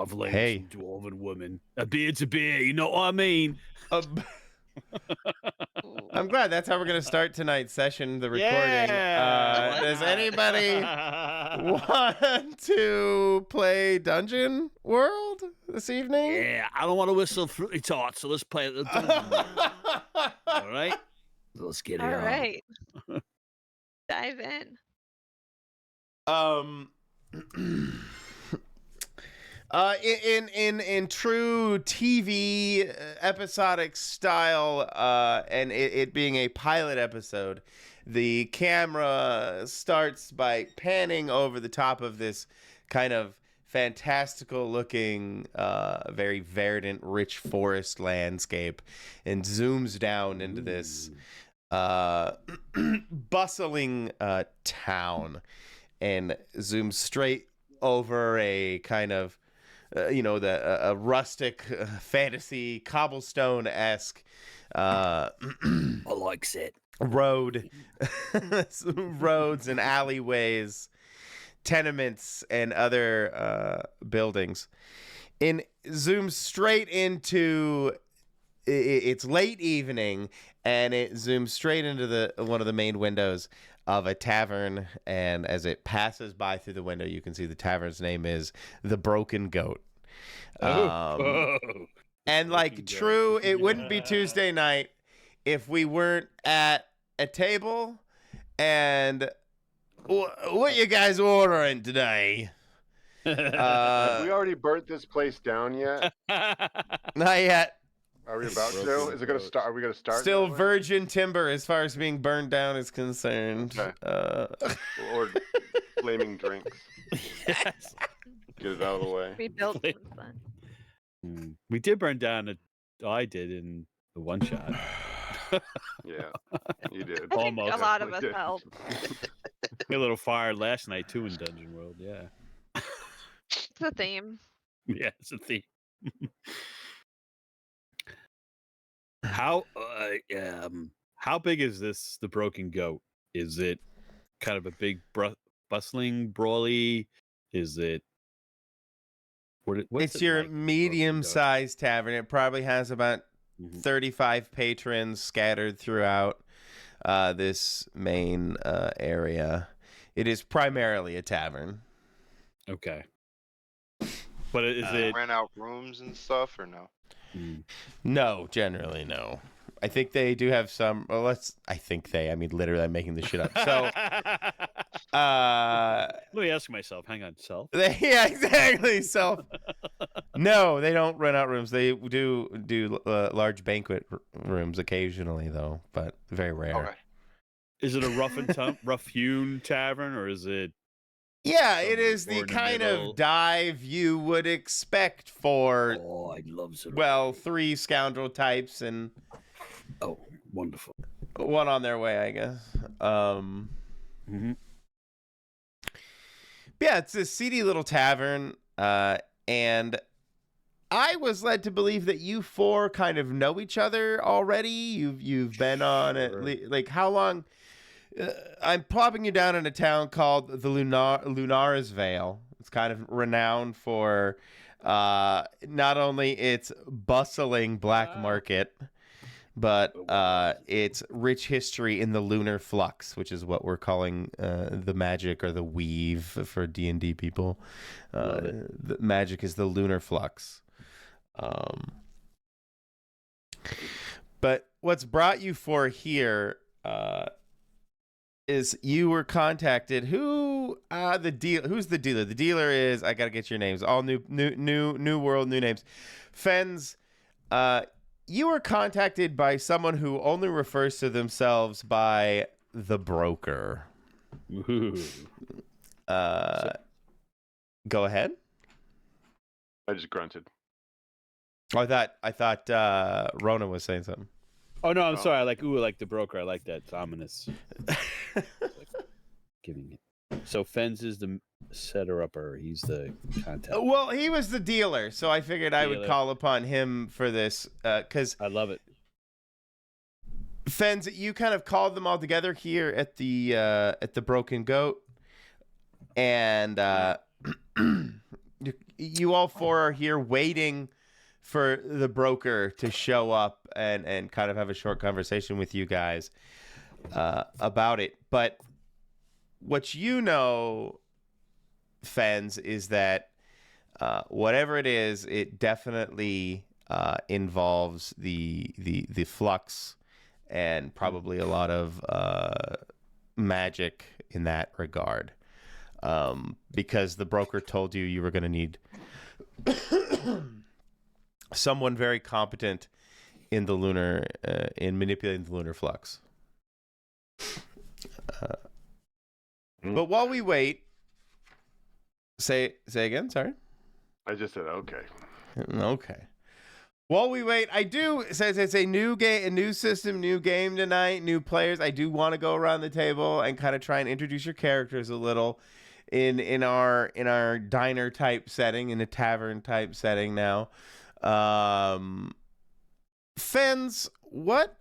I've laid Hey. some dwarven woman. A beard's a beer, you know what I mean? I'm glad that's how we're gonna start tonight's session, the recording. Yeah. Does anybody want to play Dungeon World this evening? Yeah, I don't want to whistle fruity tart, so let's play the dungeon. All right, let's get it All on. right. Dive in. In true TV episodic style, and it being a pilot episode, the camera starts by panning over the top of this kind of fantastical looking, very verdant, rich forest landscape, and zooms down into this bustling town, and zooms straight over a kind of a rustic fantasy cobblestone-esque I likes it. roads and alleyways, tenements and other buildings, and zooms straight into it's late evening, and it zooms straight into one of the main windows of a tavern, and as it passes by through the window, you can see the tavern's name is The Broken Goat. And like true, it wouldn't be Tuesday night if we weren't at a table. And what you guys ordering today? Have we already burnt this place down yet? Not yet. Are we about to? Is it gonna start? Are we gonna start? Still virgin timber as far as being burned down is concerned. Okay. Or flaming drinks. Yes. Get it out of the way. We built since then. We did burn down I did in the one shot. Yeah, you did. I think Almost. a lot of us Did. helped. We had a little fire last night too in Dungeon World. Yeah. It's a theme. Yeah, it's a theme. How big is the Broken Goat? Is it kind of a big bustling brawly? Is it It's your medium-sized tavern. It probably has about 35 patrons scattered throughout this main area. It is primarily a tavern. Okay. But is it rent out rooms and stuff or no? No, generally no. I think they do have some. Well, I mean, literally, I'm making this shit up. So, let me ask myself. Hang on, self. Yeah, exactly. So, no, they don't rent out rooms. They do large banquet rooms occasionally, though, but very rare. Okay. Is it a rough-hewn tavern, or is it? Yeah, it is the kind of dive you would expect for. Oh, I love it. Well, 3 scoundrel types and. Oh, wonderful. One on their way, I guess. Yeah, it's a seedy little tavern, and I was led to believe that you 4 kind of know each other already. You've been on it, like how long? I'm plopping you down in a town called the Lunaris Vale. It's kind of renowned for not only its bustling black market, but its rich history in the lunar flux, which is what we're calling the magic or the weave for D&D people. The magic is the lunar flux. But what's brought you 4 here is you were contacted. Who's the dealer? The dealer is, I gotta get your names. All new world, new names. Fens, you were contacted by someone who only refers to themselves by the broker. Go ahead. I just grunted. Oh, I thought Rona was saying something. Oh no, I'm sorry. I like the broker. I like that. It's ominous. Giving it. So Fens is the setter-upper. He's the contact. Well, he was the dealer, so I figured I would call upon him for this, because I love it. Fens, you kind of called them all together here at the Broken Goat, and you all four are here waiting for the broker to show up and kind of have a short conversation with you guys about it. But what you know, Fens, is that whatever it is, it definitely involves the flux and probably a lot of magic in that regard. Because the broker told you were going to need someone very competent in the lunar, in manipulating the lunar flux. But while we wait, say again. Sorry. I just said okay. Okay. While we wait, I do, since it's a new game, a new system, new game tonight, new players, I do want to go around the table and kind of try and introduce your characters a little in our diner type setting, in a tavern type setting now. Fens, what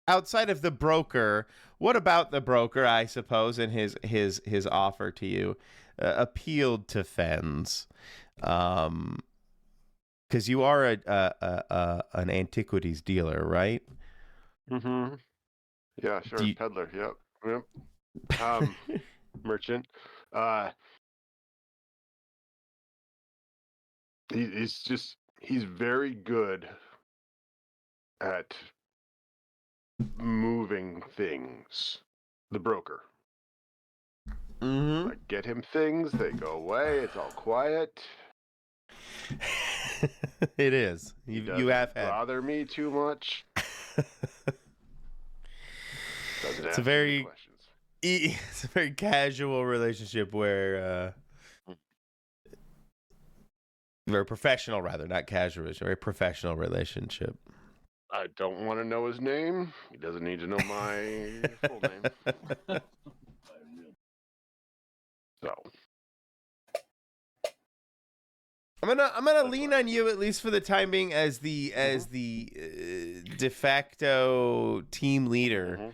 outside of the broker, what about the broker, I suppose, and his offer to you appealed to Fens? Because you are an antiquities dealer, right? Mm-hmm. Yeah, sure. Peddler. Yep. Merchant. He's very good at moving things. The broker. Mm-hmm. I get him things, they go away, it's all quiet. It is. You have had. Bother me too much. It's a very casual relationship where very professional, rather, not casual. It's a very professional relationship. I don't want to know his name. He doesn't need to know my full name. So I'm gonna lean on you, at least for the time being, as the de facto team leader.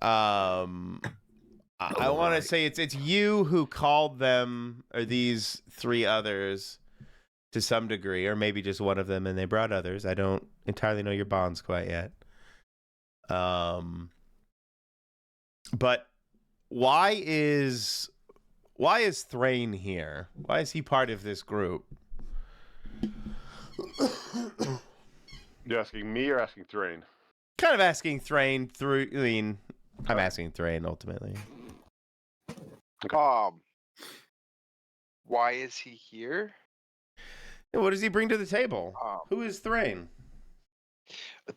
I want to say it's you who called them, or these three others, to some degree, or maybe just one of them, and they brought others. I don't entirely know your bonds quite yet. But why is Thrain here? Why is he part of this group? You asking me or asking Thrain? Kind of asking Thrain through. I mean, I'm asking Thrain ultimately. Why is he here? What does he bring to the table? Who is Thrain?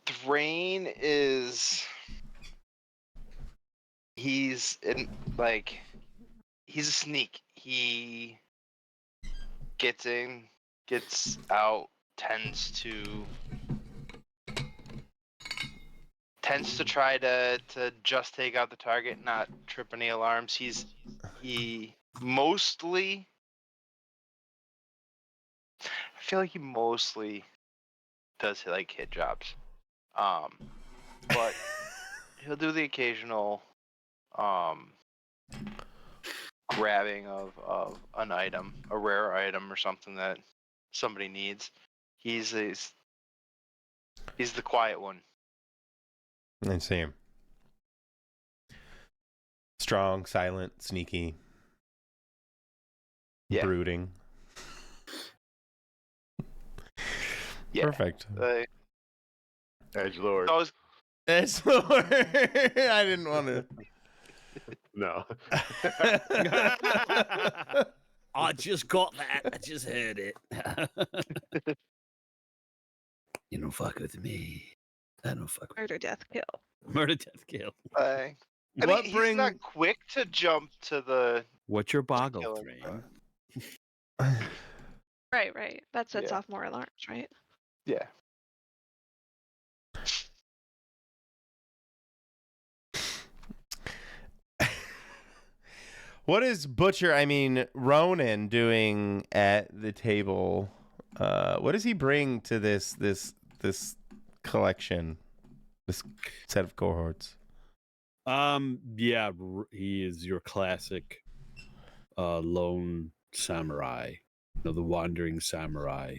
Thrain is he's a sneak. He gets in, gets out, tends to try to just take out the target, not trip any alarms. He mostly, I feel like he mostly does like hit jobs. But he'll do the occasional grabbing of an item, a rare item or something that somebody needs. He's the quiet one. I see him. Strong, silent, sneaky, brooding. Yeah. Perfect. Edgelord. Edgelord. I didn't want to. No. I just got that. I just heard it. You don't fuck with me. I don't fuck with Murder, death, kill. Murder, death, kill. I mean, he's not quick to jump to the. What's your boggle, killing, Thrain? Right. That sets off more alarms, right? Yeah. What is Ronan doing at the table? What does he bring to this collection, this set of cohorts? He is your classic lone samurai. the wandering samurai.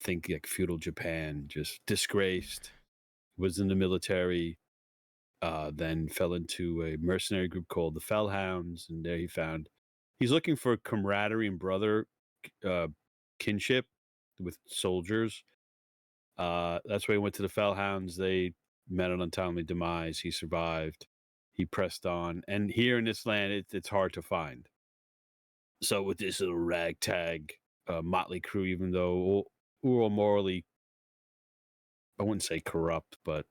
Think like feudal Japan, just disgraced. Was in the military. Then fell into a mercenary group called the Fellhounds, and there he's looking for camaraderie and brother kinship with soldiers. That's why he went to the Fellhounds. They met an untimely demise. He survived. He pressed on, and here in this land, it's hard to find. So with this little ragtag motley crew, even though all morally, I wouldn't say corrupt, but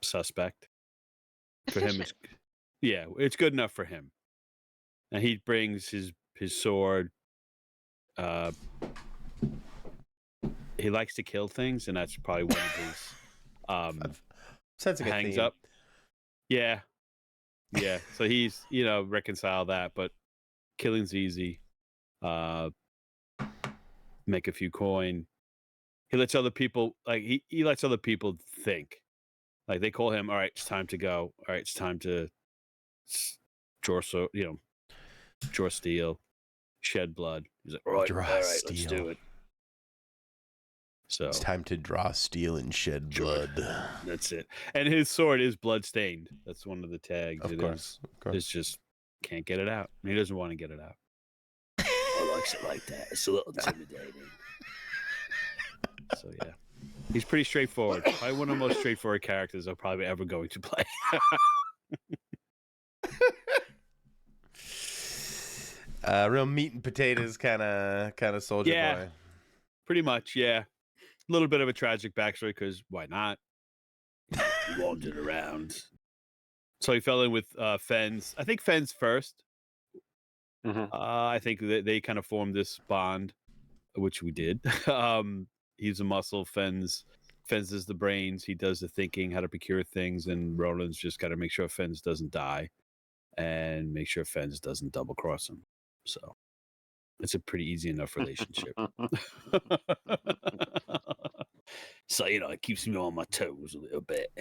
suspect. For him, it's good enough for him. And he brings his sword. He likes to kill things, and that's probably one of his Sounds like hangs a theme. up. Yeah. So he's reconcile that, but killing's easy. Make a few coin. He lets other people he lets other people think. Like they call him, all right, it's time to go. All right, it's time to draw steel, shed blood. He's like, all right, let's do it. So it's time to draw steel and shed blood. That's it. And his sword is blood-stained. That's one of the tags. Of course. It's just can't get it out. He doesn't want to get it out. I likes it like that. It's a little intimidating. So yeah. He's pretty straightforward. Probably one of the most straightforward characters I'm probably ever going to play. Real meat and potatoes kind of soldier boy. Pretty much, yeah. A little bit of a tragic backstory because why not? He wandered around. So he fell in with Fens. I think Fens first. Mm-hmm. I think they kind of formed this bond, which we did. He's a muscle. Fens is the brains. He does the thinking, how to procure things, and Roland's just got to make sure Fens doesn't die and make sure Fens doesn't double cross him. So it's a pretty easy enough relationship. So, it keeps me on my toes a little bit.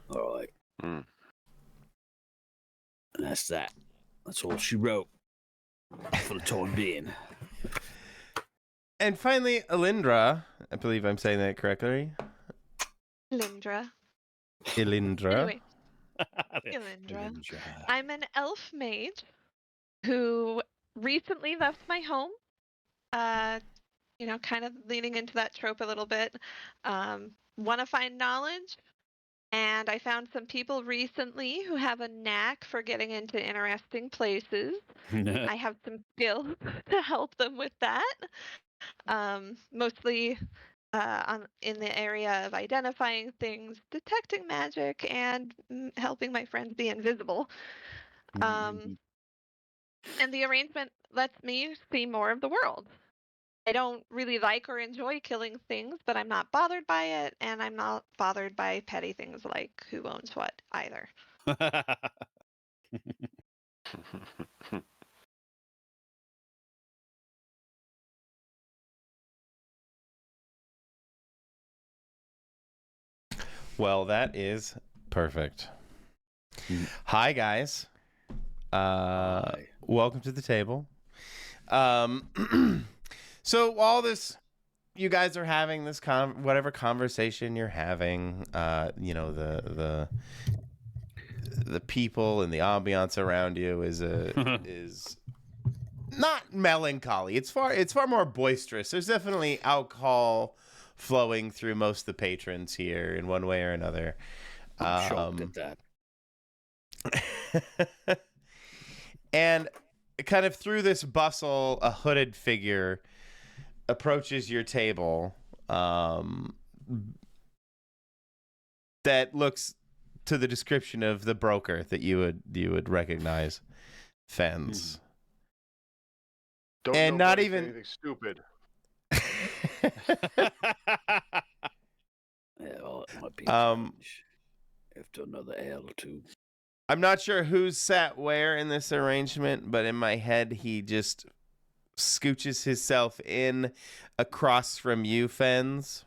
All right. Mm. And that's that. That's all she wrote for the time being. And finally, Elindra. I believe I'm saying that correctly. Elindra. Elindra. Anyway, Elindra. I'm an elf mage who recently left my home. Kind of leaning into that trope a little bit. Want to find knowledge. And I found some people recently who have a knack for getting into interesting places. I have some skills to help them with that. Mostly in the area of identifying things, detecting magic, and helping my friends be invisible. And the arrangement lets me see more of the world. I don't really like or enjoy killing things, but I'm not bothered by it, and I'm not bothered by petty things like who owns what either. Well, that is perfect. Hi, guys. Hi. Welcome to the table. So all this, you guys are having this whatever conversation you're having, the people and the ambiance around you is not melancholy. It's far more boisterous. There's definitely alcohol flowing through most of the patrons here in one way or another. I'm shocked at that. And kind of through this bustle, a hooded figure approaches your table that looks to the description of the broker that you would recognize, Fens. Don't and not even anything stupid. Well, it might be after another ale or two. I'm not sure who's sat where in this arrangement, but in my head, he just scooches himself in across from you, Fens.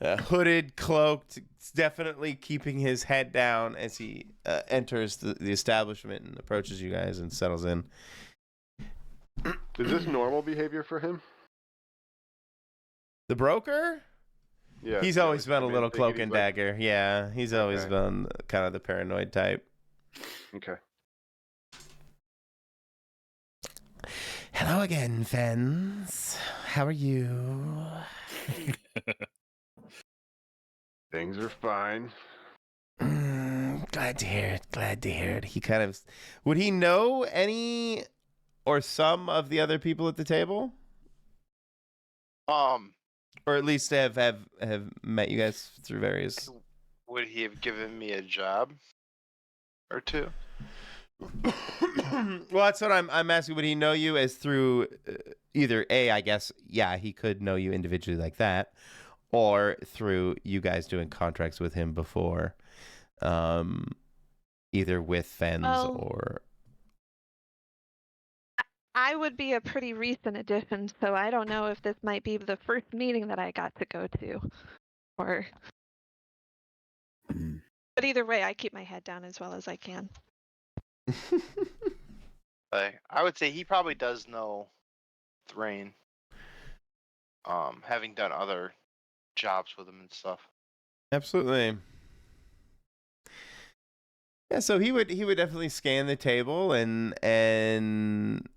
Hooded, cloaked, definitely keeping his head down as he enters the establishment and approaches you guys and settles in. Is this normal behavior for him? The broker? Yeah. He's he always been a come in little thinking cloak he's and like- dagger. Yeah, he's always Okay. been kind of the paranoid type. Okay. Hello again, Fens. How are you? Things are fine. Glad to hear it. Glad to hear it. He kind of... Would he know any or some of the other people at the table? Or at least have met you guys through various... Would he have given me a job or two? Well, that's what I'm asking. Would he know you as through either A, I guess, yeah, he could know you individually like that, or through you guys doing contracts with him before, either with Fens Oh. or... I would be a pretty recent addition, so I don't know if this might be the first meeting that I got to go to, or. Mm. But either way, I keep my head down as well as I can. I would say he probably does know Thrain. Having done other jobs with him and stuff. Absolutely. Yeah, so he would definitely scan the table and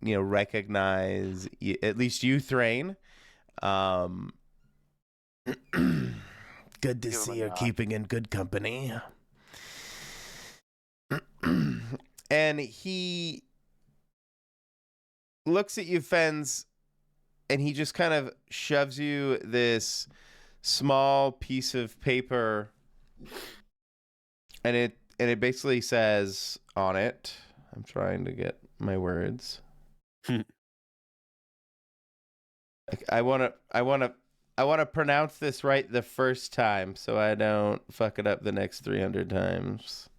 recognize at least you, Thrain. Good to Give him see a you're nod. keeping in good company. And he looks at you, Fens, and he just kind of shoves you this small piece of paper, and it basically says on it, I'm trying to get my words. I want to pronounce this right the first time so I don't fuck it up the next 300 times.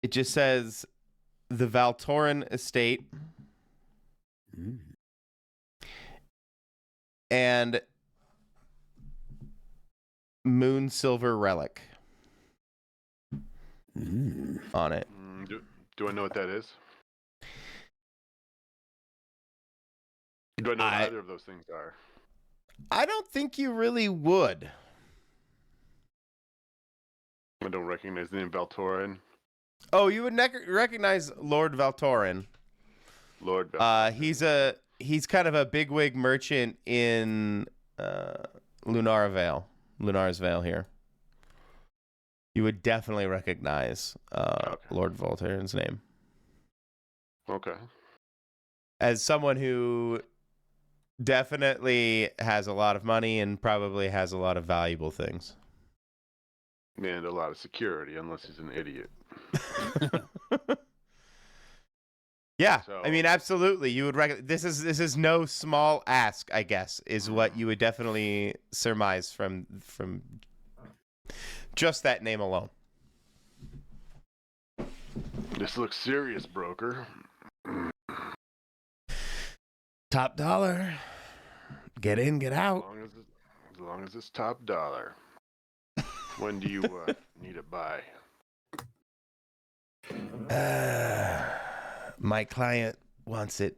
It just says the Valtorin Estate Mm. and Moon Silver Relic Mm. on it. Do I know what that is? Do I know what I- either of those things are? I don't think you really would. I don't recognize the name Valtorin. Oh, you would recognize Lord Valtorin. Lord Valtorin. He's kind of a bigwig merchant in Lunar's Vale here. You would definitely recognize Lord Valtorin's name Okay. as someone who definitely has a lot of money and probably has a lot of valuable things. And a lot of security, unless he's an idiot. Yeah, So- I mean, absolutely. You would this is no small ask, I guess, is what you would definitely surmise from just that name alone. This looks serious, broker. Top dollar. Get in, get As out. long as it's top dollar. When do you need it by? My client wants it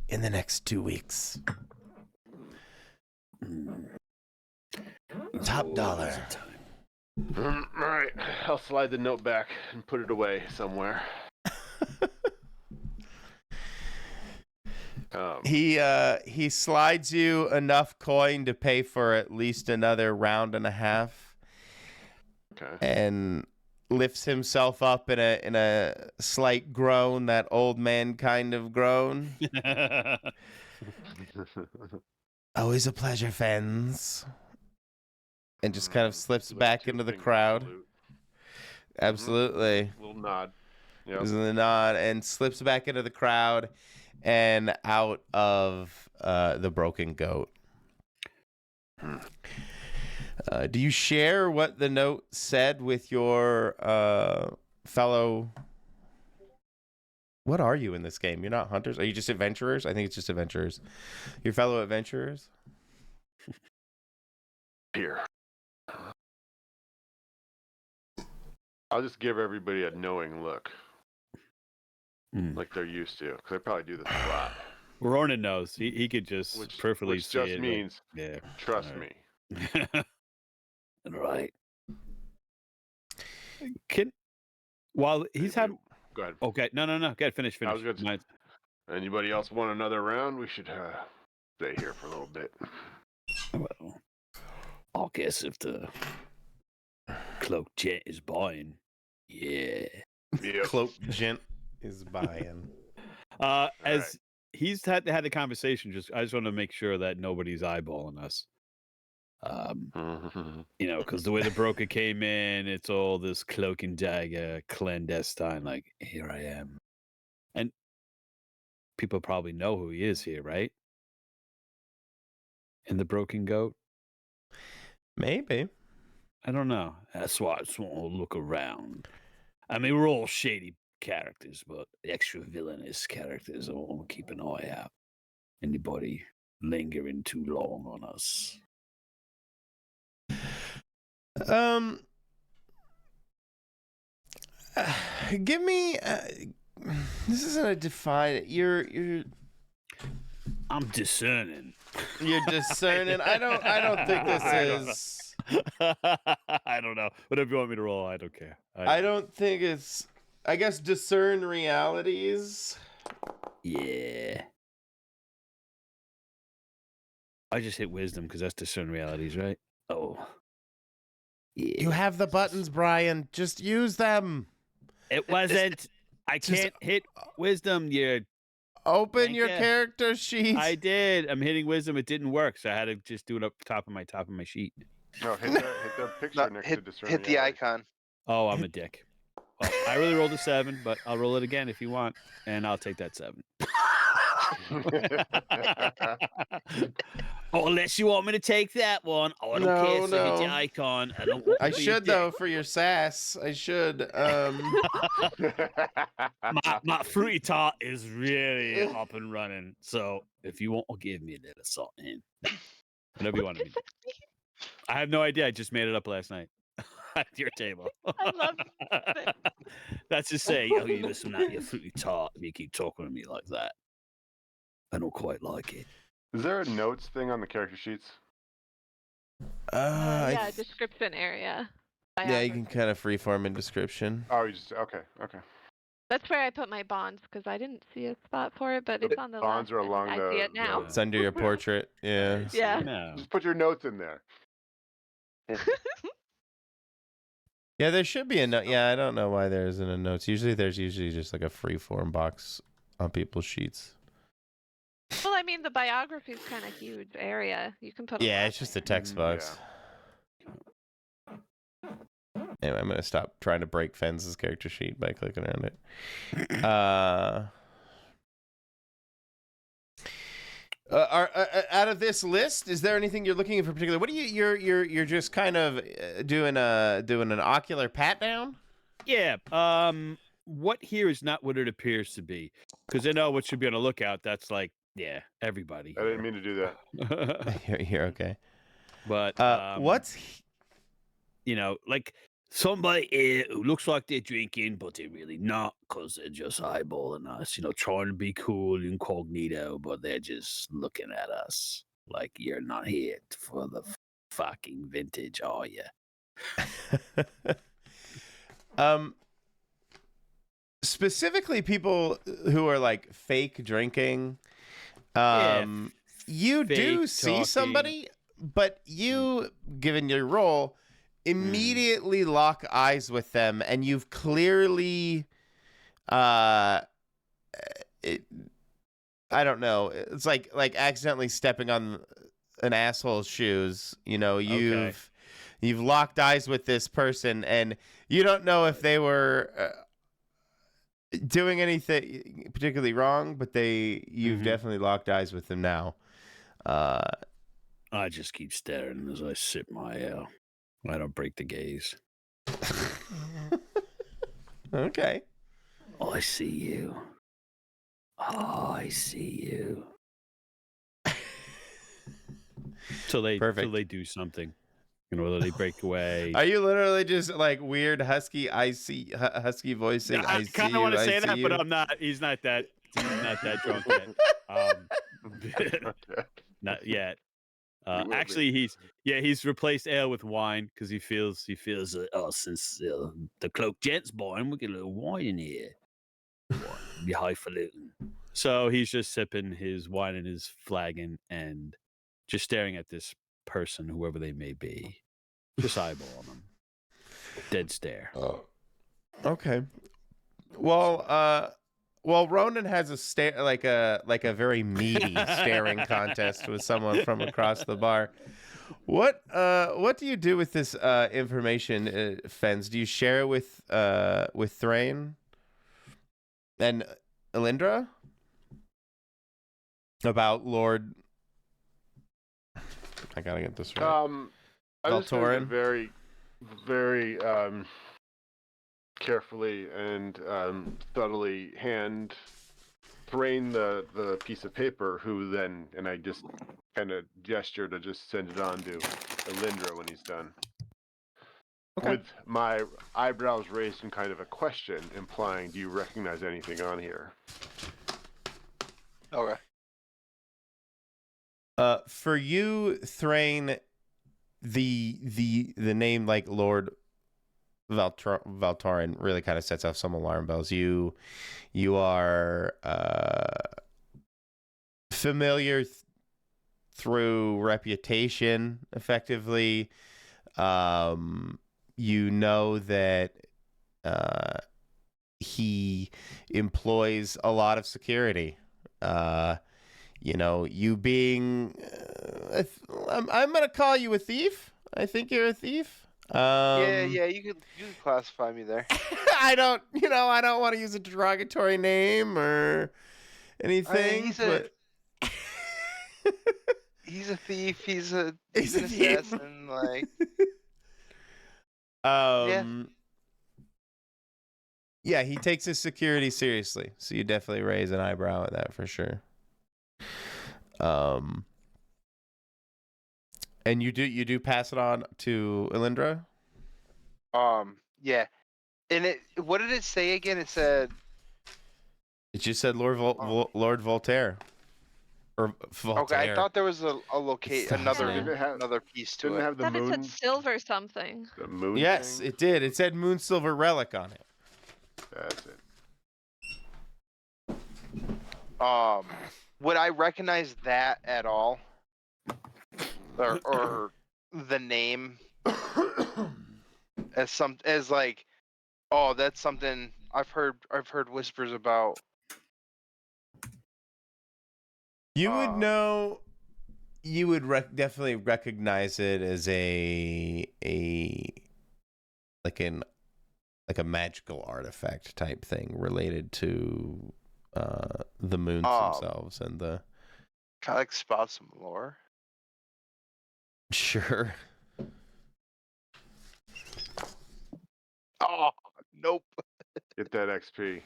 in the next 2 weeks. Top dollar. All right, I'll slide the note back and put it away somewhere. He slides you enough coin to pay for at least another round and a half, Okay. and lifts himself up in a slight groan, that old man kind of groan. Always a pleasure, Fens. And just kind of slips Like back two into the finger crowd. salute. Absolutely. Little nod. Yeah. Gives the nod and slips back into the crowd and out of the Broken Goat. Do you share what the note said with your fellow? What are you in this game? You're not hunters. Are you just adventurers? I think it's just adventurers. Your fellow adventurers. Here. I'll just give everybody a knowing look, like they're used to, because I probably do this a lot. Ronan knows. He could just perfectly which see just it. means, yeah, trust all right. me. Right. While he's having. Go ahead. Okay, no. Go ahead, finish. I was gonna Anybody else want another round? We should stay here for a little bit. Well, I guess if the cloak jet is buying, yeah. Cloak gent is buying. As he's had the conversation, I just want to make sure that nobody's eyeballing us. You know, because the way the broker came in, it's all this cloak and dagger, clandestine. Like, here I am, and people probably know who he is here, right? In the Broken Goat. Maybe. I don't know. That's why I just want to look around. I mean, we're all shady characters, but extra villainous characters. I want to keep an eye out. Anybody lingering too long on us? Give me. This isn't a define. You're. I'm discerning. You're discerning. I don't think this is. I don't know. Whatever you want me to roll, I don't care. I don't think it's. I guess discern realities. Yeah. I just hit wisdom because that's discern realities, right? Oh. Yeah. You have the buttons, Brian. Just use them. It wasn't. I can't hit wisdom. You open your character sheet. I did. I'm hitting wisdom. It didn't work, so I had to just do it up top of my sheet. No, hit the picture next to discern. Hit the icon. Oh, I'm a dick. Well, I really rolled a 7, but I'll roll it again if you want, and I'll take that 7. Oh, unless you want me to take that one. Oh, I don't care. So hit the icon. I should though for your sass. I should. My fruity tart is really up and running. So if you want, give me a little something. Whatever you want to do. I have no idea. I just made it up last night at your table. I love it. That's just saying, oh, you listen at your fruity tart if you keep talking to me like that. I don't quite like it. Is there a notes thing on the character sheets? Yeah, description area. Yeah, you can kind of freeform in description. Oh, you just okay. That's where I put my bonds because I didn't see a spot for it, but it's on the bonds left. are along I see it now. It's under your portrait. Yeah. Yeah. No. Just put your notes in there. Yeah, there should be a note. Yeah, I don't know why there isn't a notes. There's usually just like a freeform box on people's sheets. Well, I mean, the biography is kind of huge area. You can put. Yeah, it's just a text box. Anyway, I'm gonna stop trying to break Fenz's character sheet by clicking around it. Out of this list, is there anything you're looking for particular? What do you're just kind of doing an ocular pat down? Yeah. What here is not what it appears to be, because I know what should be on the lookout. That's like, yeah, everybody. I didn't mean to do that. You're okay. But what's like somebody here who looks like they're drinking, but they're really not, because they're just eyeballing us, trying to be cool incognito, but they're just looking at us like, you're not here for the fucking vintage, are you? Specifically people who are like fake drinking. You do see talking. somebody, but you, given your role, immediately lock eyes with them, and you've clearly I don't know, it's like accidentally stepping on an asshole's shoes. You've locked eyes with this person, and you don't know if they were doing anything particularly wrong, but you've definitely locked eyes with them now. I just keep staring as I sip my ale. I don't break the gaze. Okay. I see you. I see you. Till they do something. Will they break away? Are you literally just like weird husky husky voicing? I kind of want to say that, but I'm not. He's not that drunk yet. Not yet. Actually, he's replaced ale with wine because he feels since the cloaked gent's born, we get a little wine in here. Be highfalutin. So he's just sipping his wine and his flagon and just staring at this person, whoever they may be, just eyeballing them, dead stare. Oh, okay. Well, Ronan has a like a very meaty staring contest with someone from across the bar. What do you do with this information, Fens? Do you share it with Thrain and Elindra about Lord? I gotta get this right. I was Valtorin? very, very carefully and thoroughly hand Thrain the piece of paper, and I just kind of gesture to just send it on to Elindra when he's done. Okay. With my eyebrows raised in kind of a question, implying, do you recognize anything on here? Okay. For you, Thrain, the name like Lord Valtorin really kind of sets off some alarm bells. You are familiar through reputation, effectively. You know that he employs a lot of security. You being, I'm gonna call you a thief. I think you're a thief. Yeah, you could classify me there. I don't want to use a derogatory name or anything. He's a thief. He's an assassin. Like, yeah, he takes his security seriously. So you definitely raise an eyebrow at that for sure. And you do pass it on to Elindra? Yeah. And what did it say again? It said it just said Lord Voltaire. Or Voltaire. Okay, I thought there was a another piece to it. Have the I thought moon, it said silver something. the moon Yes, thing? it did. It said Moon Silver Relic on it. That's it. Would I recognize that at all? Or the name as like, oh, that's something I've heard whispers about. You would know. You would definitely recognize it as a magical artifact type thing related to the moons themselves and the. Kind of like spout some lore. Sure. Oh, nope. Get that XP.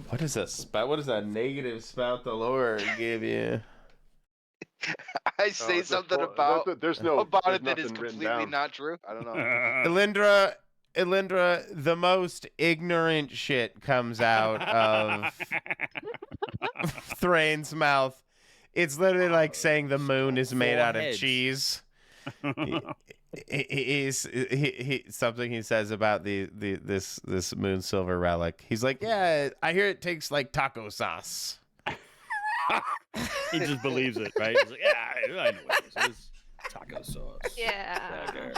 What is that spout? What does that negative spout the lore give you? I say something about it that is completely not true. I don't know. Elindra, the most ignorant shit comes out of Thrain's mouth. It's literally like saying the moon is made out of cheese. Something he says about this moon silver relic. He's like, yeah, I hear it tastes like taco sauce. He just believes it, right? He's like, yeah, I know what this is. Taco sauce. Yeah.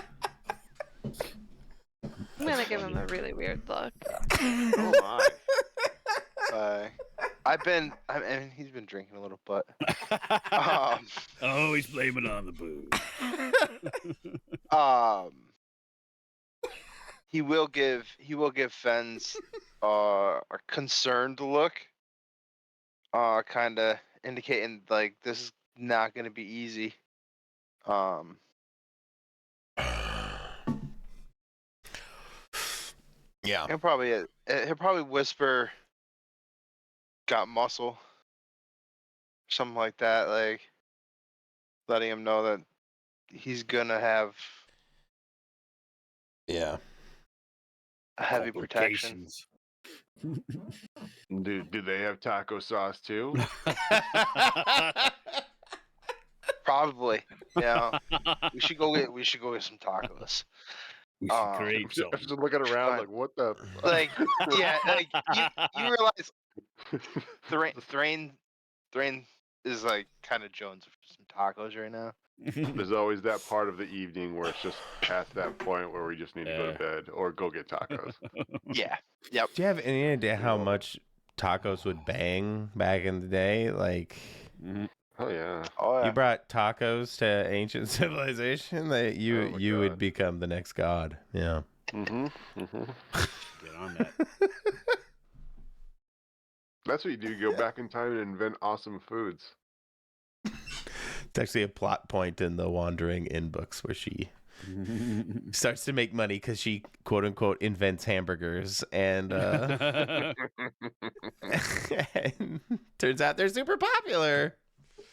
I'm gonna give him a really weird look. Oh my. He's been drinking a little, but oh, he's blaming it on the booze. he will give Fens a concerned look, kind of indicating like this is not going to be easy. Yeah. He'll probably whisper, "Got muscle," something like that, like letting him know that he's gonna have Yeah. a heavy protection. Complications. Do they have taco sauce too? Probably. Yeah. We should go get some tacos. We should create I'm just something. looking around Fine. like, what the? Like, yeah, like you realize Thrain is like kind of Jones for some tacos right now. There's always that part of the evening where it's just past that point where we just need to go to bed or go get tacos. Yeah. Yep. Do you have any idea how much tacos would bang back in the day? Like, Oh yeah. Oh yeah. you brought tacos to ancient civilization, that Oh my you would God. become the next god. Yeah. Mm-hmm. Mm-hmm. Get on that. That's what you do. You go back in time and invent awesome foods. It's actually a plot point in the Wandering Inn books where she starts to make money because she, quote unquote, invents hamburgers, and, and turns out they're super popular.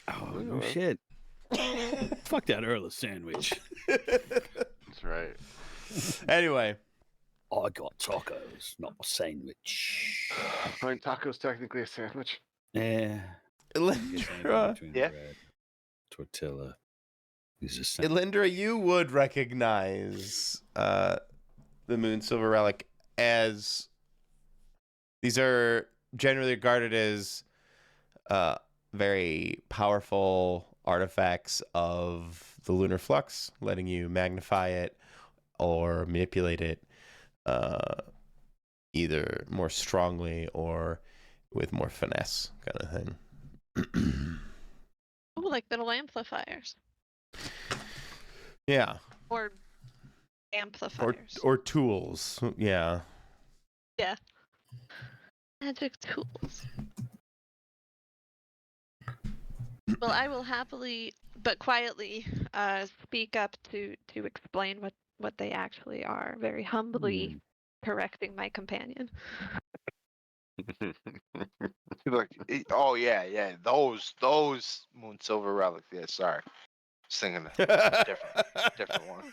Oh no shit! Fuck that Earl sandwich. That's right. Anyway, I got tacos, not a sandwich. I mean, tacos technically a sandwich. Yeah. Elindra, Yeah. Tortilla. Is a sandwich. Elindra, you would recognize the Moon Silver Relic as these are generally regarded as very powerful artifacts of the lunar flux, letting you magnify it or manipulate it either more strongly or with more finesse, kind of thing. Oh, like little amplifiers Yeah, or amplifiers. or tools. Yeah. Yeah. Magic tools. Well, I will happily but quietly speak up to explain what they actually are, very humbly correcting my companion. Look, oh yeah, those Moon Silver relics. Yeah, sorry, just thinking a different one.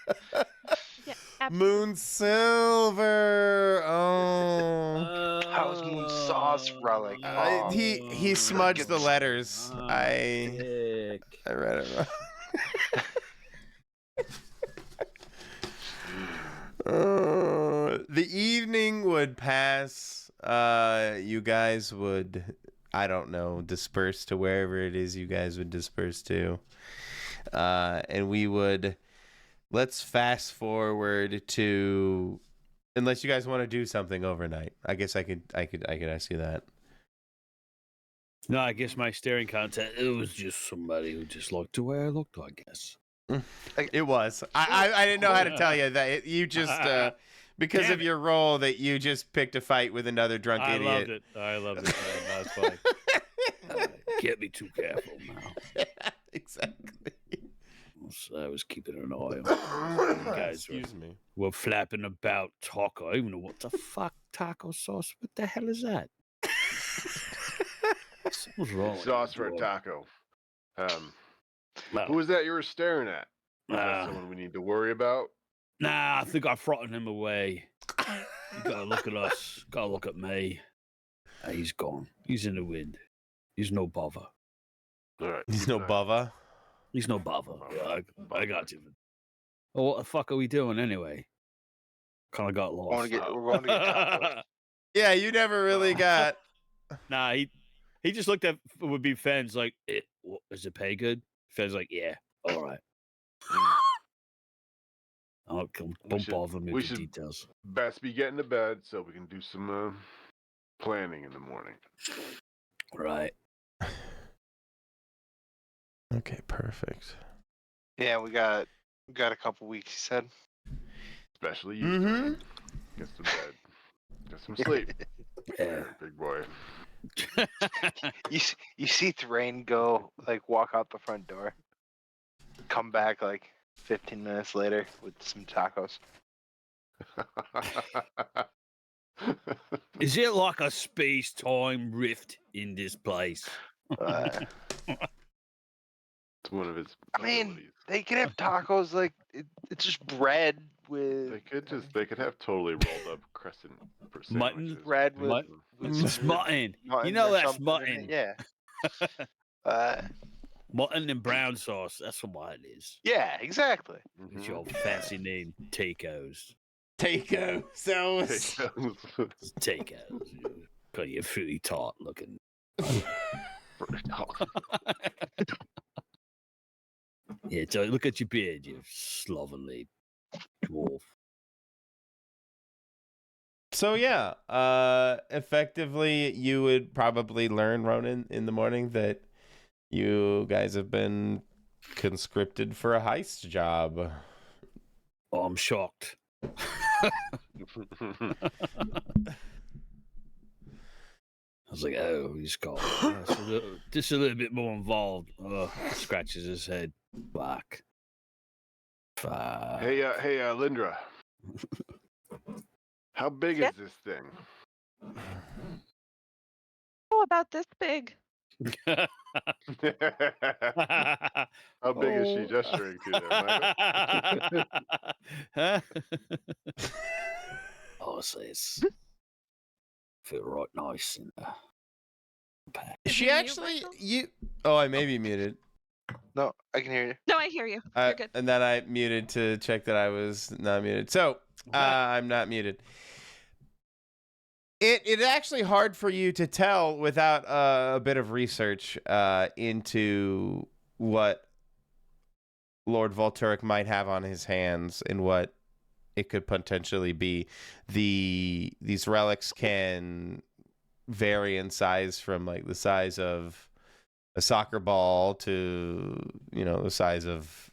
Yeah, Moon Silver. Oh. How's Moon Sauce relic? Oh, He smudged the letters. I read it wrong. The evening would pass. You guys would, I don't know, disperse to wherever it is you guys would disperse to. And we would, let's fast forward to, unless you guys want to do something overnight. I guess I could ask you that. No, I guess my staring contest, it was just somebody who just looked the way I looked, I guess. It was. I didn't know how to tell you that. You just because of your role that you just picked a fight with another drunk idiot. I loved it. That's funny. Can't be too careful now. Exactly. I was keeping an eye on you guys. Excuse me. Were flapping about taco. I don't even know what the fuck taco sauce. What the hell is that? What's wrong? Sauce for a taco. Well, Who was that you were staring at? Is that someone we need to worry about? Nah, I think I frightened him away. You gotta look at us. Gotta look at me. He's gone. He's in the wind. He's no bother. All right. He's no bava. He's no bother. Yeah, I got you. Well, what the fuck are we doing anyway? Kind of got lost. we're going to get tacos. Yeah, you never really got. Nah, he just looked at would be Fens like, is it pay good? Fens like, yeah, all right. Don't bother me with the details. Best be getting to bed so we can do some planning in the morning. Right. Okay, perfect. Yeah, we got a couple weeks. He said. Especially you. Mm-hmm. Get some bed. Get some sleep. Yeah. Big boy. You see Thrain go like walk out the front door, come back like 15 minutes later with some tacos. Is it like a space-time rift in this place? It's one of his I mean, abilities. they could have tacos like it's just bread with They could have totally rolled up crescent Mutton? sandwiches. bread with, Mut- with It's some mutton. You mutton know or that's something in mutton. it. Yeah. Mutton and brown sauce. That's what it is. Yeah, exactly. It's Mhm. your fancy name, Tacos. Taco sauce. It's Tacos. Got your fruity tart looking. Yeah, so look at your beard, you slovenly dwarf. So yeah, effectively, you would probably learn, Ronan, in the morning that you guys have been conscripted for a heist job. Oh, I'm shocked. I was like, oh, he's got just a little bit more involved. Scratches his head. Fuck. Fuck. Hey, Lindra. How big Yeah? is this thing? Oh, about this big. How big is she gesturing to there, Michael? Oh, so it's feel right nice in the pack. Did She you mute actually, Michael? you. Oh, I may be muted. No, I can hear you. No, I hear you. You're good. And then I muted to check that I was not muted. So I'm not muted. It's actually hard for you to tell without a bit of research into what Lord Volturic might have on his hands and what it could potentially be. These relics can vary in size from like the size of a soccer ball to the size of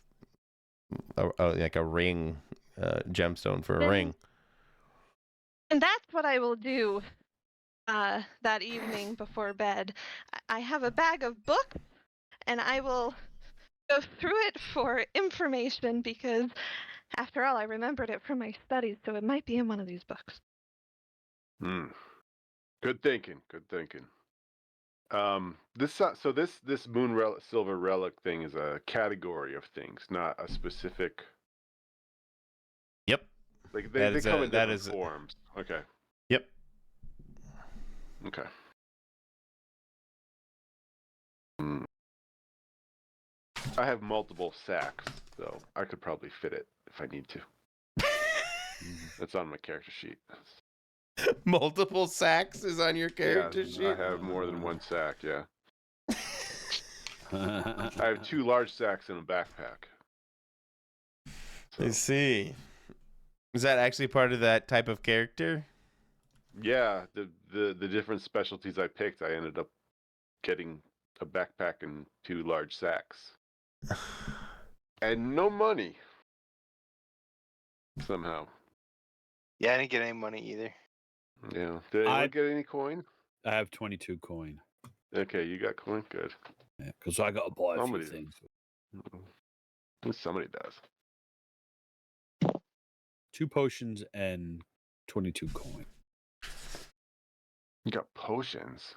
like a ring, gemstone for a ring. And that's what I will do that evening before bed. I have a bag of books, and I will go through it for information because, after all, I remembered it from my studies, so it might be in one of these books. Good thinking. Good thinking. This moon silver relic thing is a category of things, not a specific. Yep. Like they come in different forms. Okay. Yep. Okay. I have multiple sacks, so I could probably fit it if I need to. That's on my character sheet. Multiple sacks is on your character sheet? I have more than one sack, yeah. I have 2 large sacks in a backpack. I see. Is that actually part of that type of character? Yeah, the different specialties I picked, I ended up getting a backpack and 2 large sacks. And no money. Somehow. Yeah, I didn't get any money either. Yeah. Did anyone get any coin? I have 22 coin. Okay, you got coin? Good. Yeah, because I got to buy a Somebody few things. Somebody does. 2 potions and 22 coin. You got potions.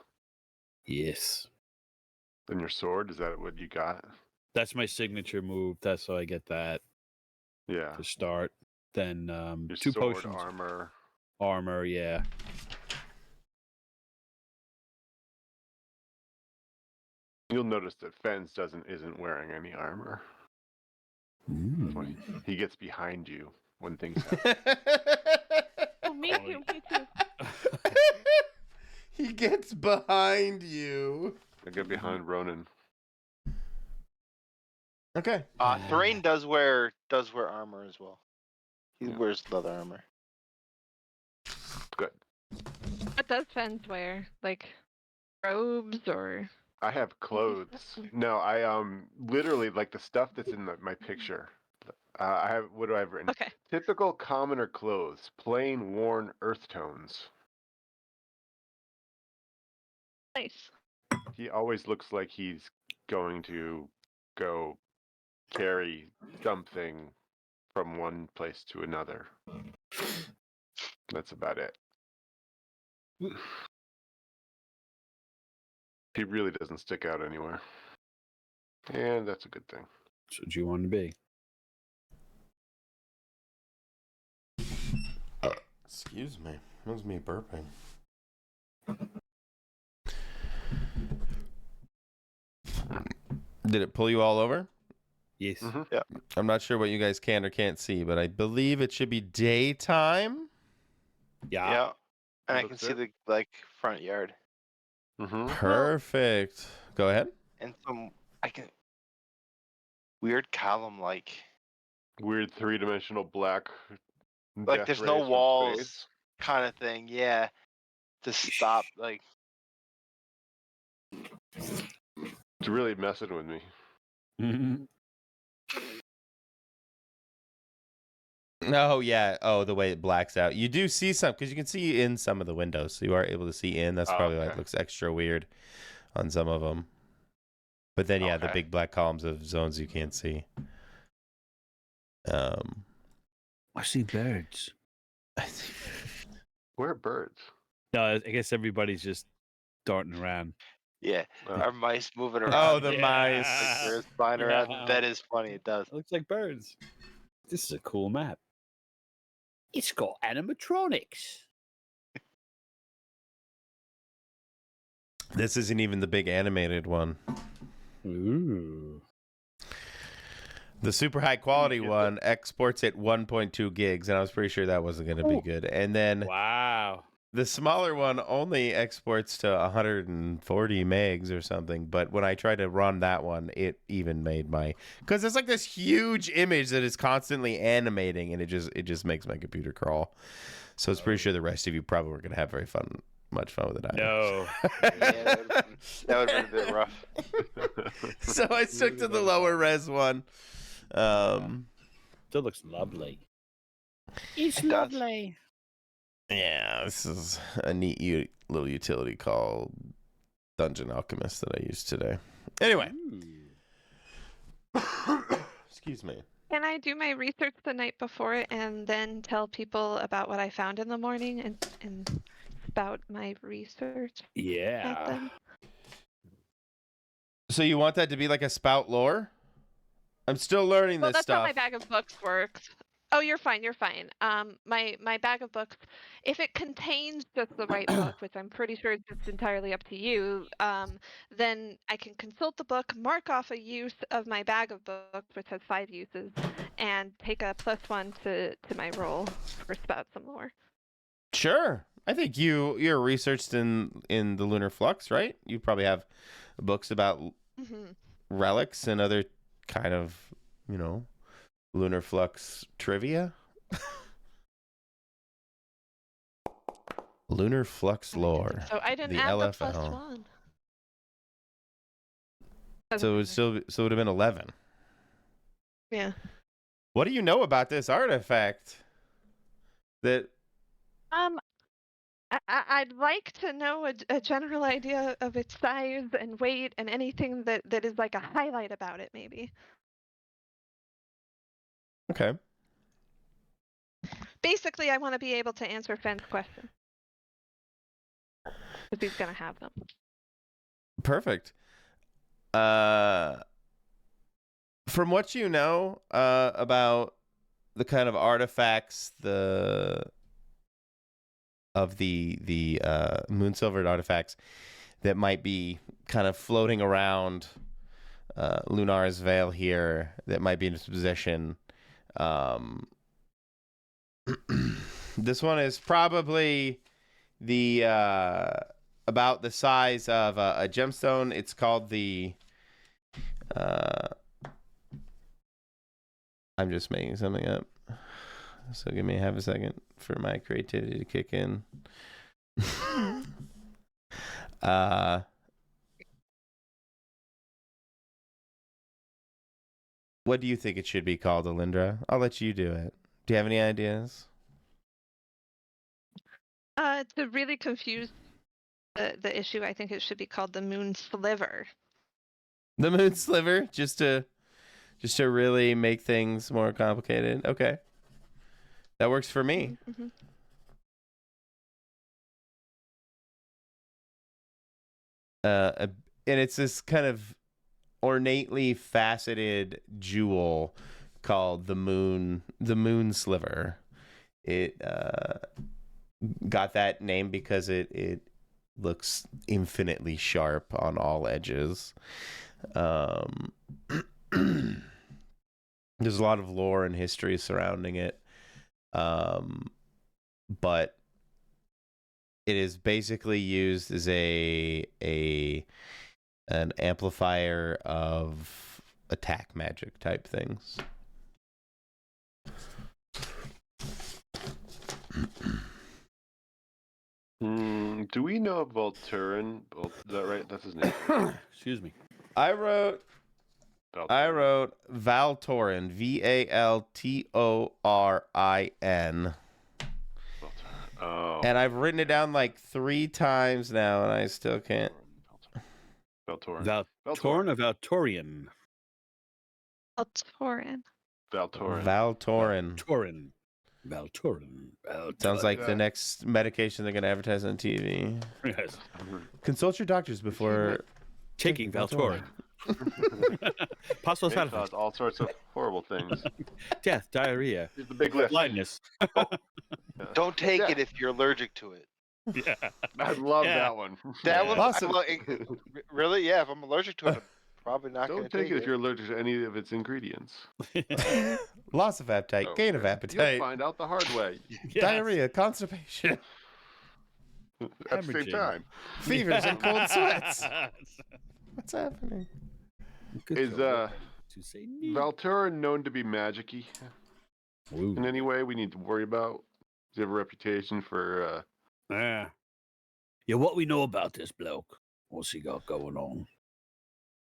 Yes. Then your sword, is that what you got? That's my signature move. That's how I get that Yeah. to start. Then Your 2 sword, potions. armor, yeah. You'll notice that Fens isn't wearing any armor. He gets behind you when things happen. Oh, me too, me too. He gets behind you. I get behind Ronan. Okay. Thrain does wear armor as well. He wears leather armor. Good. What does Fens wear? Like robes or? I have clothes. No, I literally like the stuff that's in my picture. I have, what do I have written? Okay. Typical commoner clothes, plain worn earth tones. Nice. He always looks like he's going to go carry something from one place to another. That's about it. He really doesn't stick out anywhere. And that's a good thing. That's what you want to be. Excuse me. That was me burping. Did it pull you all over? Yes. Mm-hmm. I'm not sure what you guys can or can't see, but I believe it should be daytime. Yeah. Yeah. And I can Looks see it. the front yard Mm-hmm. Perfect. Go ahead. and some weird column like Weird 3-dimensional black. death there's rays no from walls space. kind of thing. Yeah. To stop like It's really messing with me. Mhm. Oh, yeah. Oh, the way it blacks out. You do see some, because you can see in some of the windows. So you are able to see in. That's Oh, probably why it okay. looks extra weird on some of them. But then, yeah, the Okay. big black columns of zones you can't see. I see birds. Where are birds? No, I guess everybody's just darting around. yeah, Oh. are mice moving around? Oh, the Like mice. birds flying around. Yeah. That is funny. It does. It looks like birds. This is a cool map. It's got animatronics. This isn't even the big animated one. Ooh. The super high quality Yeah. one exports at 1.2 gigs, and I was pretty sure that wasn't going to be Ooh. good. And then Wow. the smaller one only exports to 140 megs or something. But when I tried to run that one, it even made my, because it's like this huge image that is constantly animating, and it just makes my computer crawl. So it's pretty sure the rest of you probably weren't going to have much fun with it either. No. Yeah, that would have been a bit rough. So I stuck to the lower res one. Still looks lovely. It's It does. lovely. Yeah, this is a neat little utility called Dungeon Alchemist that I used today. Anyway. Excuse me. Can I do my research the night before and then tell people about what I found in the morning and about my research back Yeah. then? So you want that to be like a spout lore? I'm still learning Well, this that's how stuff. my bag of books works. Oh, you're fine. You're fine. My bag of books, if it contains just the right book, which I'm pretty sure is just entirely up to you, then I can consult the book, mark off a use of my bag of books, which has 5 uses, and take a +1 to my roll for spout some lore. Sure. I think you're researched in the Lunar Flux, right? You probably have books about Hmm. relics and other kind of, Lunar Flux trivia. Lunar Flux lore. So I didn't the add the LFL. +1. So it would have been 11. Yeah. What do you know about this artifact? That I'd like to know a general idea of its size and weight and anything that is like a highlight about it, maybe. okay. Basically, I want to be able to answer Fenn's question. If he's going to have them. Perfect. From what you know about the kind of artifacts of the moon-silvered artifacts that might be kind of floating around Lunar's Veil here, that might be in its possession. This one is probably about the size of a gemstone. It's called the I'm just making something up, so give me half a second for my creativity to kick in. What do you think it should be called, Alindra? I'll let you do it. Do you have any ideas? To really confuse the issue, I think it should be called the Moon Sliver. The moon sliver, just to really make things more complicated. Okay, that works for me. Mm-hmm. And it's this kind of ornately faceted jewel called the moon sliver. It got that name because it looks infinitely sharp on all edges. There's a lot of lore and history surrounding it, but it is basically used as an amplifier of attack magic type things. Do we know of Volturin? Is that right? That's his name. Excuse me. I wrote Valtorin, Valtorin. Oh. And I've written it down like 3 times now, and I still can't. Valtorin. Valtorin or Valtorian? Altorin. Valtorin. Valtorin. Sounds like the next medication they're going to advertise on TV. Yes. Consult your doctors before Taking Valtorin. Possible side It caused effects. all sorts of horrible things. Death, diarrhea, Here's the big list. blindness. Don't take Yeah. it if you're allergic to it. Yeah. I love Yeah. that one. That one, Awesome. really? Yeah, if I'm allergic to it, I'm probably not going Don't to take it if you're allergic to any of its ingredients. loss of appetite, Oh, gain of You'll appetite, find out the hard way Yes. diarrhea, constipation, at the same Hemorrhaging. time. fevers, and cold sweats. What's happening? Good Is job. To say neat. Valturin known to be magic-y Ooh. in any way we need to worry about? Does he have a reputation for Yeah, what we know about this bloke? What's he got going on?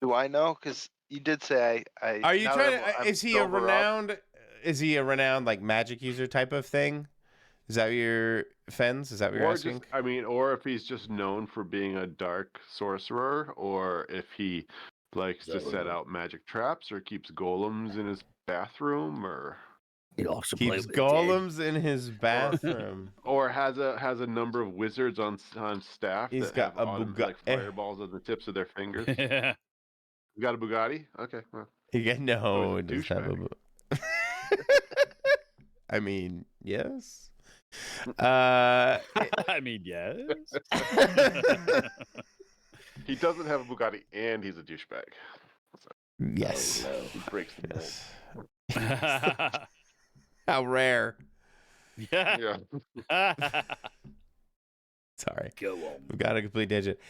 Do I know? Because you did say I. Are you now trying that to? I'm Is he a sober up- renowned? Is he a renowned like magic user type of thing? Is that your Fens? Is that what you're or asking? just or if he's just known for being a dark sorcerer, or if he likes to set out magic traps or keeps golems in his bathroom, or He likes to play Keeps with the dead. golems in his bathroom. has a number of wizards on staff. He's that got have a like Bugatti. fireballs on the tips of their fingers. Yeah. You got a Bugatti? Okay. Well, No, a it doesn't have a. I mean, yes. I mean, yes. he doesn't have a Bugatti, and he's a douchebag. Yes. He breaks the mold. Yes. How rare. Yeah. Yeah. Sorry. Go on. We've got a complete digit.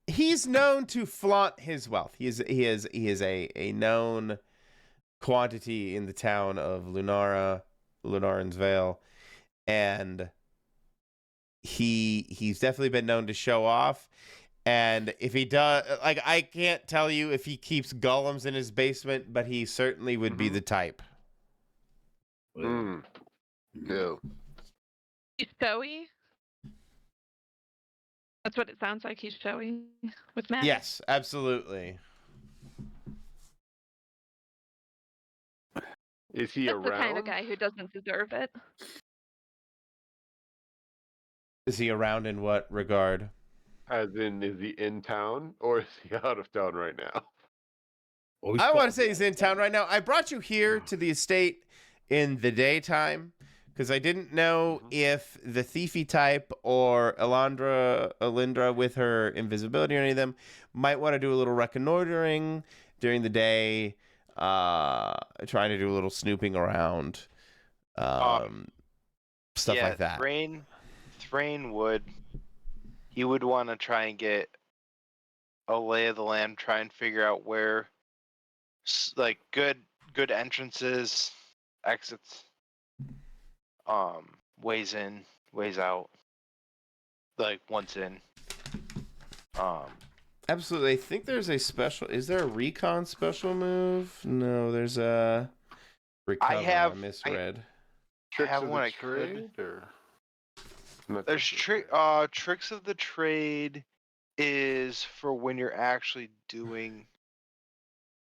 He's known to flaunt his wealth. He is a known quantity in the town of Lunarin's Vale, and he's definitely been known to show off. And if he does, like, I can't tell you if he keeps golems in his basement, but he certainly would be the type. Mm. No. He's showy. That's what it sounds like. He's showy with magic. Yes, absolutely. Is he That's around? the kind of guy who doesn't deserve it. Is he around in what regard? As in, is he in town or is he out of town right now? I want to say he's in town right now. I brought you here to the estate in the daytime because I didn't know if the thiefy type or Alindra with her invisibility or any of them might want to do a little reconnoitering during the day, trying to do a little snooping around, stuff like that. Thrain would. He would want to try and get a lay of the land, try and figure out where, like, good entrances, exits, ways in, ways out, like once in. Absolutely. I think there's a special. Is there a recon special move? No, there's a recover. I misread. Tricks have of one the I could. trade, or? I'm not There's sure. tricks of the trade is for when you're actually doing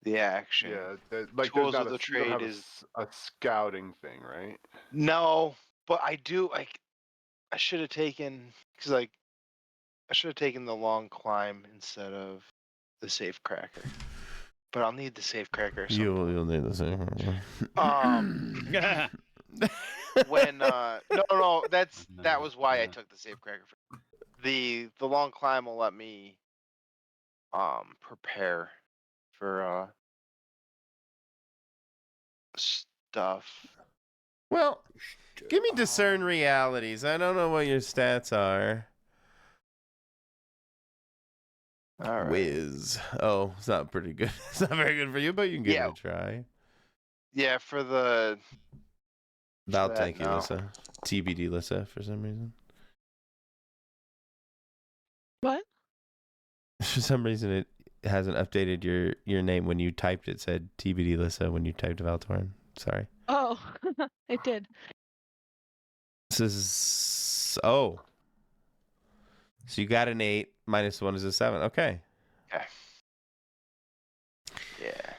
the action. Yeah, like Tools there's of not the you don't trade have is a scouting thing, right? no, but I do. Like, I should have taken the long climb instead of the safe cracker. But I'll need the safe cracker. So, You'll need the same. when no, that was why I Yeah. took the safe cracker. The long climb will let me prepare for stuff. Well, give me discern realities. I don't know what your stats are. All right. Whiz. Oh, it's not pretty good. It's not very good for you, but you can give Yeah. it a try. Yeah, for the I'll that, thank you, no. Lissa. TBD Lissa for some reason. What? For some reason, it hasn't updated your name. When you typed, it said TBD Lissa when you typed Valtorn. Sorry. Oh, it did. This is oh. So you got an 8. -1 is a 7. Okay. yeah.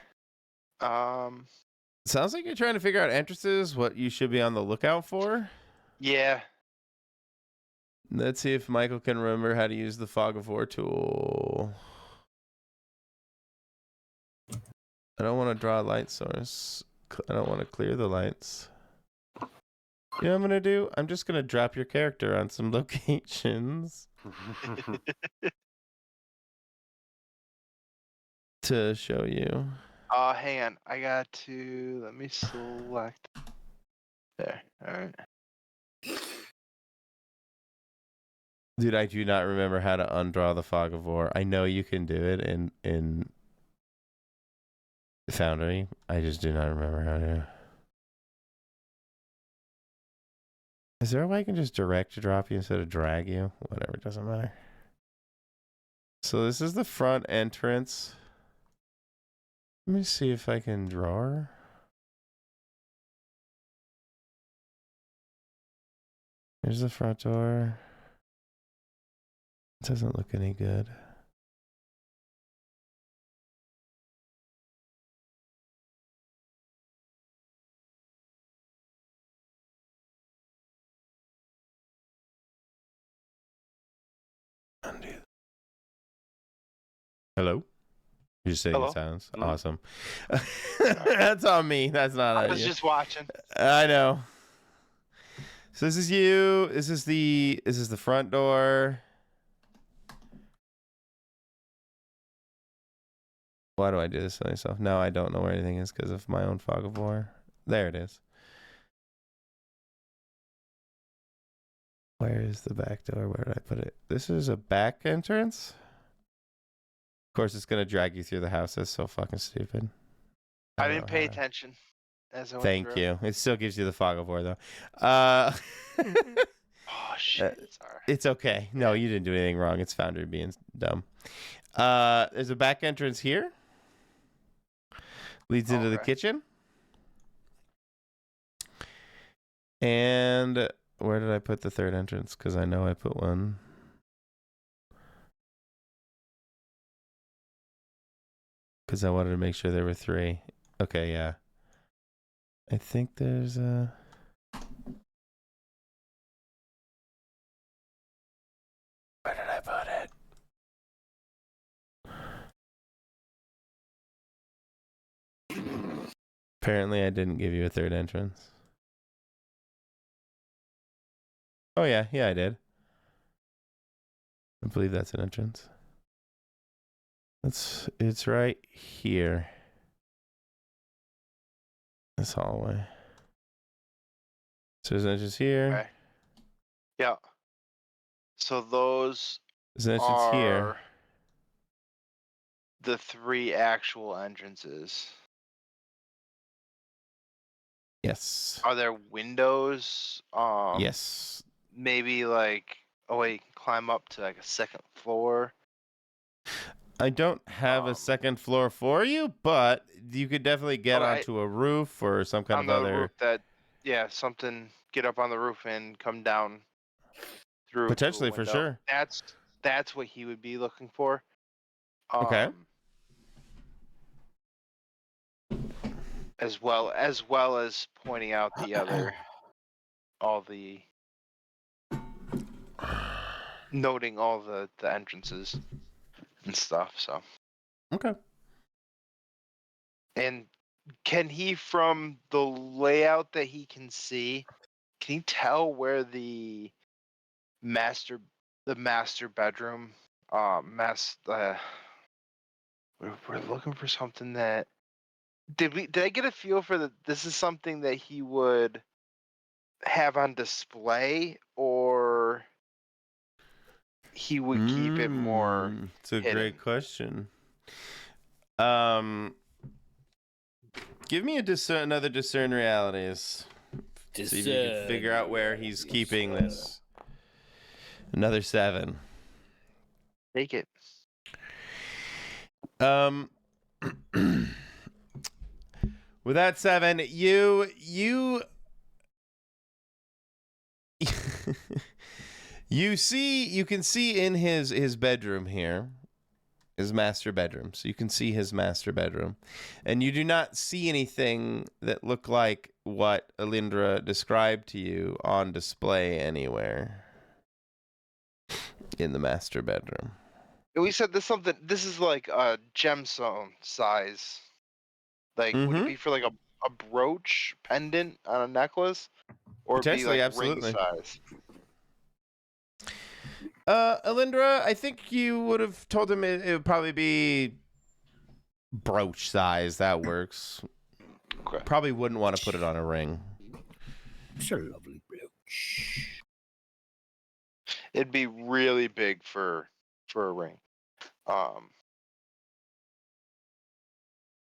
Sounds like you're trying to figure out entrances, what you should be on the lookout for. Yeah. Let's see if Michael can remember how to use the Fog of War tool. I don't want to draw a light source. I don't want to clear the lights. You know what I'm going to do? I'm just going to drop your character on some locations to show you. Hang on. I got to let me select. There. All right. Dude, I do not remember how to undraw the Fog of War. I know you can do it in Foundry. I just do not remember how to. Is there a way I can just direct drop you instead of drag you? Whatever, it doesn't matter. So this is the front entrance. Let me see if I can draw her. Here's the front door. It doesn't look any good. Undo. Hello? You're just sitting in Hello? silence. Mhm. Awesome. That's on me. That's not I on was you. just watching. I know. So this is you. This is the front door. Why do I do this to myself? Now I don't know where anything is because of my own Fog of War. There it is. Where is the back door? Where did I put it? This is a back entrance? Of course, it's going to drag you through the house. That's so fucking stupid. I don't didn't know pay how to- attention as I went Thank through. you. It still gives you the Fog of War, though. Oh shit! Sorry. It's okay. No, you didn't do anything wrong. It's Foundry being dumb. There's a back entrance here. Leads into the Okay. kitchen. And where did I put the third entrance? Because I know I put one. Because I wanted to make sure there were 3. Okay, yeah. I think there's a... Where did I put it? Apparently I didn't give you a third entrance. Oh yeah, I did. I believe that's an entrance. It's right here. This hallway. So there's an entrance here. Okay. Yeah. So those There's an entrance are here. the 3 actual entrances. Yes. Are there windows? Yes. Maybe like you can climb up to like a second floor. I don't have a second floor for you, but you could definitely get onto a roof or some kind on of the other. roof that something get up on the roof and come down through to a Potentially, for window. sure. That's what he would be looking for. Okay. As well as pointing out the other noting all the entrances and stuff. So Okay. And can he, from the layout that he can see, can he tell where the master bedroom we're looking for something that did I get a feel for that this is something that he would have on display, or he would keep it more It's a hidden? great question. Give me another discern realities. See if you can figure out where he's keeping this. Another 7. Take it. With that 7, you you can see in his bedroom here, his master bedroom. So you can see his master bedroom, and you do not see anything that look like what Alindra described to you on display anywhere in the master bedroom. We said this is like a gemstone size. Like, would it be for like a brooch pendant on a necklace, or it'd be Potentially, like absolutely. ring size? Alindra, I think you would have told him it would probably be brooch size. That works. Okay. Probably wouldn't want to put it on a ring. It's a lovely brooch. It'd be really big for a ring.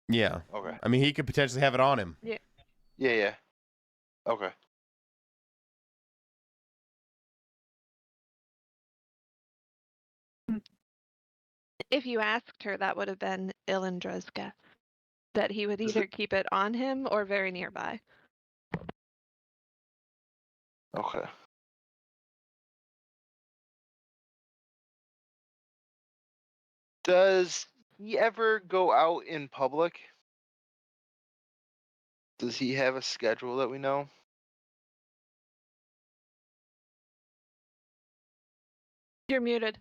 Yeah. Okay. I mean, he could potentially have it on him. Yeah. Okay. If you asked her, that would have been Ilindra's guess. That he would either keep it on him or very nearby. Okay. Does he ever go out in public? Does he have a schedule that we know? You're muted.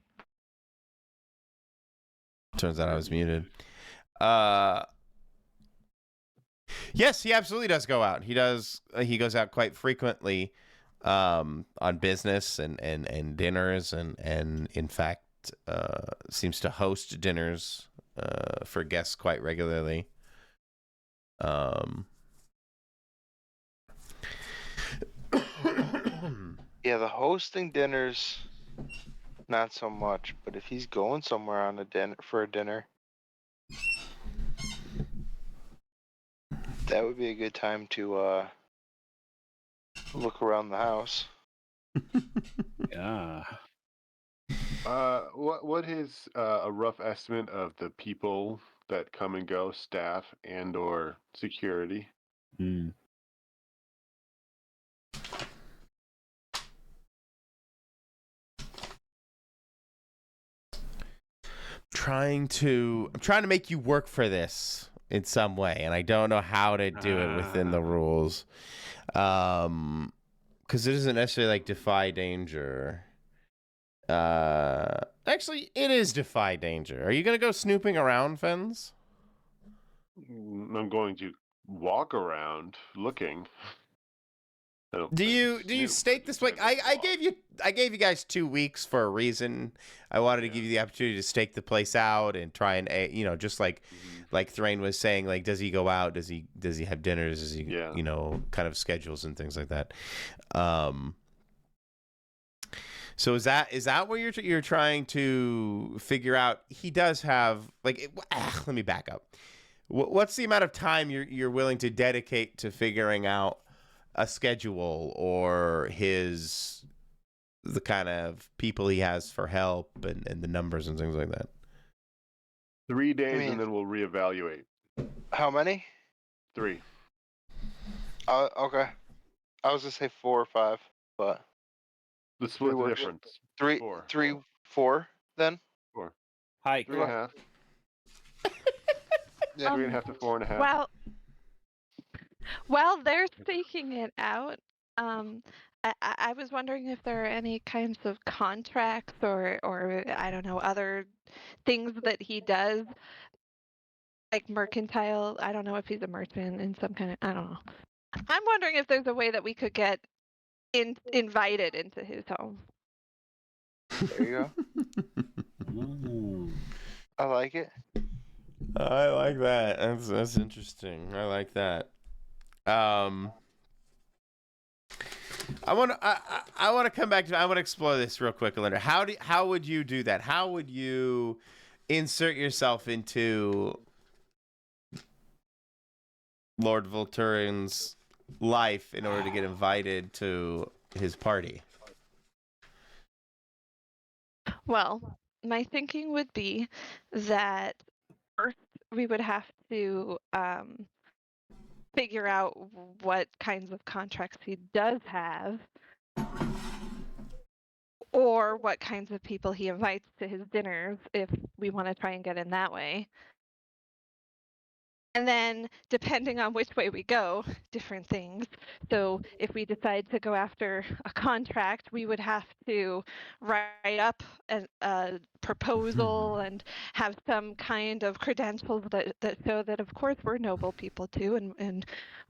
Turns out I was muted. Yes, he absolutely does go out. He does. He goes out quite frequently on business and dinners and in fact seems to host dinners for guests quite regularly. Yeah, the hosting dinners, not so much. But if he's going somewhere on a dinner, that would be a good time to look around the house. Yeah. What is a rough estimate of the people that come and go, staff and or security? I'm trying to make you work for this in some way, and I don't know how to do it within the rules. Because it isn't necessarily like defy danger. Actually, it is defy danger. Are you gonna go snooping around, Fens? I'm going to walk around looking. Do you stake this place? I gave you guys 2 weeks for a reason. I wanted to give you the opportunity to stake the place out and try and just like Thrain was saying, like, does he go out? Does he have dinners? Does he kind of schedules and things like that. So is that what you're trying to figure out? He does have let me back up. What's the amount of time you're willing to dedicate to figuring out a schedule or the kind of people he has for help and the numbers and things like that? 3 days and then we'll reevaluate. How many? 3. Okay. I was gonna say 4 or 5, but Let's split the difference. 3, 4 then. 4. Hi. 3.5. Yeah. 3.5 to 4.5. While they're staking it out, I was wondering if there are any kinds of contracts or I don't know, other things that he does like mercantile. I don't know if he's a merchant in some kind of. I don't know. I'm wondering if there's a way that we could get invited into his home. There you go. Oh. I like it. I like that. That's interesting. I like that. I want to come back to. I want to explore this real quick, Linda. How would you do that? How would you insert yourself into Lord Volturian's life in order to get invited to his party? Well, my thinking would be that first we would have to figure out what kinds of contracts he does have, or what kinds of people he invites to his dinners if we want to try and get in that way. And then, depending on which way we go, different things. So, if we decide to go after a contract, we would have to write up a proposal and have some kind of credentials that show that, of course, we're noble people too, and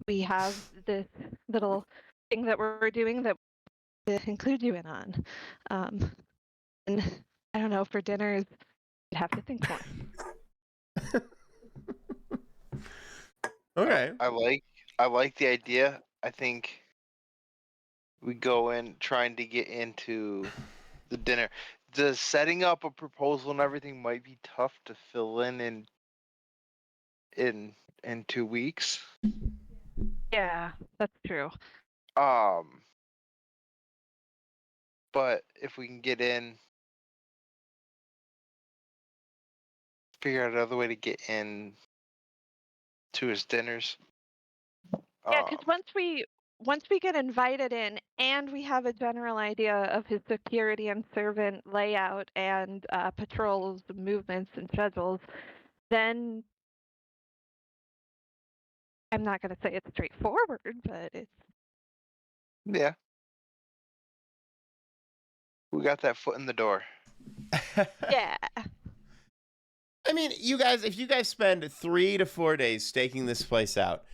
we have this little thing that we're doing that we include you in on. And I don't know, for dinners, you'd have to think more. Okay. I like the idea. I think we go in trying to get into the dinner. The setting up a proposal and everything might be tough to fill in 2 weeks. Yeah, that's true. But if we can get in, figure out another way to get in to his dinners. Yeah, because once we get invited in and we have a general idea of his security and servant layout and patrols, movements, and schedules, then I'm not going to say it's straightforward, but it's Yeah. We got that foot in the door. yeah. I mean, you guys, if you guys spend 3 to 4 days staking this place out,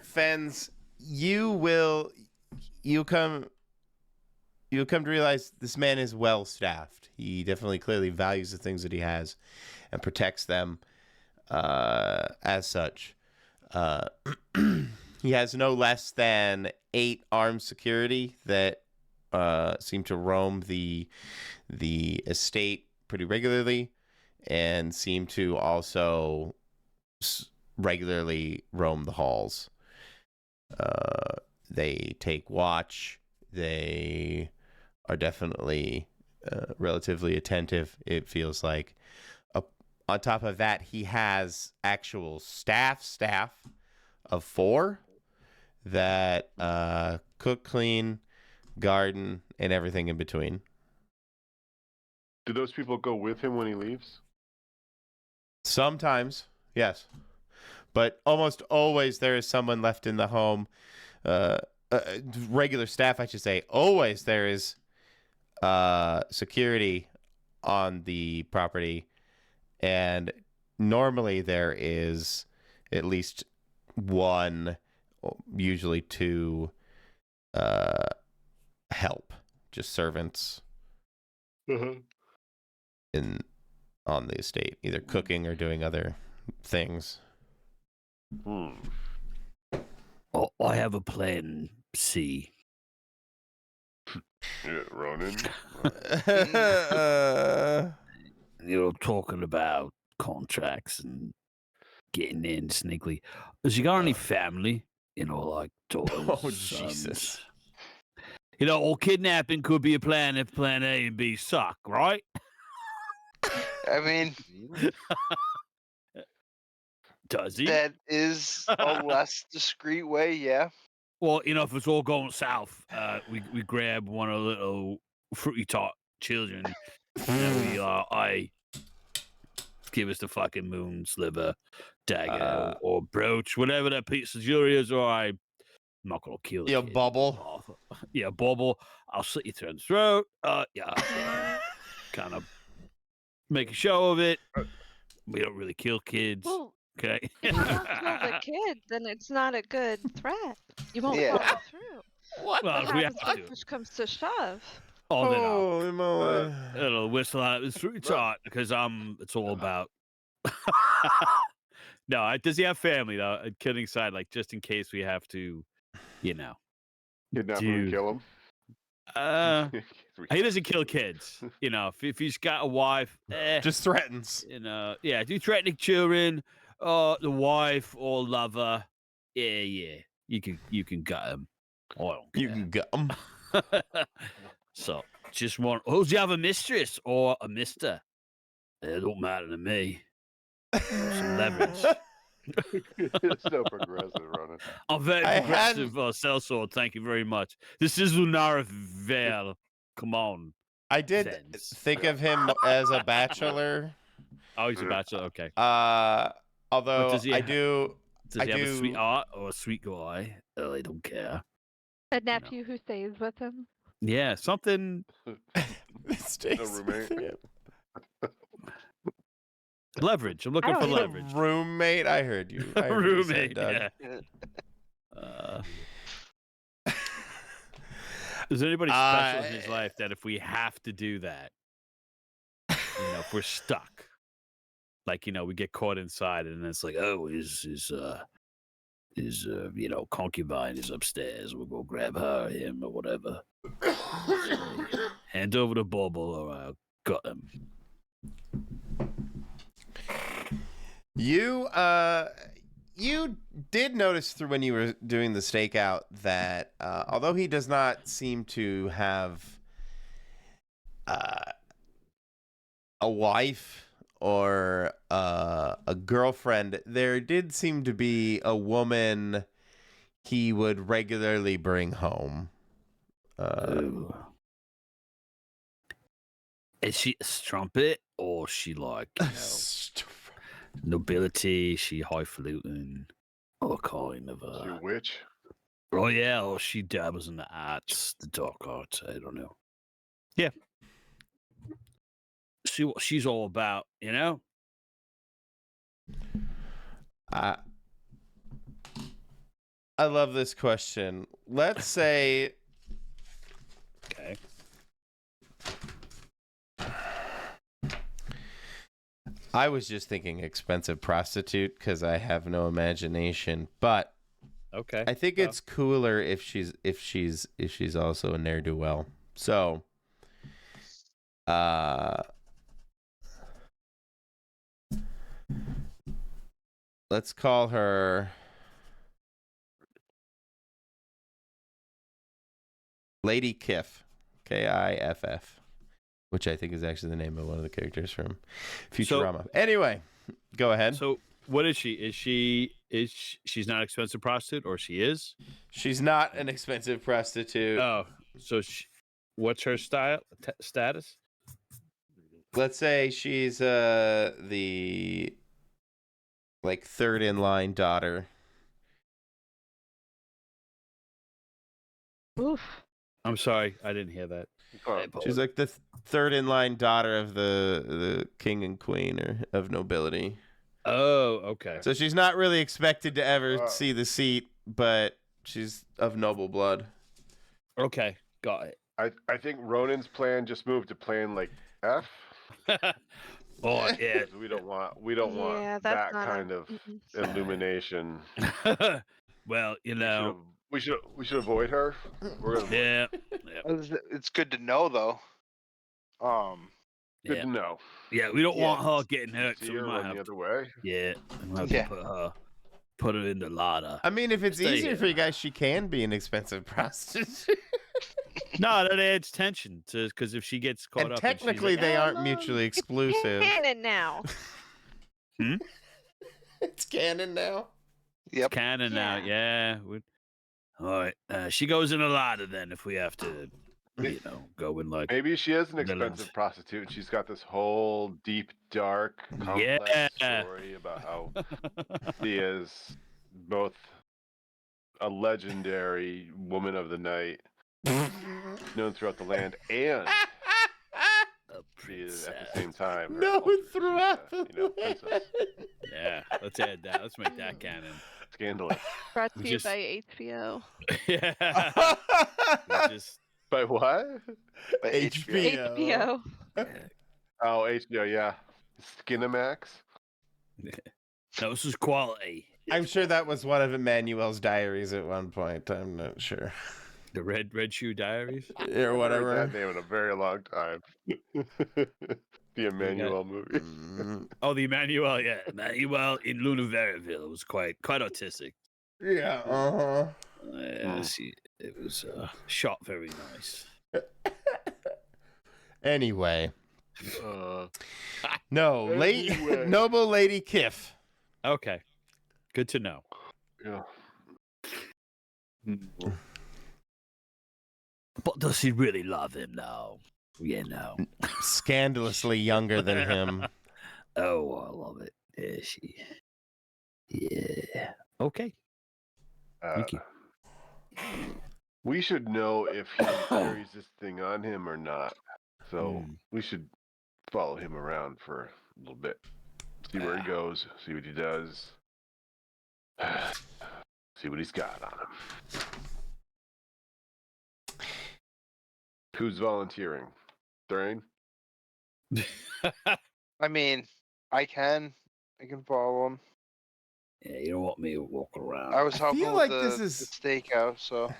Fens, you'll come to realize this man is well staffed. He definitely clearly values the things that he has and protects them as such. He has no less than 8 armed security that seem to roam the estate pretty regularly, and seem to also regularly roam the halls. They take watch. They are definitely relatively attentive, it feels like. On top of that, he has actual staff of 4 that cook, clean, garden, and everything in between. Do those people go with him when he leaves? Sometimes, yes. But almost always there is someone left in the home. Regular staff, I should say. Always there is security on the property. And normally there is at least 1, usually 2 help. Just servants on the estate, either cooking or doing other things. Oh, I have a plan C. Yeah, Ronan. You're talking about contracts and getting in sneakily. Has you got any family? Like daughters, Oh, sons? Jesus. Or kidnapping could be a plan if plan A and B suck, right? I mean, Does he? that is a less discreet way, yeah. Well, if it's all going south, we grab one of the little fruity tart children, and we I give us the fucking moon sliver, dagger, or brooch, whatever that piece of jewelry is, or I'm not gonna kill you. Bubble. Yeah, bubble. I'll slit you through the throat. Kind of make a show of it. We don't really kill kids. Well, Okay. if you don't kill the kid, then it's not a good threat. You won't Yeah. follow through. What? Well, What if we happens have when to. push comes to shove? Oh, then Holy moly. it'll whistle out. It's hot because it's all about. No, does he have family though? Kidding aside, like just in case we have to, Kidnap him Dude. and kill him. He doesn't kill kids. If he's got a wife, Just threatens. do threatening children, the wife or lover, yeah, you can gut him. I don't You care. can gut 'em. So just one. Who's you have a mistress or a mister? It don't matter to me. Some leverage. It's so progressive, Ronan. I'm very I progressive, sellsword. Thank you very much. This is Lunara Vale. Come on. I did Fence. think of him as a bachelor. Oh, he's a bachelor. Okay. Although does he I have- do. Does he I have a do- sweetheart or a sweet guy? I don't care. A nephew who stays with him. Yeah, something Stays A roommate. with him. leverage. I'm looking don't for even- leverage. Roommate. I heard you. I heard what you said, Roommate. Doug. Yeah. Is there anybody special in his life that if we have to do that, if we're stuck, like we get caught inside and it's like, oh, his concubine is upstairs. We'll go grab her, him, or whatever. Hand over the bauble, or I'll gut him. You did notice through when you were doing the stakeout that although he does not seem to have a wife or a girlfriend, there did seem to be a woman he would regularly bring home. Ooh. Is she a strumpet or is she like nobility? Is she highfalutin or kind of Is he a witch? Oh yeah, or she dabbles in the arts, the dark arts. I don't know. Yeah, see what she's all about, I love this question. Let's say Okay. I was just thinking expensive prostitute because I have no imagination, but Okay. I think it's cooler if she's also a ne'er-do-well. So, let's call her Lady Kiff, Kiff, which I think is actually the name of one of the characters from Futurama. Anyway, go ahead. So what is she? She's not an expensive prostitute, or she is? She's not an expensive prostitute. Oh, so what's her status? Let's say she's the third in line daughter. Oof. I'm sorry, I didn't hear that. She's like the third in line daughter of the king and queen of nobility. Oh, okay. So she's not really expected to ever see the seat, but she's of noble blood. Okay, got it. I think Ronan's plan just moved to plan like F. Oh yeah. 'Cause we don't want Yeah, that that's not kind of illumination. Well, We should avoid her. We're gonna yeah. It's good to know, though. good Yeah. to know. Yeah, we don't Yeah. want her getting hurt, so See we her might run have the other way. Yeah, we'll have Yeah. to put her in the larder. I mean, if it's Stay easier here. for you guys, she can be an expensive prostitute. No, that adds tension because if she gets caught And up, technically, and she's they like, aren't mutually exclusive. Canon now. It's canon now. Yep. canon now, yeah. All right, she goes in a larder then if we have to, go in like. Maybe she is an The lens. expensive prostitute. And she's got this whole deep, dark, complex Yeah. story about how she is both a legendary woman of the night, known throughout the land, and be at the same time. No her one culture. throughout She's, the princess. land. Yeah, let's add that. Let's make that canon. Scandalous. Brought to you Just- by HBO. Yeah. We just By what? But HBO. HBO. Oh, HBO, yeah. Skinamax. no, this is quality. I'm sure that was one of Emmanuel's diaries at one point. I'm not sure. The Red Shoe Diaries. Or Heard whatever. that name in a very long time. The Emmanuel movie. Mm, Oh, the Emmanuel. Yeah, Emmanuel in Luna Veryville. It was quite autistic. yeah, uh-huh. It was shot very nice. Anyway. Uh, No, Anyway. Noble Lady Kiff. Okay, good to know. yeah. But does he really love him now? Yeah, no. Scandalously younger than him. Oh, I love it. Yeah, she. Yeah. Okay. Thank you. We should know if he carries this thing on him or not. So we should follow him around for a little bit. See where he goes. See what he does. See what he's got on him. Who's volunteering? Thrain? I mean, I can follow him. Yeah, you don't want me to walk around. I was I helping feel with like this the is- steakhouse, so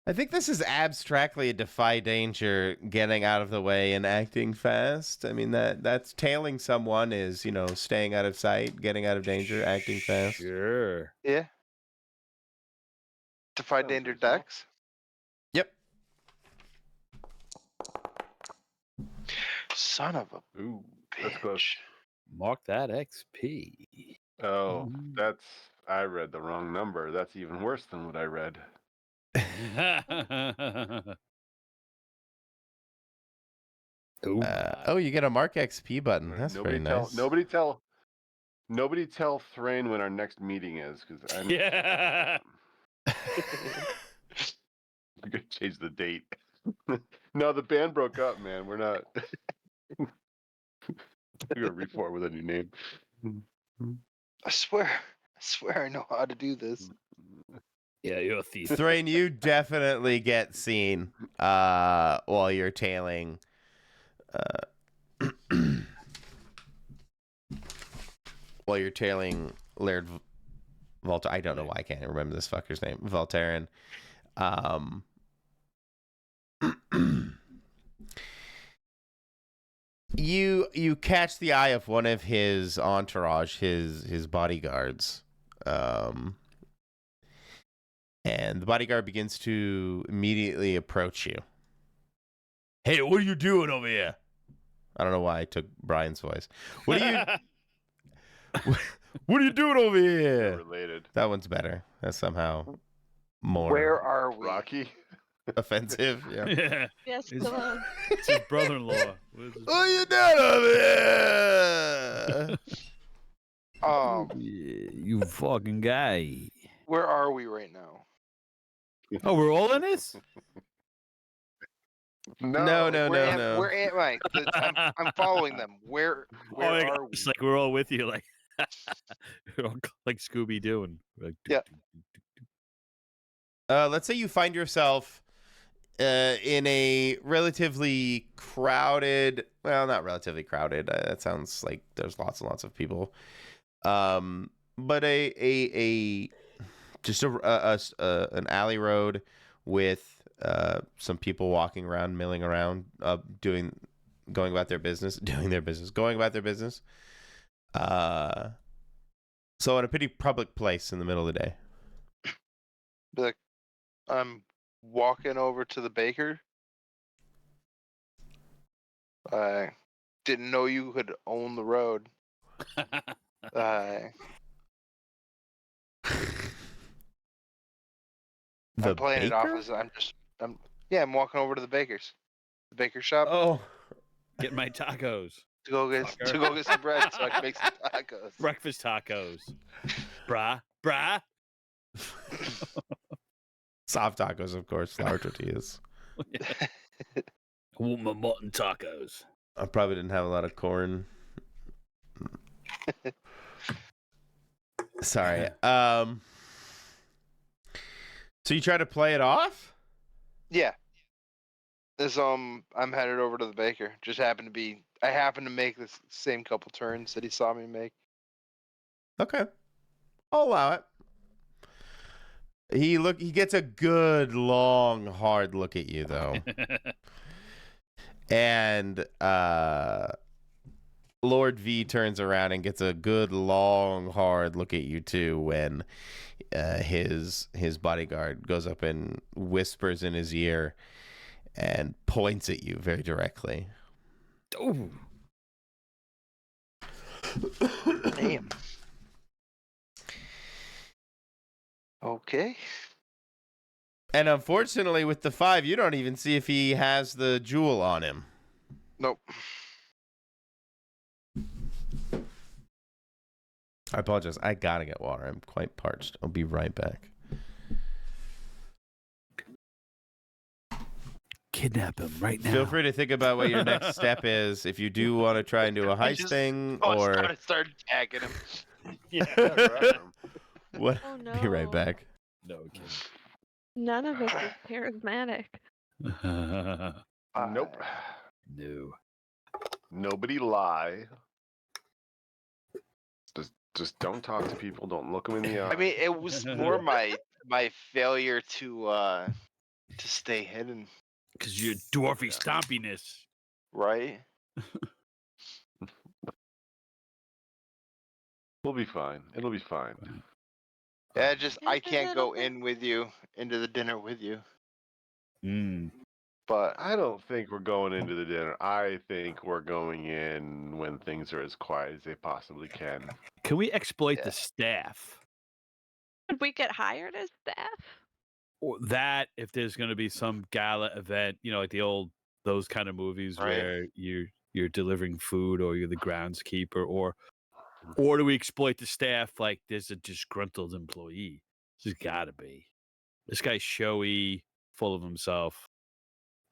I think this is abstractly a defy danger, getting out of the way and acting fast. I mean, that's tailing someone is, staying out of sight, getting out of danger, acting fast. Sure. yeah. Defy Sounds danger reasonable. decks. Yep. Son of a Ooh, that's close. bitch. Mark that XP. Oh, I read the wrong number. That's even worse than what I read. Ooh. Oh, you get a Mark XP button. Right, That's very nice. Nobody tell Thrain when our next meeting is, because I Yeah. We could change the date. No, the band broke up, man. We're not. We're gonna reform with a new name. I swear I know how to do this. Yeah, you're a thief. Thrain, you definitely get seen while you're tailing. While you're tailing Laird Volta. I don't know why I can't remember this fucker's name. Voltaren. You catch the eye of one of his entourage, his bodyguards. And the bodyguard begins to immediately approach you. Hey, what are you doing over here? I don't know why I took Brian's voice. What are you doing over They're here? related. That one's better. That's somehow more Where are we? Rocky. offensive. Yeah. Yeah. Yes, It's- Stallone. It's his brother-in-law. Where's his- What are you doing over here? Yeah, you fucking guy. Where are we right now? Oh, we're all in this? No. Where am I? I'm following them. Where are we? It's like we're all with you, like we're all like Scooby Doo. Like, Yeah. Let's say you find yourself in a relatively crowded, well, not relatively crowded. That sounds like there's lots and lots of people. But just an alley road with some people walking around, milling around, going about their business. So in a pretty public place in the middle of the day. Be like, I'm walking over to the baker. I didn't know you could own the road. The I'm playing it off baker? as I'm walking over to the baker's, the baker shop Oh, Get my tacos. to go get some bread so I can make some tacos. Breakfast tacos. Brah. soft tacos, of course, flour tortillas. I want my mutton tacos. I probably didn't have a lot of corn. Sorry. So you try to play it off? Yeah. This I'm headed over to the baker. I happened to make the same couple turns that he saw me make. Okay. I'll allow it. He gets a good long hard look at you though. And Lord V turns around and gets a good long hard look at you too when his bodyguard goes up and whispers in his ear and points at you very directly. Oh. Damn. Okay. And unfortunately, with the 5, you don't even see if he has the jewel on him. Nope. I apologize. I gotta get water. I'm quite parched. I'll be right back. Kidnap him right now. Feel free to think about what your next step is. If you do want to try and do a heist thing, or start attacking him. Yeah. what? Oh Be right no. back. No kidding. None of us is charismatic. Nope. No. Nobody lie. Just don't talk to people. Don't look them in the eye. I mean, it was more my failure to stay hidden, Because you're dwarfy stompiness. right? We'll be fine. It'll be fine. Yeah, I Yes, can't and go it'll in with you into the dinner with you. Mm. But I don't think we're going into the dinner. I think we're going in when things are as quiet as they possibly can. Can we exploit Yeah. the staff? Could we get hired as staff? Or that if there's going to be some gala event, like those kind of movies Right. where you're delivering food or you're the groundskeeper, or do we exploit the staff like there's a disgruntled employee? There's got to be. This guy's showy, full of himself.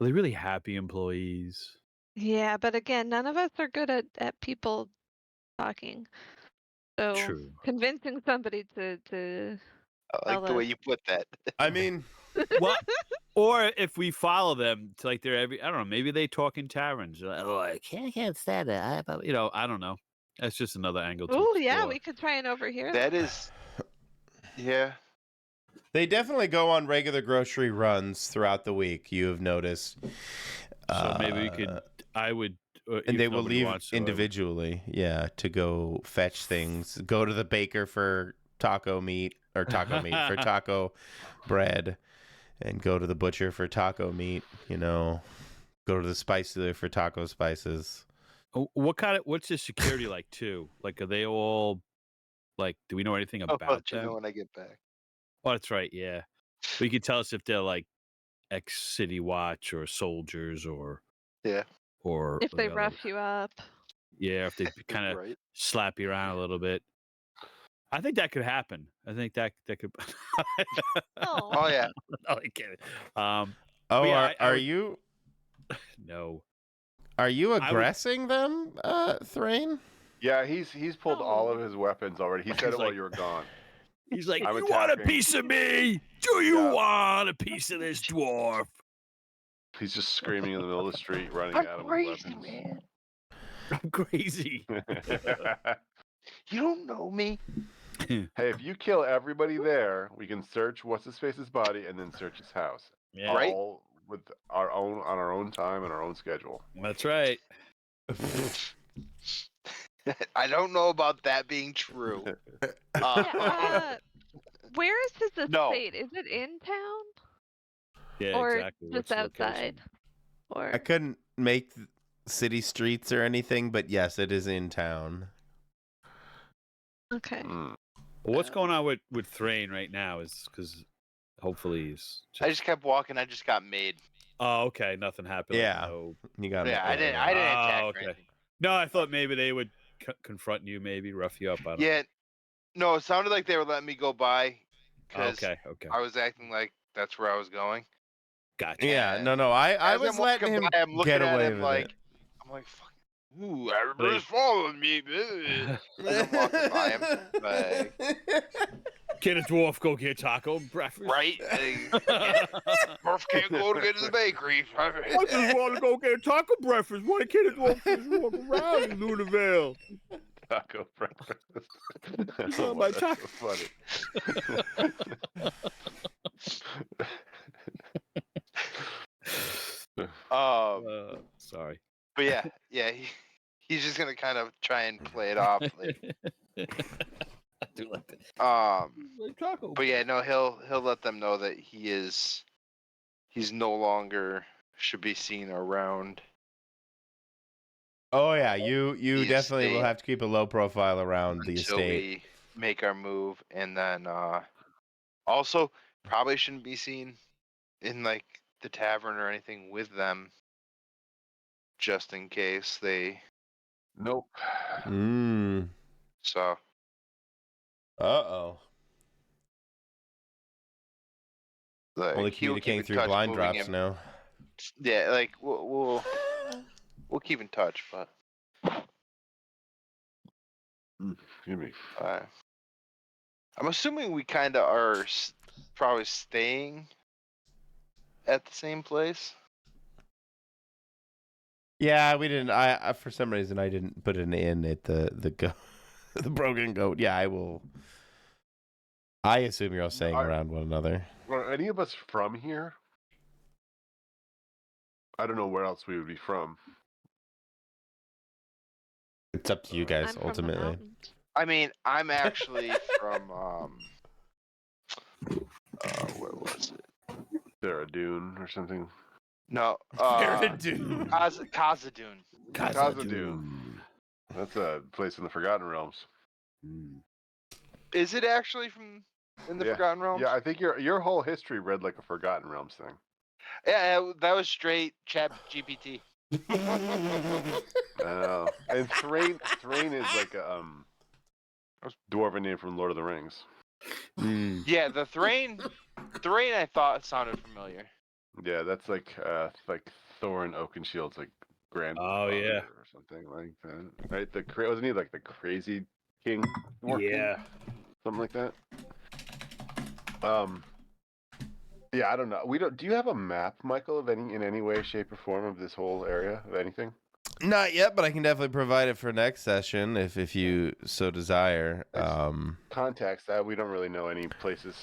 Are they really happy employees? Yeah, but again, none of us are good at people talking. So True. convincing somebody to I like the way you put that. I mean, Well, or if we follow them to they're I don't know, maybe they talk in taverns. They're like, oh, I can't stand it. I don't know. That's just another angle to Oh yeah, explore. we could try and overhear That them. is, yeah. they definitely go on regular grocery runs throughout the week. You have noticed. So maybe we could. I would. And if they will nobody leave wants to, I would- individually, to go fetch things. Go to the baker for taco meat for taco bread, and go to the butcher for taco meat. Go to the spice dealer for taco spices. Oh, what's the security like too? Like, are they all like? Do we know anything I'll about let you them? know when I get back. Oh, that's right. Yeah, but you could tell us if they're like ex-City Watch or soldiers or Yeah. or If they the rough other- you up. Yeah, if they kind of Right. slap you around a little bit. I think that could happen. I think that could. Oh yeah. No, I can't. Oh, yeah, I are would- you No. are you would- aggressing them, Thrain? Yeah, he's pulled all of his weapons already. He said He's it while like- you were gone. He's like, I'm you want a attacking." piece of me? Do you Yeah. want a piece of this dwarf? He's just screaming in the middle of the street, running I'm at him crazy, with weapons. man. I'm crazy. You don't know me. Hey, if you kill everybody there, we can search what's his face's body and then search his house. Yeah, Right. All with on our own time and our own schedule. that's right. I don't know about that being true. Yeah, where is his No. estate? Is it in town Yeah, or exactly. just What's the outside? location? Or I couldn't make city streets or anything, but yes, it is in town. okay. Mm. Well, what's going on with Thrain right now is because hopefully he's. I just kept walking. I just got made. Oh, okay. Nothing happened. Like, Yeah. no. You got Yeah, I didn't attack Oh, or okay. anything. No, I thought maybe they would confront you, maybe rough you up. I don't know. Yeah. No, it sounded like they were letting me go by because Okay. I was acting like that's where I was going. Gotcha. Yeah, no, I As was I'm walking letting him by, I'm looking get at away him with like, it. I'm like, fuck, Ooh, everybody's following me. As I'm walking by him, like, Can a dwarf go get taco breakfast? right? Murph can't go to get to the bakery. I just want to go get taco breakfast. Why can't a dwarf just walk around in Lunaville? Taco breakfast. Oh, my that's taco. so funny. Sorry. But yeah, he's just gonna kind of try and play it off. Like, I do like that. um, Taco. but yeah, no, he'll let them know that he's no longer should be seen around. Oh yeah, you The definitely will estate have to keep a low profile around the until estate. we make our move, and then also probably shouldn't be seen in like the tavern or anything with them, just in case they. Nope. So Uh-oh. like, Only he'll keep communicating in through touch, blind moving drops him. now. Yeah, like we'll keep in touch, but Excuse me. I'm assuming we kind of are probably staying at the same place. Yeah, we didn't. I for some reason I didn't put an inn at the goat, the Broken Goat. Yeah, I will. I assume you're all staying around one another. Are any of us from here? I don't know where else we would be from. It's up to you guys I'm from the ultimately. mountains. I mean, I'm actually from where was it? Sarah Dune or something. No, Dude. Khazad-dûm. Khazad-dûm. That's a place in the Forgotten Realms. Is it actually from in the Forgotten Realms? Yeah, I think your whole history read like a Forgotten Realms thing. Yeah, that was straight Chat GPT. And Thrain is like a dwarven name from Lord of the Rings. Yeah, the Thrain I thought sounded familiar. Yeah, that's like Thorin Oakenshield's like Oh, yeah. or something like that. Right? Wasn't he like the crazy king? Yeah. Something like that. Yeah, I don't know. Do you have a map, Michael, of in any way, shape, or form of this whole area of anything? Not yet, but I can definitely provide it for next session if you so desire. Contacts that we don't really know any places.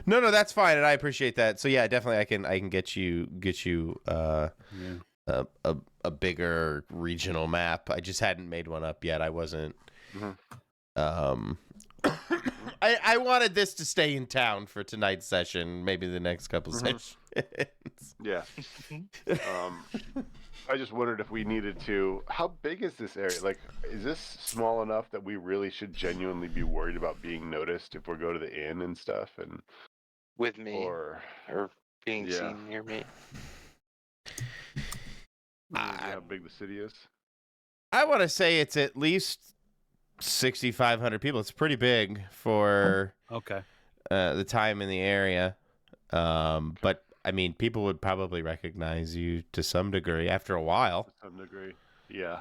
No, that's fine, and I appreciate that. So yeah, definitely I can get you a bigger regional map. I just hadn't made one up yet. I wasn't. I wanted this to stay in town for tonight's session, maybe the next couple sessions. Yeah. I just wondered if we needed to. How big is this area? Like, is this small enough that we really should genuinely be worried about being noticed if we go to the inn and stuff? And with me or being seen near me. How big the city is? I want to say it's at least 6,500 people. It's pretty big for the time in the area. But I mean, people would probably recognize you to some degree after a while. To some degree, yeah.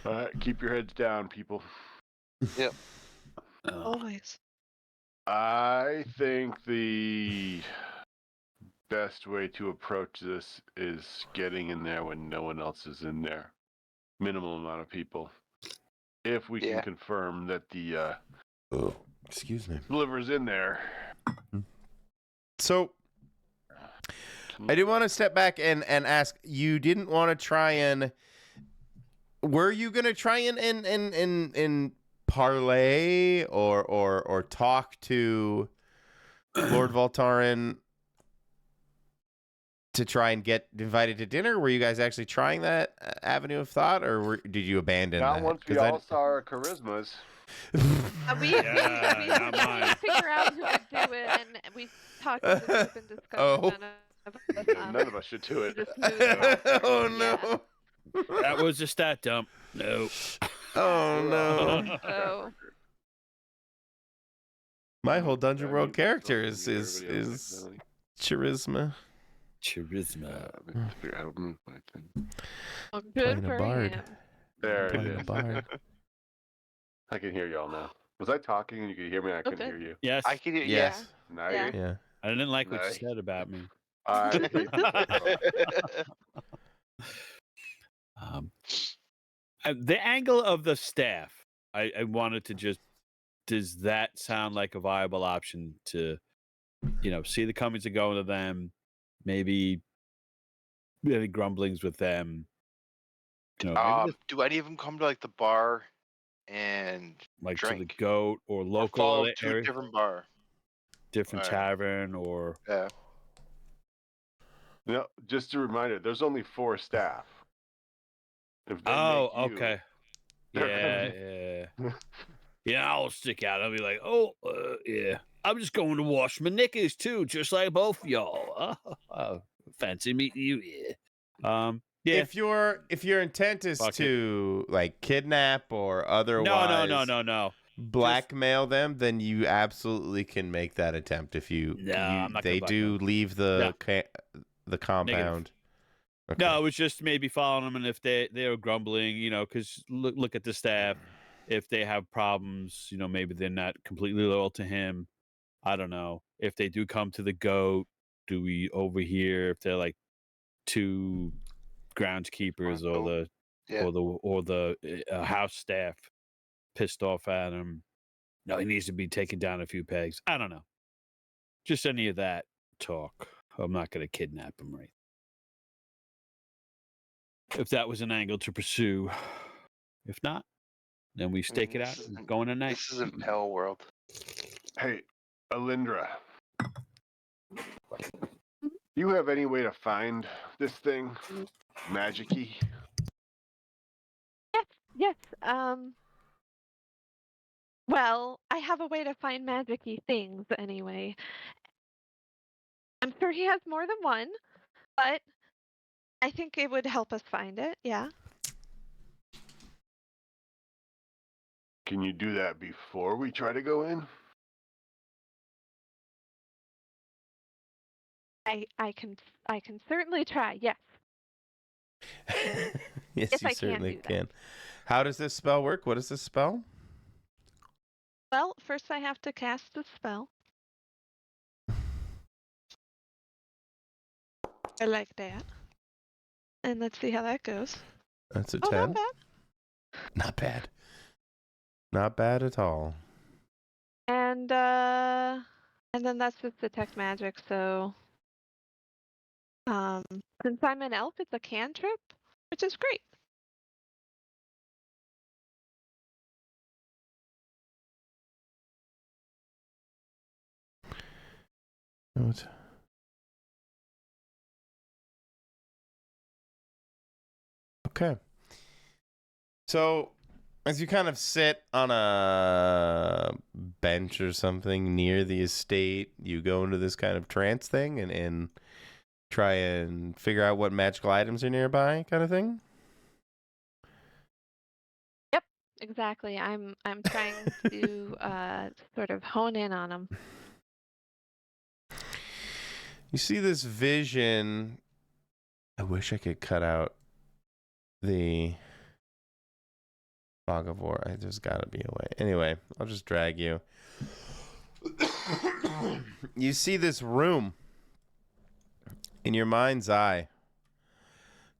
All right, keep your heads down, people. Yep. Always. I think the best way to approach this is getting in there when no one else is in there. Minimal amount of people. If we can confirm that the excuse me, liver's in there. So I did want to step back and ask, you didn't want to try and were you going to try and parlay or talk to Lord Voltaren to try and get invited to dinner? Were you guys actually trying that avenue of thought, or did you abandon Not that? once we all saw our charismas. We figure out who would do it, and we talked as a group and discussed None of us should do it. Oh no. That was a stat dump. No. Oh no. Oh. My whole Dungeon World character is charisma. Charisma. Let me figure out my thing. Well, Playing good a for bard. him. There it Playing a is. bard. I can hear y'all now. Was I talking and you could hear me? I couldn't Okay. hear you. Yes. I can. Yes. Now Yeah. you? Yeah. I didn't like what Nice. you said about me. I hate The angle of the staff. I wanted to just. Does that sound like a viable option to, see the comings and going of them? Maybe any grumblings with them. Maybe Do any of them come to like the bar and like to the drink? goat or Or local follow to a area, different bar? different Alright. tavern or Yeah. No, just a reminder. There's only 4 staff. If they oh make you, okay they're yeah yeah I'll stick out. I'll be like, yeah, I'm just going to wash my knickers too, just like both of y'all. Fancy meeting you. Yeah. If your intent is Fuck it. to like kidnap or otherwise no. blackmail them, then you absolutely can make that attempt. If you, No, I'm not they gonna do leave the compound. Okay. No, it was just maybe following them, and if they were grumbling, because look at the staff. If they have problems, maybe they're not completely loyal to him. I don't know. If they do come to the goat, do we overhear if they're like 2 groundskeepers or the house staff pissed off at him? No, he needs to be taken down a few pegs. I don't know. Just any of that talk. I'm not going to kidnap him, right? If that was an angle to pursue. If not, then we stake it out and go in at night. This isn't Pale World. Hey, Alindra. You have any way to find this thing? Magic-y? Yes. Well, I have a way to find magic-y things anyway. I'm sure he has more than one, but I think it would help us find it. Yeah. Can you do that before we try to go in? I can certainly try. Yes. Yes, If you I can certainly do that. can. How does this spell work? What is this spell? Well, first I have to cast the spell. I like that. And let's see how that goes. That's a Oh, 10. not bad. Not bad. Not bad at all. And then that's just detect magic, so since I'm an elf, it's a cantrip, which is great. What? Okay. So, as you kind of sit on a bench or something near the estate, you go into this kind of trance thing and try and figure out what magical items are nearby, kind of thing. Yep, exactly. I'm trying to sort of hone in on them. You see this vision. I wish I could cut out the fog of war. There's got to be a way. Anyway, I'll just drag you. You see this room in your mind's eye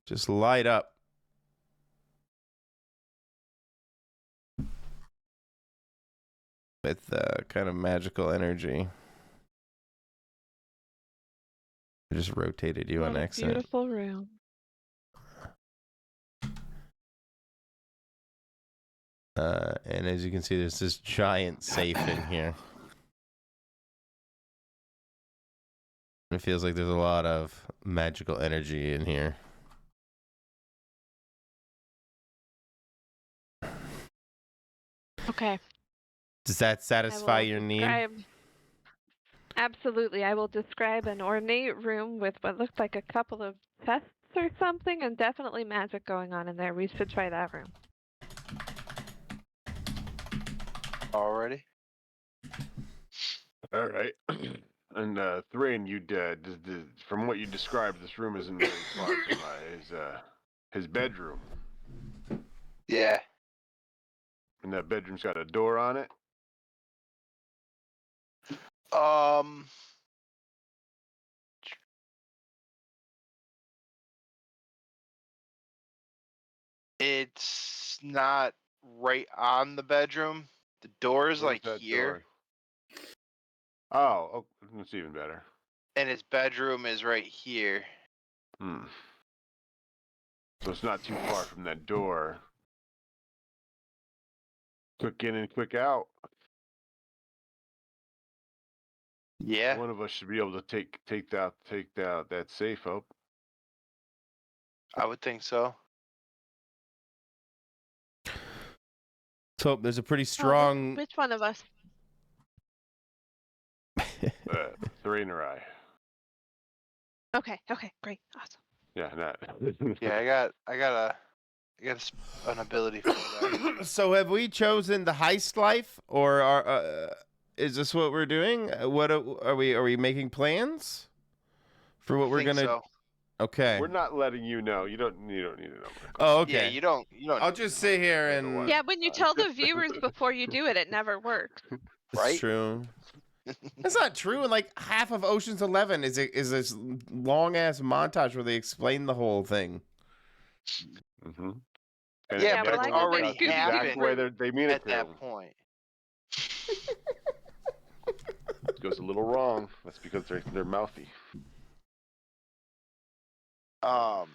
just light up. With kind of magical energy. I just rotated you on What a accident. beautiful room. And as you can see, there's this giant safe in here. It feels like there's a lot of magical energy in here. Okay. Does that satisfy I will your need? Absolutely. I will describe an ornate room with what looks like a couple of chests or something, and definitely magic going on in there. We should try that room. Already? All right. And Thrain, from what you described, this room isn't very far from his bedroom. Yeah. And that bedroom's got a door on it. It's not right on the bedroom. The door is Where's like that here, door? Oh, that's even better. and his bedroom is right here. So it's not too far from that door. Quick in and quick out. Yeah. One of us should be able to take that safe up. I would think so. So there's a pretty strong. Which one of us? Thrain or I. Okay, great, awesome. Yeah, not. Yeah, I got an ability for that. So have we chosen the heist life, or is this what we're doing? What are we? Are we making plans for what we're Think gonna? so. Okay. We're not letting you know. You don't need to know. Oh, okay. Yeah, you don't. I'll just sit here and. Yeah, when you tell the viewers before you do it, it never works. It's Right? true. That's not true. And like half of Ocean's 11 is this long ass montage where they explain the whole thing. Mm-hmm. Yeah, but it's already Scooby-Doo happened the way they mean at it to. that point. It goes a little wrong. That's because they're mouthy. All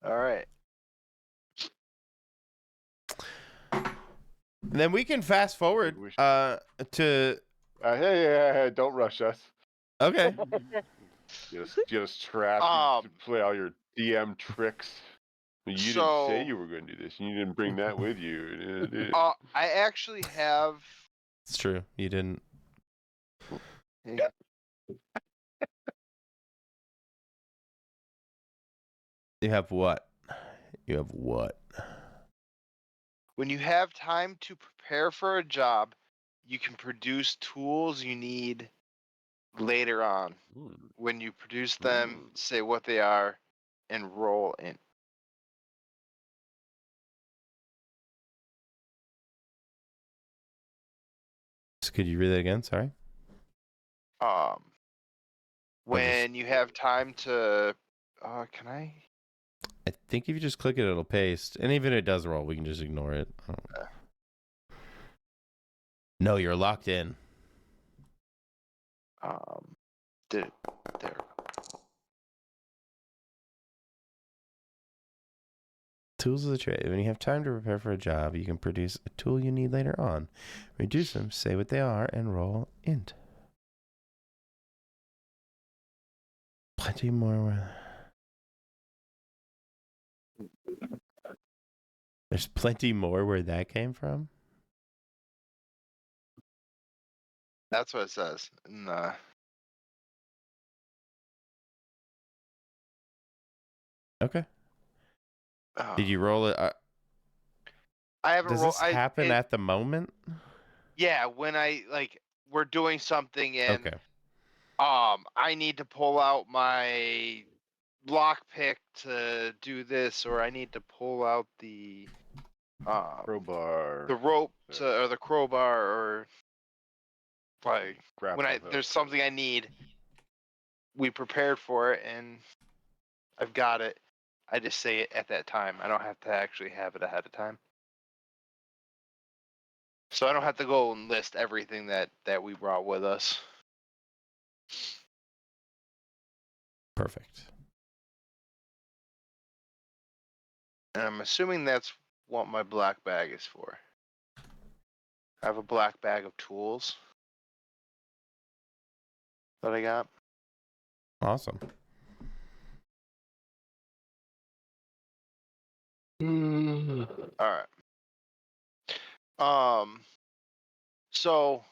right. Then we can fast forward to. Hey, don't rush us. Okay. Just trap. Play all your DM tricks. You didn't say you were going to do this, and you didn't bring that with you. I actually have. It's true. You didn't. You have what? You have what? When you have time to prepare for a job, you can produce tools you need later on. When you produce them, say what they are, and roll in. Could you read that again? Sorry. When you have time to, can I? I think if you just click it, it'll paste. And even if it does roll, we can just ignore it. No, you're locked in. There. Tools of the trade. When you have time to prepare for a job, you can produce a tool you need later on. Reduce them, say what they are, and roll int. Plenty more. There's plenty more where that came from? That's what it says. Okay. Did you roll it? I haven't rolled. Does this happen at the moment? Yeah, when we're doing something and okay. I need to pull out my lockpick to do this, or I need to pull out the crowbar, the rope or the crowbar, or like when there's something I need. We prepared for it, and I've got it. I just say it at that time. I don't have to actually have it ahead of time. So I don't have to go and list everything that we brought with us. Perfect. And I'm assuming that's what my black bag is for. I have a black bag of tools that I got. Awesome. All right. So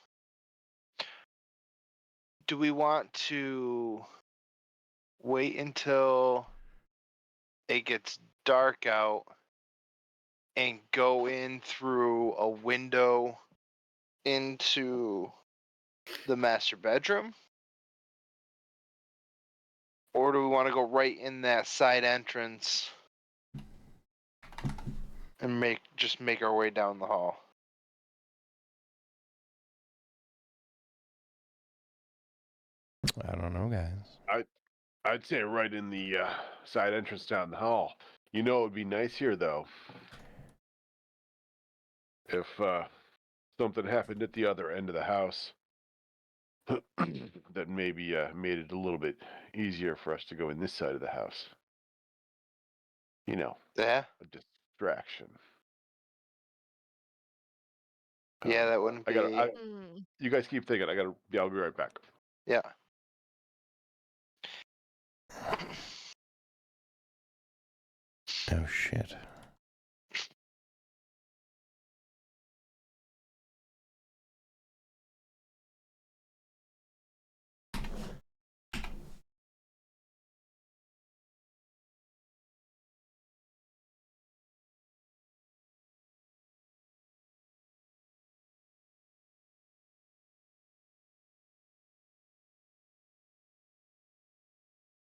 do we want to wait until it gets dark out and go in through a window into the master bedroom? Or do we want to go right in that side entrance and make our way down the hall? I don't know, guys. I'd say right in the side entrance down the hall. You know, it would be nice here though, if something happened at the other end of the house that maybe made it a little bit easier for us to go in this side of the house. You know, Yeah. a distraction. Yeah, that wouldn't be. You guys keep thinking. I'll be right back. Yeah. Oh shit.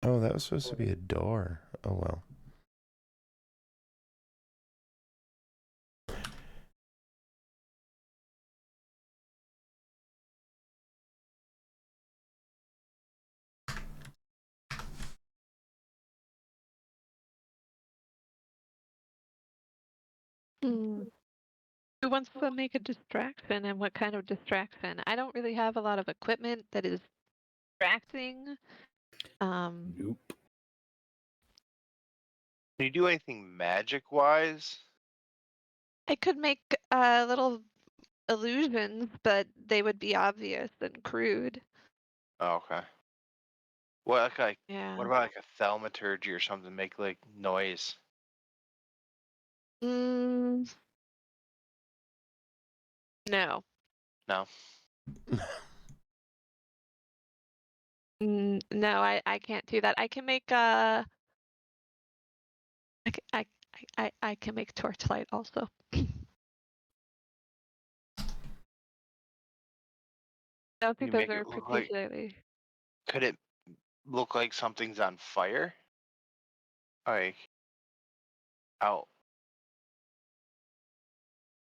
Oh, that was supposed to be a door. Oh well. Who wants to make a distraction, and what kind of distraction? I don't really have a lot of equipment that is distracting. Nope. Can you do anything magic wise? I could make little illusions, but they would be obvious and crude. Oh, okay. What Yeah. what about like a thaumaturgy or something? Make like noise. No. No. No, I can't do that. I can make I can make torchlight also. I don't think You those make are it look like- particularly. Could it look like something's on fire? Like out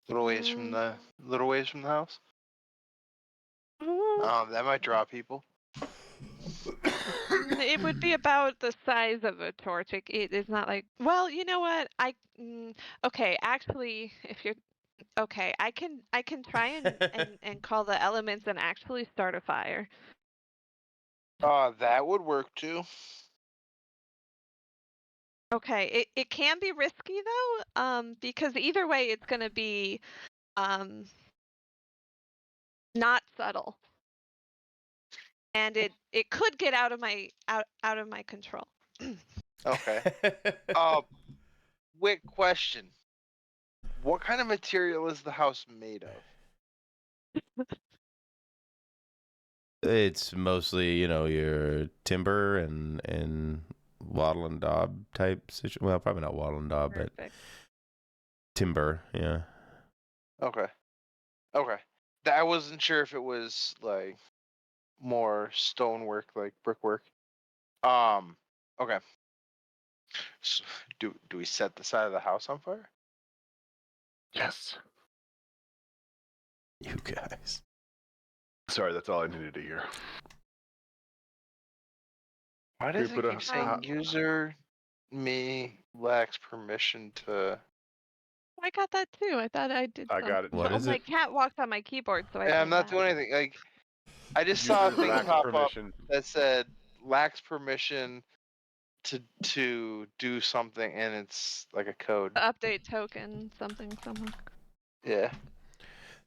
little ways from the house. That might draw people. It would be about the size of a torch. It is not like. Well, you know what? Okay. Actually, if you're okay, I can try and call the elements and actually start a fire. That would work too. Okay, it can be risky though, because either way it's gonna be not subtle. And it could get out of my control. Okay. Quick question. What kind of material is the house made of? It's mostly, your timber and wattle and daub type situation. Well, probably not wattle and daub, but timber, yeah. Okay. I wasn't sure if it was like more stonework, like brickwork. Okay. So, do we set the side of the house on fire? Yes. You guys. Sorry, that's all I needed to hear. Why does it keep saying user me lacks permission to? I got that too. I thought I did. I got it. What is My it? cat walked on my keyboard, so I. Yeah, I'm not doing anything. Like, I just saw a User thing lacks pop permission. up that said lacks permission to do something, and it's like a code. Update token, something. Yeah.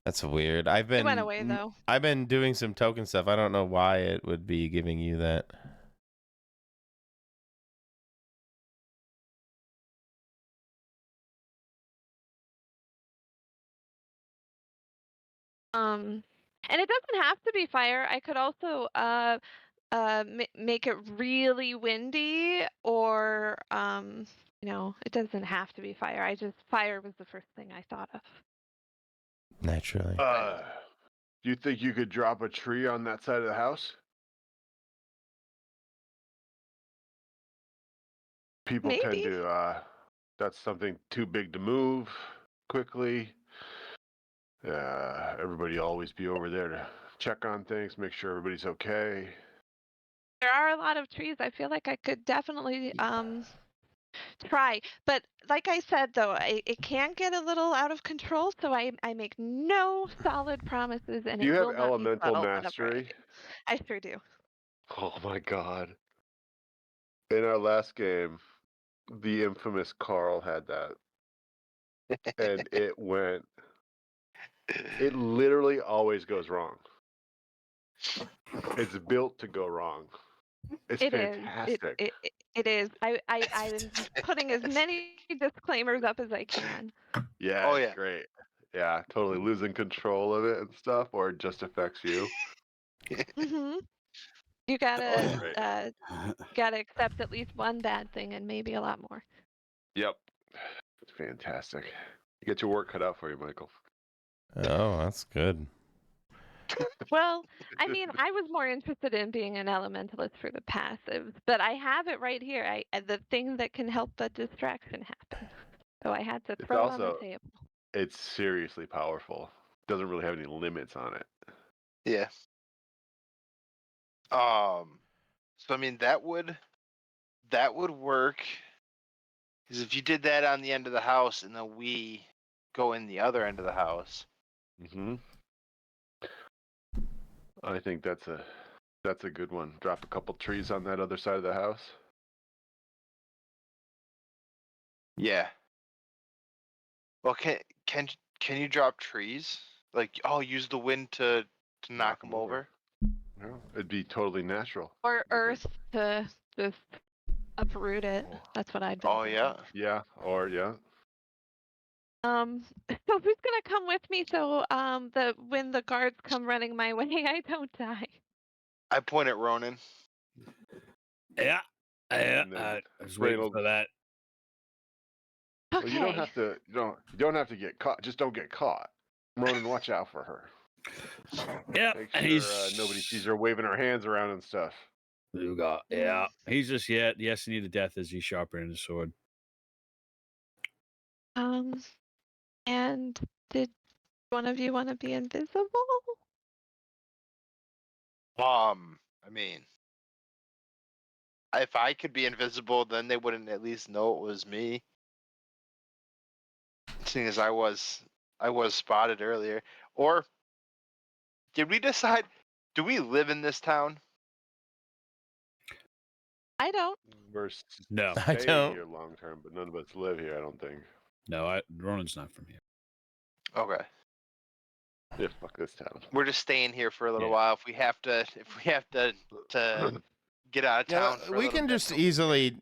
That's weird. It went away though. I've been doing some token stuff. I don't know why it would be giving you that. And it doesn't have to be fire. I could also make it really windy, or it doesn't have to be fire. Fire was the first thing I thought of. Naturally. Do you think you could drop a tree on that side of the house? People tend Maybe. to. That's something too big to move quickly. Everybody always be over there to check on things, make sure everybody's okay. There are a lot of trees. I feel like I could definitely try. But like I said, though, it can get a little out of control. So I make no solid promises, and Do you it have will not be elemental subtle whenever I mastery? do. I sure do. Oh my god. In our last game, the infamous Carl had that. And it literally always goes wrong. It's built to go wrong. It's It is. fantastic. It is. I'm putting as many disclaimers up as I can. Yeah, Oh, it's yeah. great. Yeah, totally losing control of it and stuff, or it just affects you. Hmm You Oh, gotta accept at least one bad thing and maybe a lot more. Yep. It's fantastic. You get your work cut out for you, Michael. Oh, that's good. Well, I mean, I was more interested in being an elementalist for the passives, but I have it right here. The thing that can help a distraction happen. So I had to It's throw it on the also table. it's seriously powerful. Doesn't really have any limits on it. Yeah. So I mean that would work. Because if you did that on the end of the house and then we go in the other end of the house. Mm-hmm. I think that's a good one. Drop a couple trees on that other side of the house. Yeah. Well, can you drop trees? Like, use the wind to knock them over. No, it'd be totally natural. Or earth to just uproot it. That's what I'd been Oh thinking. yeah. Yeah, or yeah. So who's gonna come with me so when the guards come running my way, I don't die? I point at Ronan. Yeah. And then I was waiting Thrain will- for that. Well, you don't Okay. have to. You don't have to get caught. Just don't get caught. Ronan, watch out for her. Yeah. Make And sure nobody sees her waving her hands around and stuff. Yeah. He's just the essence of death as he's sharpening his sword. And did one of you want to be invisible? I mean, if I could be invisible, then they wouldn't at least know it was me. Seeing as I was spotted earlier. Or did we decide? Do we live in this town? I don't. We're No. I staying don't. here long term, but none of us live here. I don't think. No, Ronan's not from here. Okay. Yeah, fuck this town. We're just staying here for a little Yeah. while. If we have to get out of town. For a we little can bit, just so- easily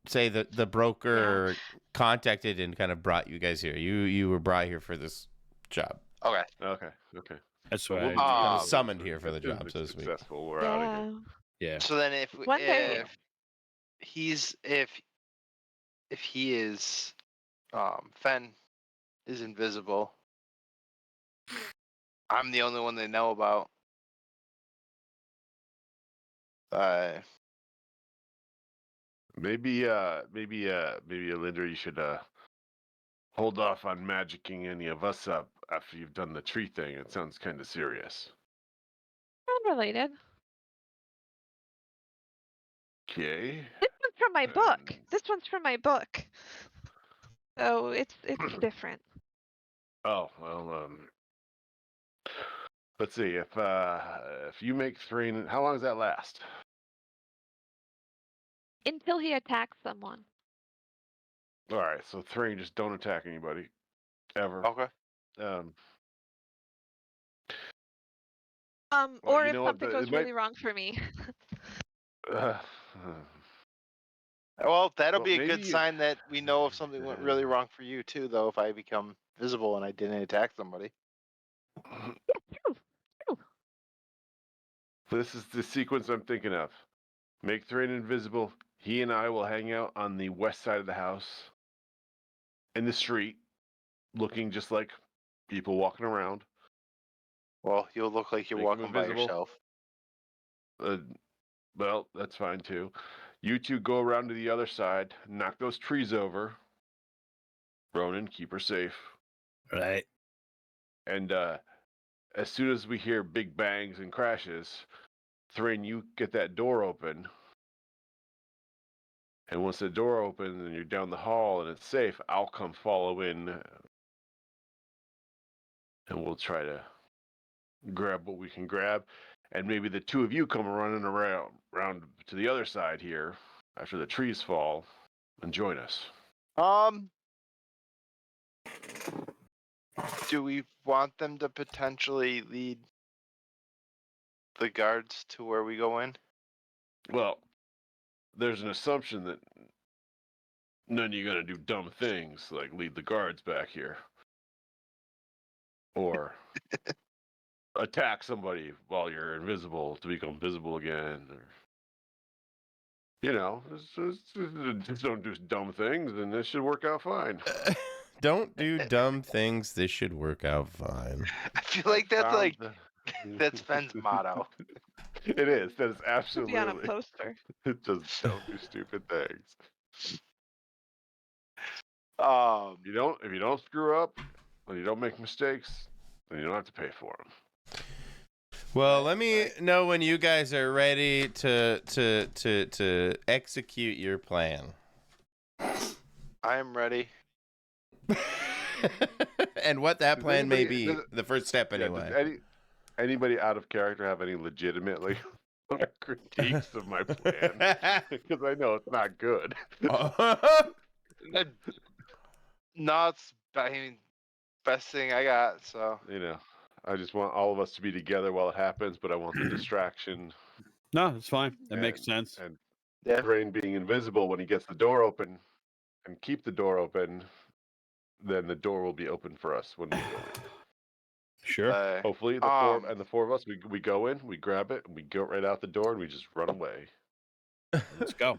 say that the broker contacted and kind of brought you guys here. You were brought here for this job. Okay. Okay. That's We'll why. be kind of Um, summoned here for the as soon as job, it's so to speak. successful, we're out of here. Yeah. So then, if Wonder- if he is, Fen is invisible. I'm the only one they know about. Maybe Alindra, you should hold off on magicking any of us up after you've done the tree thing. It sounds kind of serious. Unrelated. Okay. This one's from my book. Um, This one's from my book. So it's different. Oh well. Let's see if you make Thrain. How long does that last? Until he attacks someone. All right. So Thrain, just don't attack anybody, ever. Okay. Well, Or you if know what, something it goes might- really wrong for me. Well, that'll Well, be a good maybe- sign that we know if something went really wrong for you too, though. If I become visible and I didn't attack somebody. True. This is the sequence I'm thinking of. Make Thrain invisible. He and I will hang out on the west side of the house, in the street, looking just like people walking around. Well, you'll look like you're Make 'em walking by invisible. yourself. Well, that's fine too. You two go around to the other side, knock those trees over. Ronan, keep her safe. Right. And as soon as we hear big bangs and crashes, Thrain, you get that door open. And once the door opens and you're down the hall and it's safe, I'll come follow in. And we'll try to grab what we can grab. And maybe the two of you come running around to the other side here after the trees fall and join us. Do we want them to potentially lead the guards to where we go in? Well, there's an assumption that none of you gonna do dumb things like lead the guards back here. Or attack somebody while you're invisible to become visible again. Or, just don't do dumb things and this should work out fine. Don't do dumb things. This should work out fine. I feel like that's like that's Sven's motto. It is. That is Should absolutely. be on a poster. Just don't do stupid things. Um, If you don't screw up, and you don't make mistakes, then you don't have to pay for them. Well, let me know when you guys are ready to execute your plan. I am ready. And what that Does plan may anybody- be, does- the first step Yeah, anyway. does anybody out of character have any legitimately critiques of my plan? Because I know it's not good. No, it's I mean, best thing I got. So I just want all of us to be together while it happens, but I want the distraction No, it's fine. That makes sense. and yeah, Thrain being invisible when he gets the door open and keep the door open, then the door will be open for us when we go in. Sure. Hopefully, the four of us, we go in, we grab it, and we go right out the door, and we just run away. Let's go.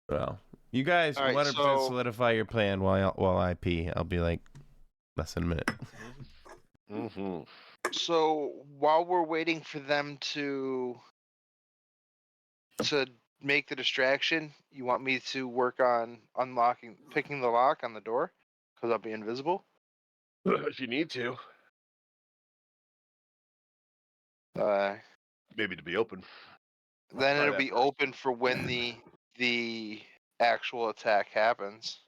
Well, you guys All right, 100% so- solidify your plan while I pee. I'll be like less than a minute. Mm-hmm. So while we're waiting for them to make the distraction, you want me to work on picking the lock on the door because I'll be invisible. If you need to, maybe to be open. Then Try it'll that be first. open for when the actual attack happens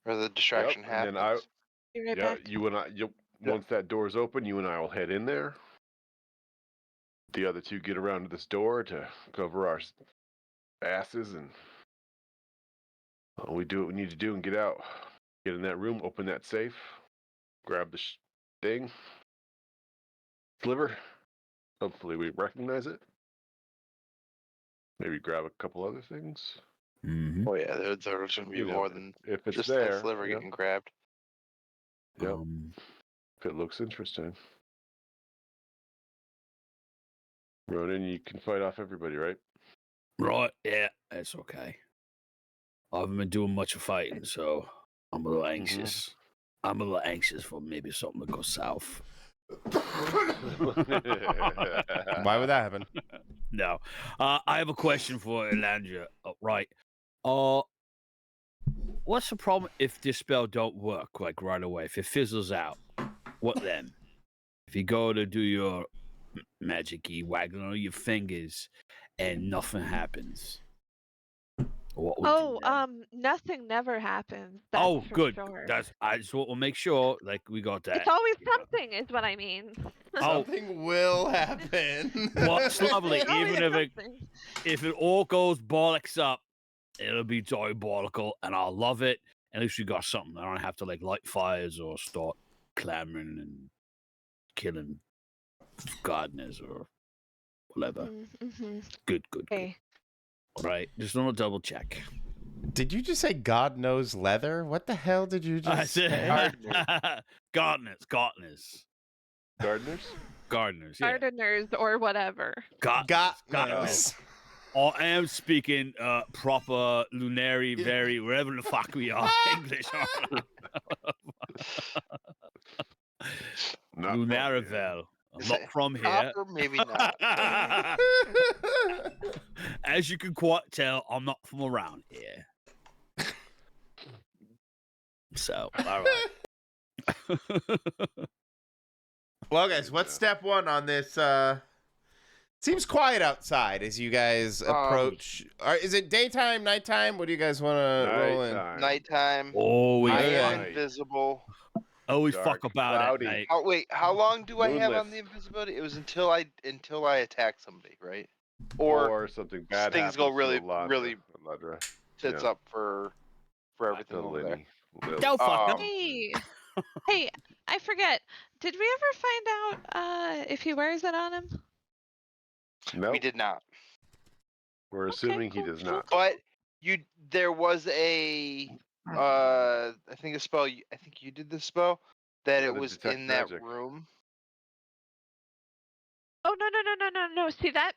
or the distraction Yep, and then happens. Be right Yeah, back. you and I. Once that door's open, you and I will head in there. The other two get around to this door to cover our asses, and we do what we need to do and get out. Get in that room, open that safe, grab the thing, sliver. Hopefully, we recognize it. Maybe grab a couple other things. Mm-hmm. Oh yeah, there's gonna be more than if it's just there. that sliver yeah. getting grabbed. Yep. If it looks interesting. Ronan, you can fight off everybody, right? Right. Yeah, that's okay. I haven't been doing much of fighting, so I'm a little anxious. I'm a little anxious for maybe something to go south. Why would that happen? No. I have a question for Elandria. Right. What's the problem if this spell don't work, like, right away? If it fizzles out, what then? If you go to do your magic-y, wagging on your fingers, and nothing happens. What would you then? Nothing never happens. That's Oh, for good. Sure. I just want to make sure, like, we got that. It's always you know. something, is what I mean. Oh. Something will happen. Well, it's lovely. There's always Even something. if it all goes bollocks up, it'll be diabolical, and I'll love it. At least we got something. I don't have to, like, light fires or start clamoring and killing gardeners or whatever. Mm-hmm. Good. Okay. Right. Just want to double check. Did you just say God knows leather? What the hell did you I just say? said gardeners. Gardeners? Gardeners. Yeah. Gardeners or whatever. God Gardeners. knows. I am speaking proper lunary, very wherever the fuck we are English. Not from Lunaravel. I'm Is not it from here. proper? Maybe not. As you can quite tell, I'm not from around here. So, all right. Well, guys, what's step one on this? Seems quiet outside as you guys approach. Is it daytime, nighttime? What do you guys want to roll in? Nighttime. Nighttime. Always, I am Night. invisible. always Dark, fuck about cloudy. at night. Oh wait, how long do I have on Moonless. the invisibility? It was until I attack somebody, right? Or something bad things go happens to really- Aladra. really Aladra. sits Yeah. up for everything To over there. Lily. Lily. Don't fuck 'em. Hey, hey, I forget. Did we ever find out if he wears it on him? Nope. We did not. We're Okay, assuming he cool, does cool, not. cool. But there was I think a spell. I think you did the spell that Yeah, it the was detect in that magic. room. Oh no! See that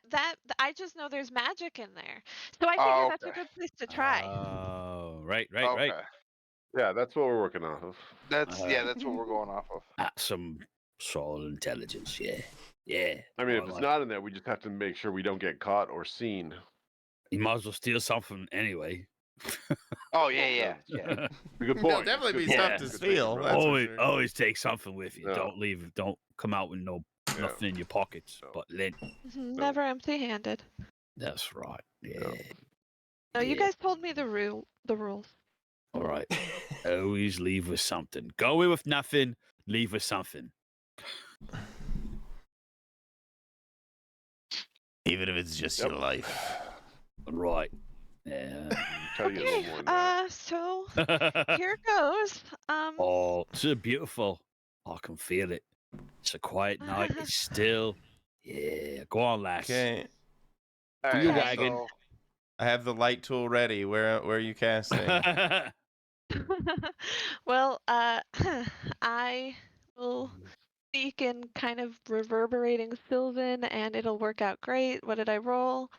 I just know there's magic in there, so I figure Oh, that's a okay. good place to try. Oh, right. Okay, Yeah, that's what we're working off of. that's Uh, that's what we're going off of. Some solid intelligence, yeah. I mean, if Well, it's like, not in there, we just have to make sure we don't get caught or seen. you might as well steal something anyway. Oh yeah. Good There'll point. definitely Good be stuff point. to Good steal, thinking, that's brother. for always, sure. always take something with you. No. Don't come out with nothing in your pockets. No. But lint. Never empty-handed. That's right. Yeah. No. No, you Yeah. guys told me the rules. All right. Always leave with something. Go away with nothing. Leave with something. Even if it's just Yep. your life. Right. Yeah. Try to get a little Okay, more than that. so here goes. Oh, it's so beautiful. I can feel it. It's a quiet night. It's still. Yeah. Go on, lass. Okay. All your right, wagon. so I have the light tool ready. Where are you casting? well, I will speak in kind of reverberating Sylvan, and it'll work out great. What did I roll?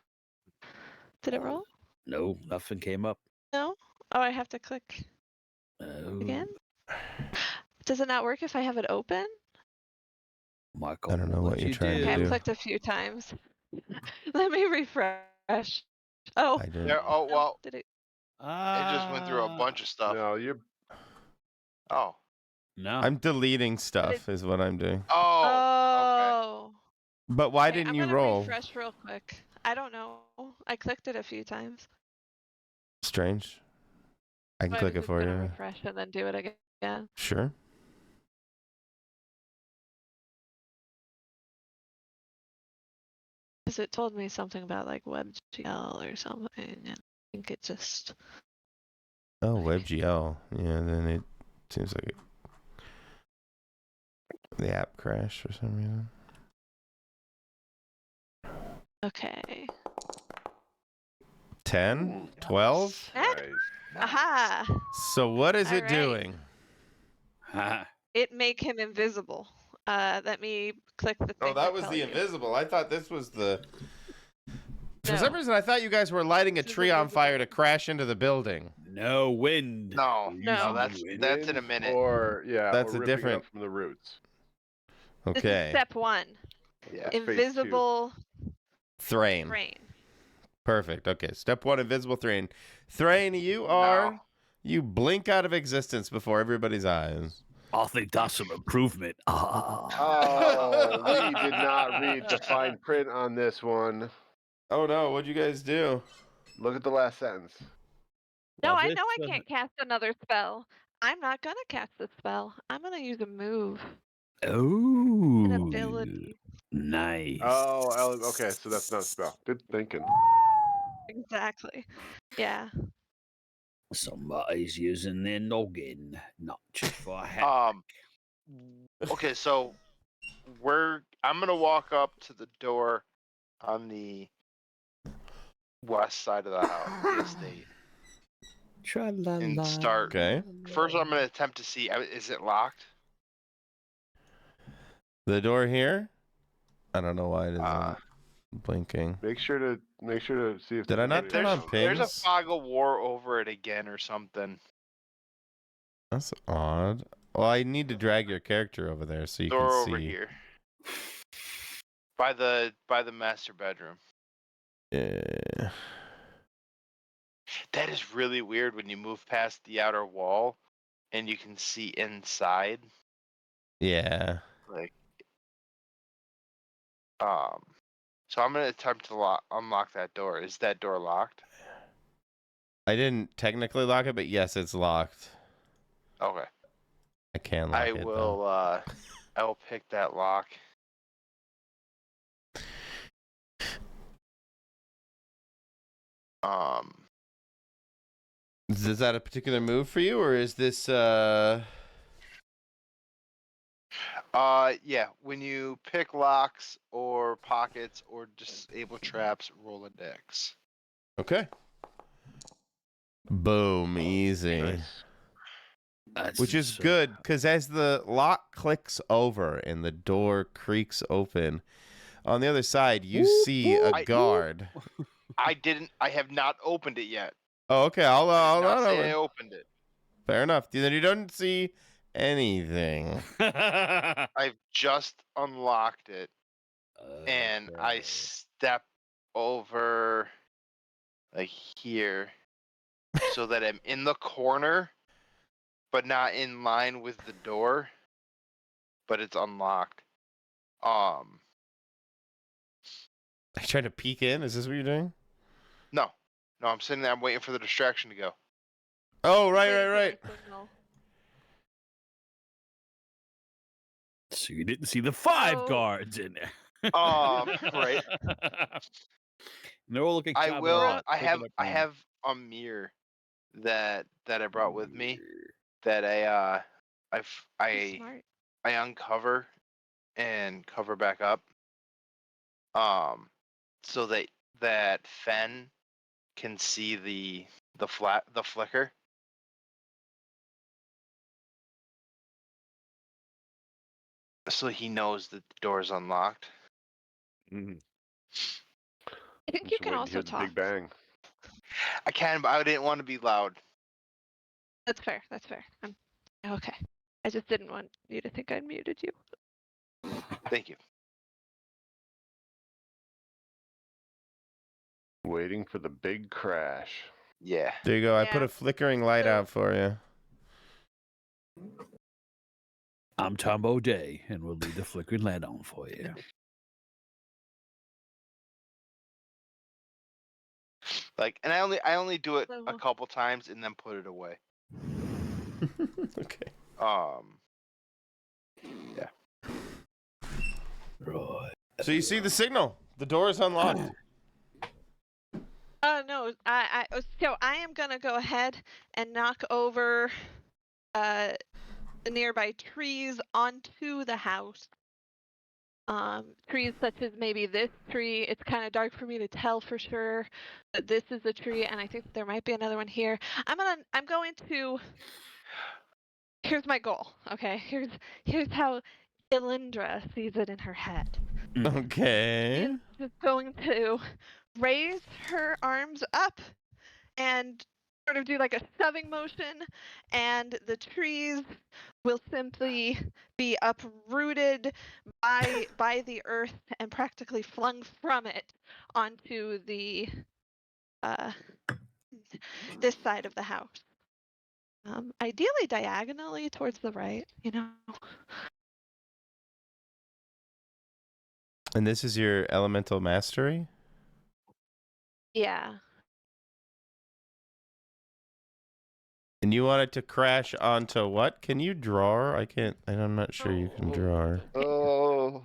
Did it roll? No, nothing came up. No. Oh, I have to click Oh, again. Does it not work if I have it open? Michael. I don't know what you're trying Okay, to I've do. clicked a few times. Let me refresh. Oh, I did. there. Oh well, did it? it just went through a bunch of stuff. No, you're. Oh. No. I'm deleting stuff, is what I'm doing. Oh. Oh. But why Okay, didn't I'm you gonna roll? refresh real quick. I don't know. I clicked it a few times. Strange. I can So I click was it just for gonna you. refresh and then do it again. Sure. Because it told me something about like WebGL or something, and I think it just. Oh, WebGL. Yeah, then it seems like the app crashed for some reason. Okay. 10? 12? Ed? Nice. Aha! So what is it Alright. doing? It make him invisible. Let me click the thing. Oh, that to was tell the you. invisible. I thought this was the... For No. some reason, I thought you guys were lighting a This is tree on invisible. fire to crash into the building. No wind. No, We're No. using that's wind. that's in a Wind minute. Or yeah, That's or a ripping different- up from the roots. This is Okay. step one. Yeah. That's phase two. Invisible Thrain. rain. Perfect. Okay. Step 1, invisible Thrain. Thrain, you are... No. You blink out of existence before everybody's eyes. I think that's some improvement. Oh, we did not read the fine print on this one. Oh no, what'd you guys do? Look at the last sentence. No, Well, I this, know I can't cast another spell. I'm not gonna cast the spell. I'm gonna use a move. Oh, An ability. nice. Oh, okay, so that's not a spell. Good thinking. Exactly. Yeah. Somebody's using their noggin, not just for a hat. Okay, so I'm gonna walk up to the door on the west side of the house, the estate, and start. Okay. First, I'm gonna attempt to see. Is it locked? The door here? I don't know why it isn't Uh, blinking. Make sure to see if Did I there's not anybody turn on around. There's a pings? fog of war over it again or something. That's odd. Well, I need to drag your character over there so you Door can over see. here. By the master bedroom. Yeah. That is really weird when you move past the outer wall and you can see inside. Yeah. Like so I'm gonna attempt to unlock that door. Is that door locked? I didn't technically lock it, but yes, it's locked. Okay. I can lock it though. I will pick that lock. Is that a particular move for you, or is this Yeah, when you pick locks or pockets or disable traps, roll a dex. okay? Boom, easy. Nice. That's Which is so- good, because as the lock clicks over and the door creaks open, on the other side you see a guard. I have not opened it yet. Oh, okay. I'll Not not say I over. opened it. Fair enough. Then you don't see anything. I've just unlocked it and I Okay. step over like here so that I'm in the corner but not in line with the door, but it's unlocked. I trying to peek in. Is this what you're doing? No, I'm sitting there. I'm waiting for the distraction to go. Oh, Waiting for right. my signal. So you didn't see the 5 Oh. guards in there. Right. And they're all looking. I kind will. of I taking up have room. a mirror that I brought with me that I Smart. uncover and cover back up. So that Fen can see the flicker. So he knows that the door is unlocked. Mhm. I think I'm you just can waiting to also hear the talk. Big Bang. I can, but I didn't want to be loud. That's fair. That's fair. I'm okay. I just didn't want you to think I muted you. Thank you. Waiting for the big crash. Yeah. There you go. I put Yeah. a flickering light So- out for you. I'm Tom O'Day, and we'll leave the flickering light on for you. Like, and I only do it a So- couple times and then put it away. Okay. Yeah. Right. So you see the signal. The door is unlocked. No, so I am gonna go ahead and knock over the nearby trees onto the house. Trees such as maybe this tree. It's kind of dark for me to tell for sure, but this is a tree, and I think there might be another one here. I'm going to. Here's my goal. Okay, here's how Elindra sees it in her head. Okay. She's just going to raise her arms up and sort of do like a shoving motion, and the trees will simply be uprooted by the earth and practically flung from it onto the this side of the house. Ideally diagonally towards the right, you know. And this is your elemental mastery? Yeah. And you want it to crash onto what? Can you draw? I can't. I'm not sure you can draw. Oh.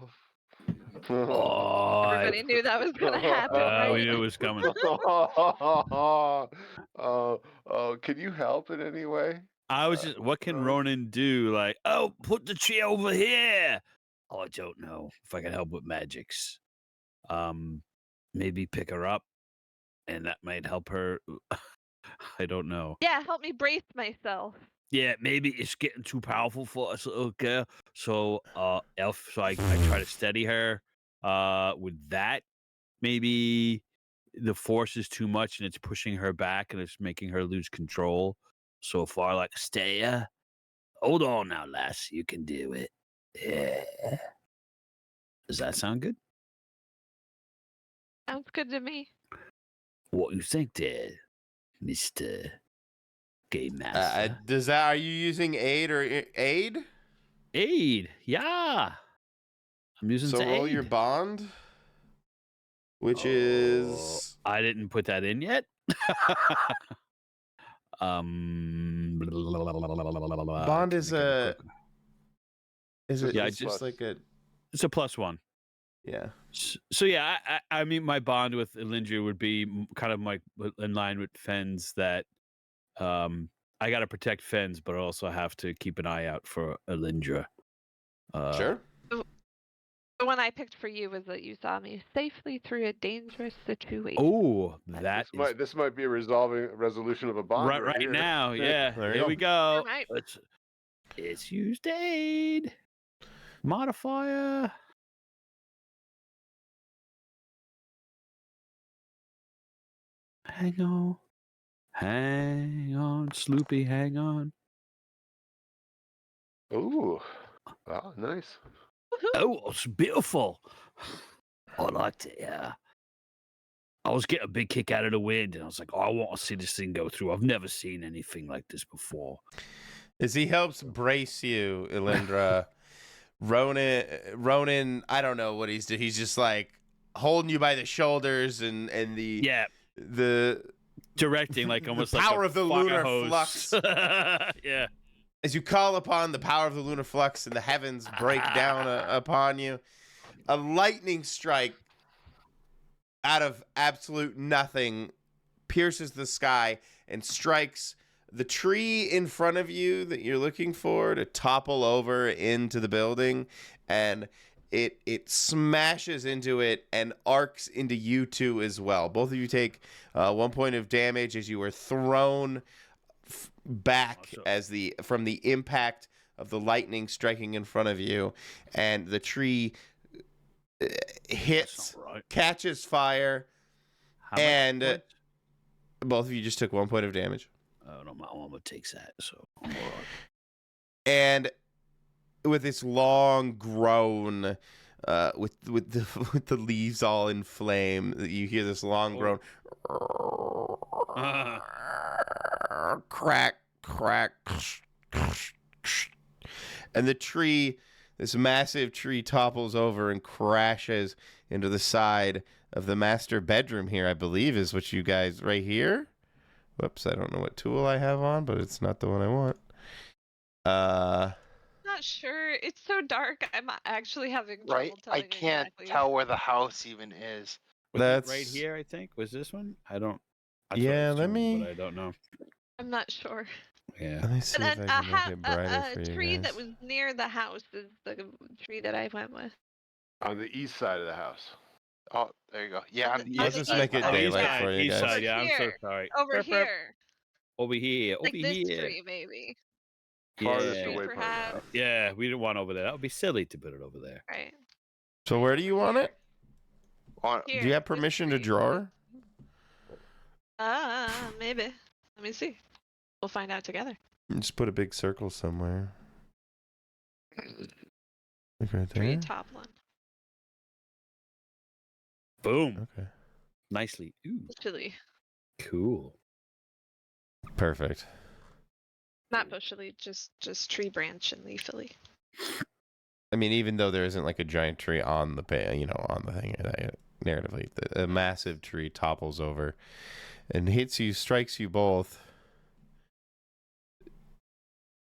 Oh, Everybody knew that was gonna happen, right? we knew it was coming. Can you help in any way? I was just, what can Ronan do? Like, oh, put the tree over here. Oh, I don't know if I can help with magics. Maybe pick her up, and that might help her. I don't know. Yeah, help me brace myself. Yeah, maybe it's getting too powerful for us little girl. So, Elf. So I try to steady her. With that, maybe the force is too much and it's pushing her back and it's making her lose control. So far, like stay. Hold on now, lass. You can do it. Yeah. Does that sound good? Sounds good to me. What you think there, Mr. Game Master? Are you using aid or aid? Aid. Yeah. I'm using So roll aid. your bond, which is I didn't put that in yet. bond is a. Is it? Yeah, It's just like a. It's a +1. Yeah. So yeah, I mean, my bond with Elindra would be kind of like in line with Fenn's that I got to protect Fenn's, but I also have to keep an eye out for Elindra. Sure. The one I picked for you was that you saw me safely through a dangerous situation. Oh, that This might be a resolution of a bond right here. now. Yeah, There you here go. we go. Right. It's used aid modifier. Hang on, Sloopy, hang on. Ooh, wow, nice. Oh, it's beautiful. I liked it. Yeah. I was getting a big kick out of the wind, and I was like, "Oh, I want to see this thing go through. I've never seen anything like this before." As he helps brace you, Elindra, Ronan, I don't know what he's doing. He's just like holding you by the shoulders and the directing like almost the like power a of the fire lunar hose. flux. Yeah. As you call upon the power of the lunar flux and the heavens break down upon you, a lightning strike out of absolute nothing pierces the sky and strikes the tree in front of you that you're looking for to topple over into the building, and it smashes into it and arcs into you two as well. Both of you take 1 point of damage as you are thrown back from the impact of the lightning striking in front of you, and the tree hits, catches fire, and both of you just took 1 point of damage. Oh no, my mama takes that, so I'm all right. And with this long groan, with the leaves all in flame, you hear this long groan. Crack, crack, and the tree, this massive tree, topples over and crashes into the side of the master bedroom here, I believe is what you guys, right here. Whoops, I don't know what tool I have on, but it's not the one I want. Not sure. It's so dark. I'm actually having trouble Right? I telling can't exactly. tell where the house even is. Was That's it right here, I think. Was this one? I don't. Yeah, let me. But I don't know. I'm not sure. Yeah. Let me see And if then I can make it brighter for a you tree guys. that was near the house is the tree that I went with. On the east side of the house. Oh, there you go. Yeah, on the Let's east just side. make it Oh, daylight east for you East guys. side, yeah. I'm so Here. sorry. Over Burp, burp. here. Over here. Like Over this here. tree, maybe. Farthest Yeah. away from the Perhaps. house. Yeah, we didn't want over there. That would be silly to put it over there. Right. So where do you want it? On- Here, Do you have this permission to tree. draw? Maybe. Let me see. We'll find out together. Just put a big circle somewhere. Like right Tree there. toppling. Boom. Okay. Nicely. Ooh. Bushily. Cool. Perfect. Not bushily, just tree branch and leafily. I mean, even though there isn't like a giant tree on the on the thing, narratively, a massive tree topples over and hits you, strikes you both,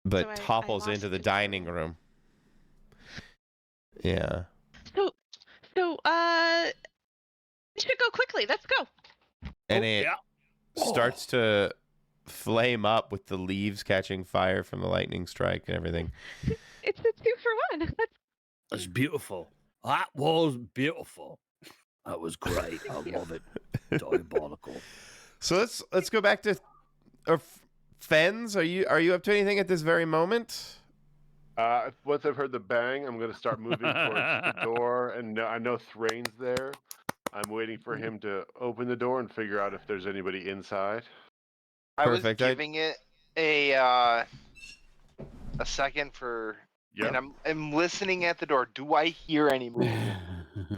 but So I topples lost into the you. dining room. Yeah. So, we should go quickly. Let's go. And Oh, it yeah. starts to flame up with the leaves catching fire from the lightning strike and everything. It's a 2 for 1. That's beautiful. That was beautiful. That was great. I love it. Diabolical. So let's go back to Fens. Are you up to anything at this very moment? Once I've heard the bang, I'm going to start moving towards the door, and I know Thrain's there. I'm waiting for him to open the door and figure out if there's anybody inside. I was Perfect. giving it a a second for, Yep. and I'm listening at the door. Do I hear any movement?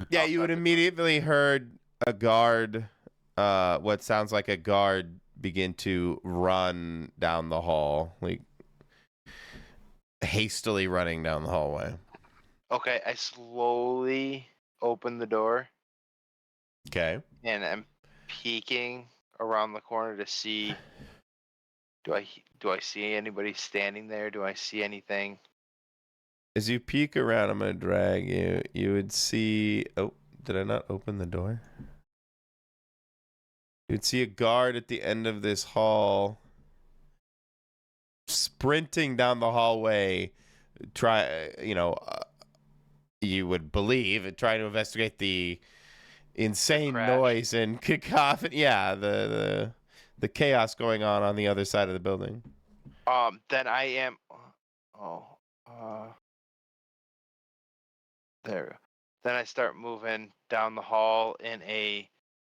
Yeah, you would outside the door? immediately heard a guard, what sounds like a guard, begin to run down the hall, like hastily running down the hallway. Okay, I slowly open the door Okay. and I'm peeking around the corner to see. Do I see anybody standing there? Do I see anything? As you peek around, I'm gonna drag you. You would see. Oh, did I not open the door? You would see a guard at the end of this hall, sprinting down the hallway. You would believe, trying to investigate the insane Crash. noise and cacophony. Yeah, the chaos going on the other side of the building. Then I am. There. Then I start moving down the hall in a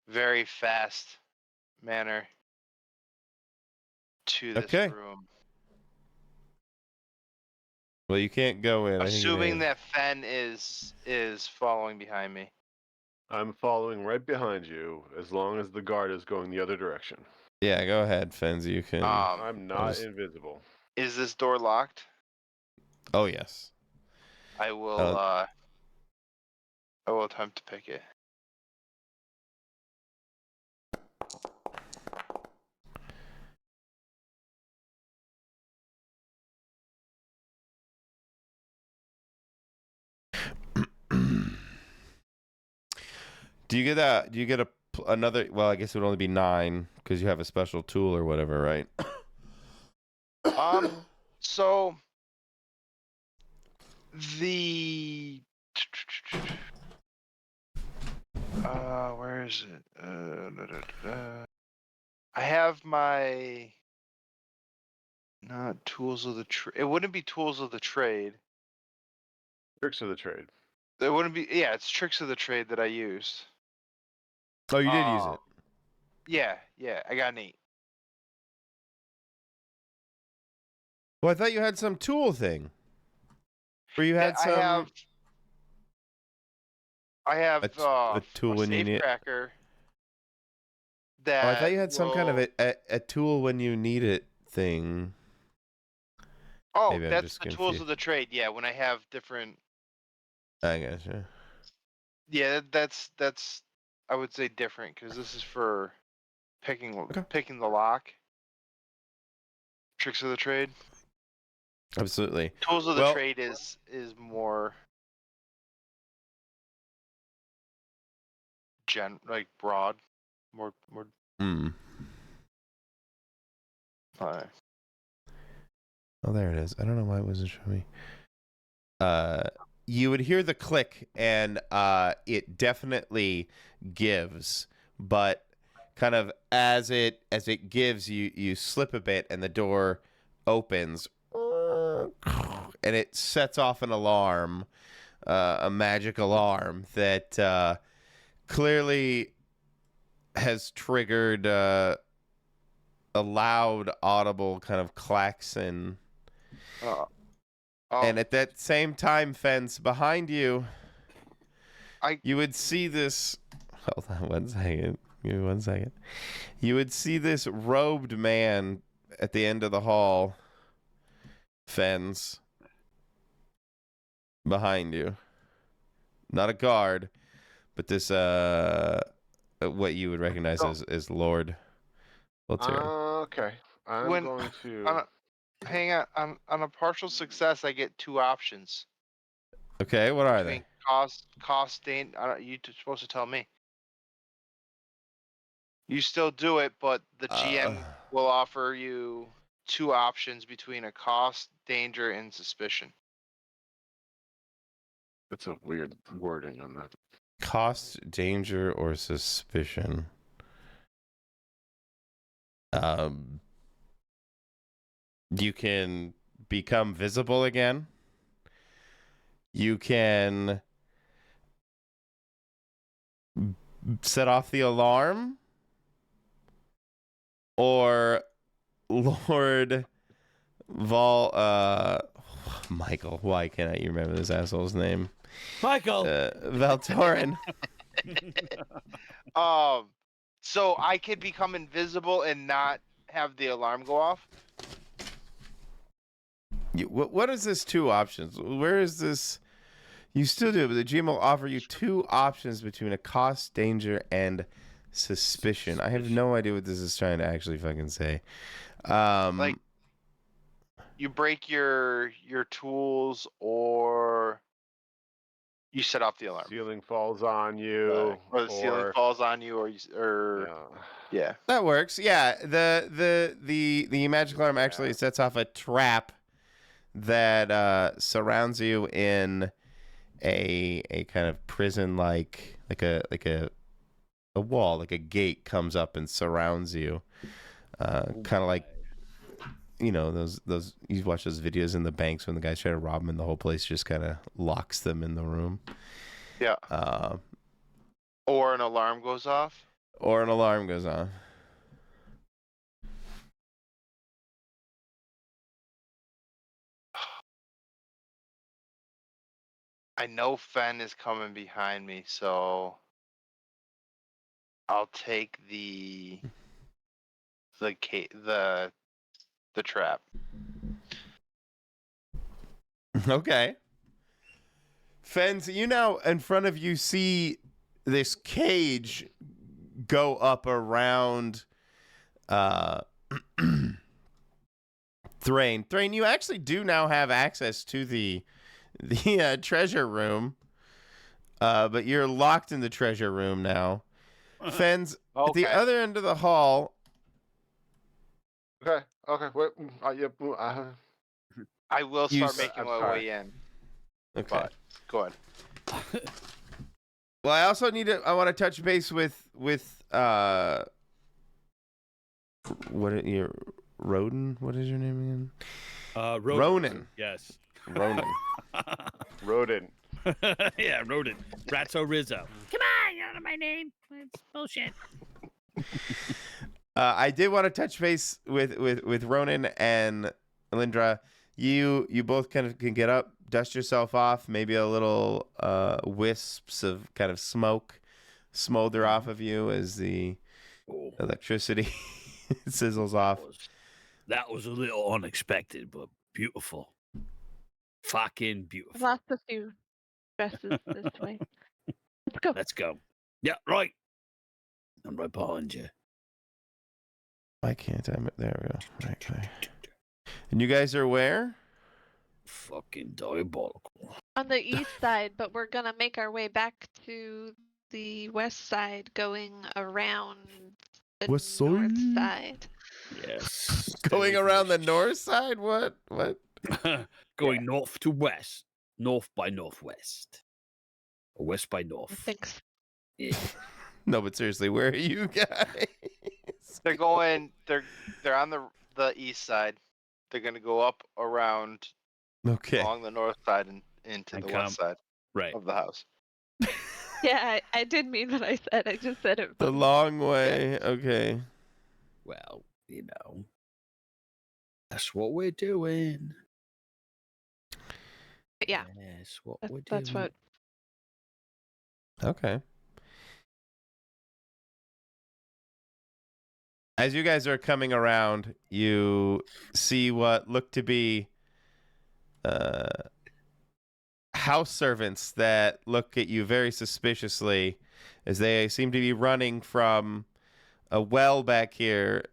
very fast manner to this Okay. room. Well, you can't go in. I think you Assuming may- that Fen is following behind me. I'm following right behind you as long as the guard is going the other direction. Yeah, go ahead, Fenz. You can. I'm not just- invisible. Is this door locked? Oh yes. I will attempt to pick it. Do you get that? Do you get another? Well, I guess it would only be 9 because you have a special tool or whatever, right? So the where is it? I have my not tools of the trade. It wouldn't be tools of the trade. Tricks of the trade. It wouldn't be. Yeah, it's tricks of the trade that I used. Oh, you did use it. Yeah, I got an 8. Well, I thought you had some tool thing. Where you had some. I have a tool a when you safe need- cracker. Oh, That I thought you had some kind of will- a tool when you need it thing. Oh, Maybe I'm that's just the tools confused. of the trade. Yeah, when I have different. I gotcha. Yeah, that's I would say different because this is for picking the lock. Tricks of the trade. Absolutely. Tools of the Well- trade is more broad, more Hmm. Oh, there it is. I don't know why it wasn't showing me. You would hear the click, and it definitely gives, but kind of as it gives, you slip a bit, and the door opens, and it sets off an alarm, a magic alarm that clearly has triggered a loud, audible kind of klaxon. And at that same time, Fence, behind you, you would see this. Hold on 1 second. Give me 1 second. You would see this robed man at the end of the hall, Fence, behind you. Not a guard, but this what you would recognize as Lord Voltaire. Okay. I'm When- going to. hang on a partial success. I get 2 options. Okay, what are they? Between cost, you're supposed to tell me. You still do it, but the GM will offer you 2 options between a cost, danger, and suspicion. That's a weird wording on that. Cost, danger, or suspicion. You can become visible again. You can set off the alarm, or Lord Michael. Why can't I remember this asshole's name? Michael. Valtorin. So I could become invisible and not have the alarm go off? What is this 2 options? Where is this? You still do, but the GM will offer you 2 options between a cost, danger, and suspicion. I have no idea what this is trying to actually fucking say. Like, you break your tools, or you set off the alarm. Ceiling falls on you, Or the ceiling falls on you, or yeah. That works. Yeah, the magic alarm actually sets off a trap that surrounds you in a kind of prison like a wall, like a gate comes up and surrounds you. Kind of like, you know, those you watch those videos in the banks when the guys try to rob them and the whole place just kind of locks them in the room. Yeah. Or an alarm goes off. Or an alarm goes on. I know Fen is coming behind me, so I'll take the trap. Okay. Fens, you now in front of you see this cage go up around Thrain. Thrain, you actually do now have access to the treasure room, but you're locked in the treasure room now. Fens, at the other end of the hall. Okay. Wait. I will start making my way in. Okay. But go ahead. Well, I also I want to touch base with what Roden? What is your name again? Ronan. Yes. Ronan. Rodent. Yeah, Rodent. Ratso Rizzo. Come on, you know my name. It's bullshit. I did want to touch base with Ronan and Lindra. You both kind of can get up, dust yourself off, maybe a little wisps of kind of smoke smolder off of you as the electricity sizzles off. That was a little unexpected, but beautiful. Fucking beautiful. I've lost a few dresses this way. Let's go. Let's go. Yeah, right. I'm right behind you. Why can't I? There we go. Okay. And you guys are where? Fucking diabolical. On the east side, but we're gonna make our way back to the west side, going around the West north side? side. Yes. Going around the north side? What? Going north to west. North by northwest. Or west by north. Thanks. Yeah. No, but seriously, where are you guys? They're going. They're on the east side. They're gonna go up around along the north side and into the west side of the house. Yeah, I did mean what I said. I just said it. The long way. Okay. Well, that's what we're doing. Yeah. That's what we're doing. That's what. Okay. As you guys are coming around, you see what look to be house servants that look at you very suspiciously as they seem to be running from a well back here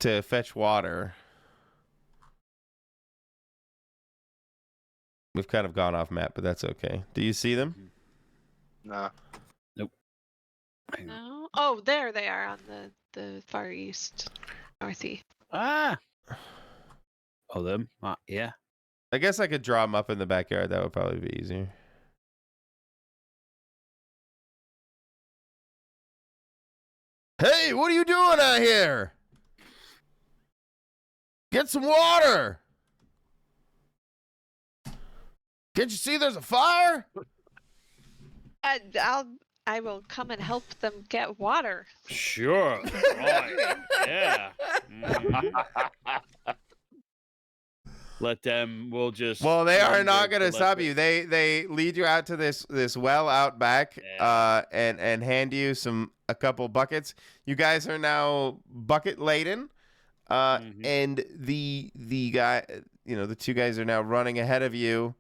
to fetch water. We've kind of gone off map, but that's okay. Do you see them? No. Nope. No. Oh, there they are on the far east, northeast. Ah. Oh, them? Yeah. I guess I could draw them up in the backyard. That would probably be easier. Hey, what are you doing out here? Get some water. Can't you see there's a fire? I will come and help them get water. Sure. Right. Yeah. let them. We'll just. Well, they are wander not going to let stop the- you. They lead you out to this well out back, Yeah. and hand you a couple buckets. You guys are now bucket laden, Mhm. and the guy, the two guys are now running ahead of you.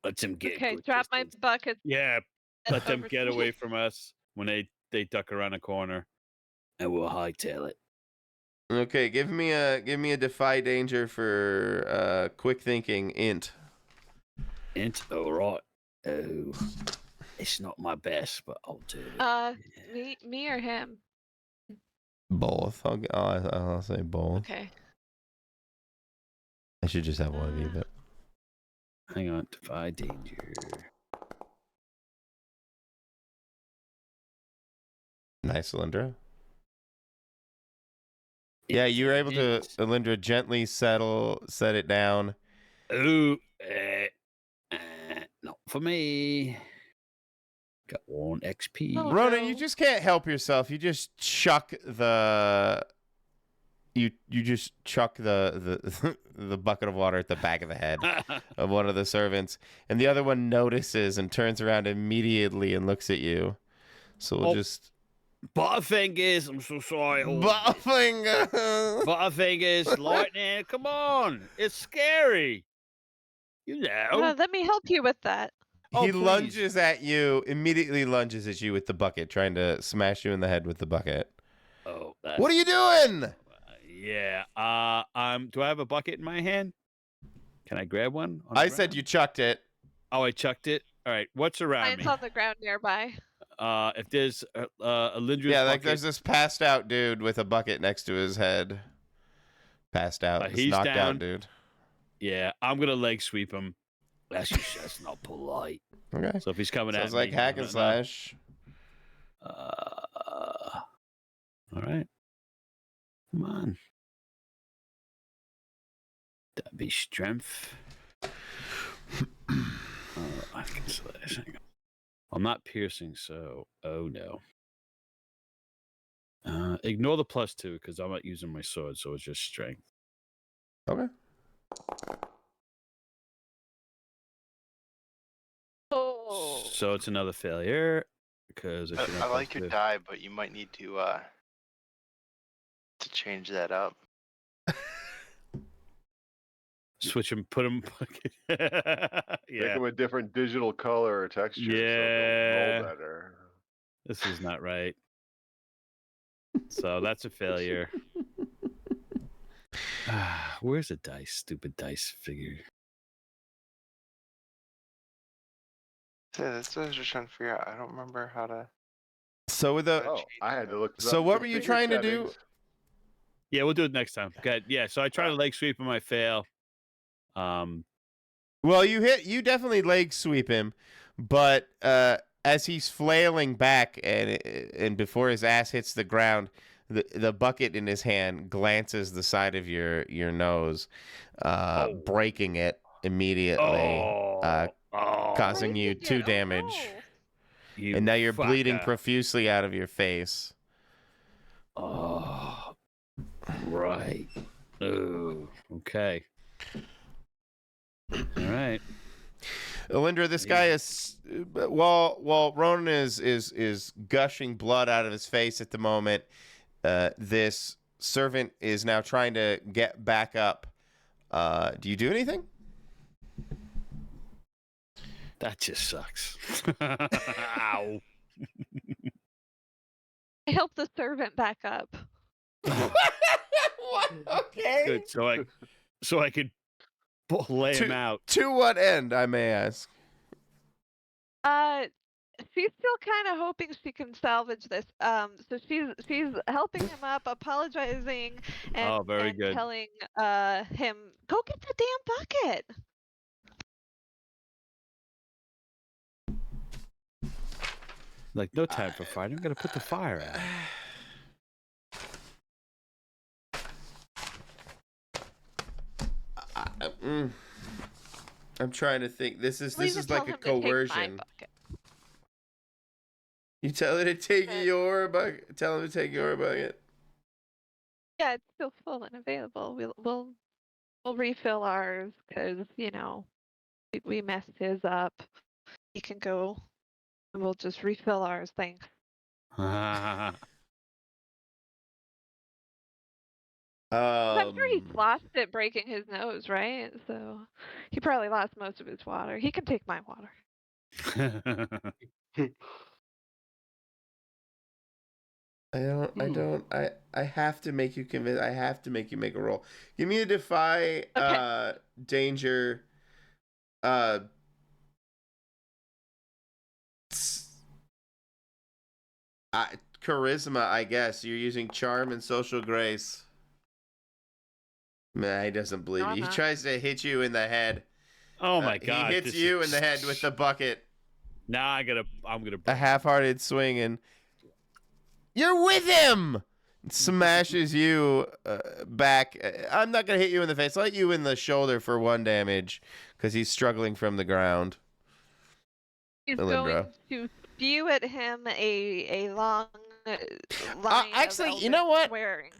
Let them get. Okay, good drop my distance. bucket. Yeah, let them over get to me. away from us when they duck around a corner, and we'll hightail it. Okay, give me a defy danger for quick thinking int. Int, all right. Oh, it's not my best, but I'll do it. Me or him? Both. I'll say both. Okay. I should just have one of you, but Hang on, defy danger. nice, Alindra. Yeah, you were able to, Alindra, gently set it down. Oh, not for me. Got 1 XP. Oh, Ronan, no. you just can't help yourself. You just chuck the the bucket of water at the back of the head of one of the servants, and the other one notices and turns around immediately and looks at you. So we'll just Butterfingers, I'm so sorry. Butterfinger. Butterfingers, lightning, come on. It's scary. You know. Let me help you with that. Oh, He please. lunges at you, immediately lunges at you with the bucket, trying to smash you in the head with the bucket. Oh, that's... What are you doing? Yeah. Do I have a bucket in my hand? Can I grab one? on the I said ground? you chucked it. Oh, I chucked it. All right. What's around Mine's me? on the ground nearby. If there's a Lindra's Yeah, like bucket, there's this passed out dude with a bucket next to his head. Passed out. This he's knocked down. out dude. Yeah, I'm gonna leg sweep him. That's not polite. Okay. So if he's coming Sounds at like me, hack I and don't know. slash. All right. Come on. That'd be strength. I can slash. Hang on. I'm not piercing, so oh no. Ignore the +2 because I'm not using my sword, so it's just strength. Okay. Oh. So it's another failure because I like your die, but you might need to change that up. switch him, put him. Make Yeah, them a different digital color or texture. So Yeah. they'll roll better. this is not right. So that's a failure. Where's the dice? Stupid dice figure. Yeah, that's what I was just trying to figure out. I don't remember how to. So with the Oh, I had to look. this So up. what The were you figure trying to do? settings. Yeah, we'll do it next time. Okay. Yeah, so I try to leg sweep him, I fail. well, you definitely leg sweep him, but as he's flailing back and before his ass hits the ground, the bucket in his hand glances the side of your nose, breaking it immediately, causing Why you did 2 oh, damage. You And now you're bleeding fucker. profusely out of your face. Oh, right. Oh, okay. All right. Alindra, this guy is while Ronan is gushing blood out of his face at the moment. This servant is now trying to get back up. Do you do anything? That just sucks. Ow. I help the servant back up. What? Okay. Good. So I could lay him out. To what end, I may ask? She's still kind of hoping she can salvage this. So she's helping him up, apologizing, and, Oh, very and good. telling him, go get the damn bucket. Like, no time for fighting. I'm going to put the fire out. I'm trying to think. This is Please like a tell him to take my coercion. bucket. You tell her to take Okay. your bucket. Tell him to take your bucket. Yeah, it's still full and available. We'll We'll refill ours because, we messed his up. He can go and we'll just refill ours. Thanks. I'm sure he lost it breaking his nose, right? So he probably lost most of his water. He can take my water. I have to make you convince. I have to make you make a roll. Give me a defy danger. Charisma, I guess. You're using charm and social grace. Nah, he doesn't believe you. He tries to hit you in the head. Oh my god! He hits you in the head with the bucket. Now I'm gonna. A half-hearted swing, and you're with him. Smashes you back. I'm not gonna hit you in the face. I'll hit you in the shoulder for 1 damage because he's struggling from the ground. He's going to spew at him a long line. Actually, you know what? Swearing.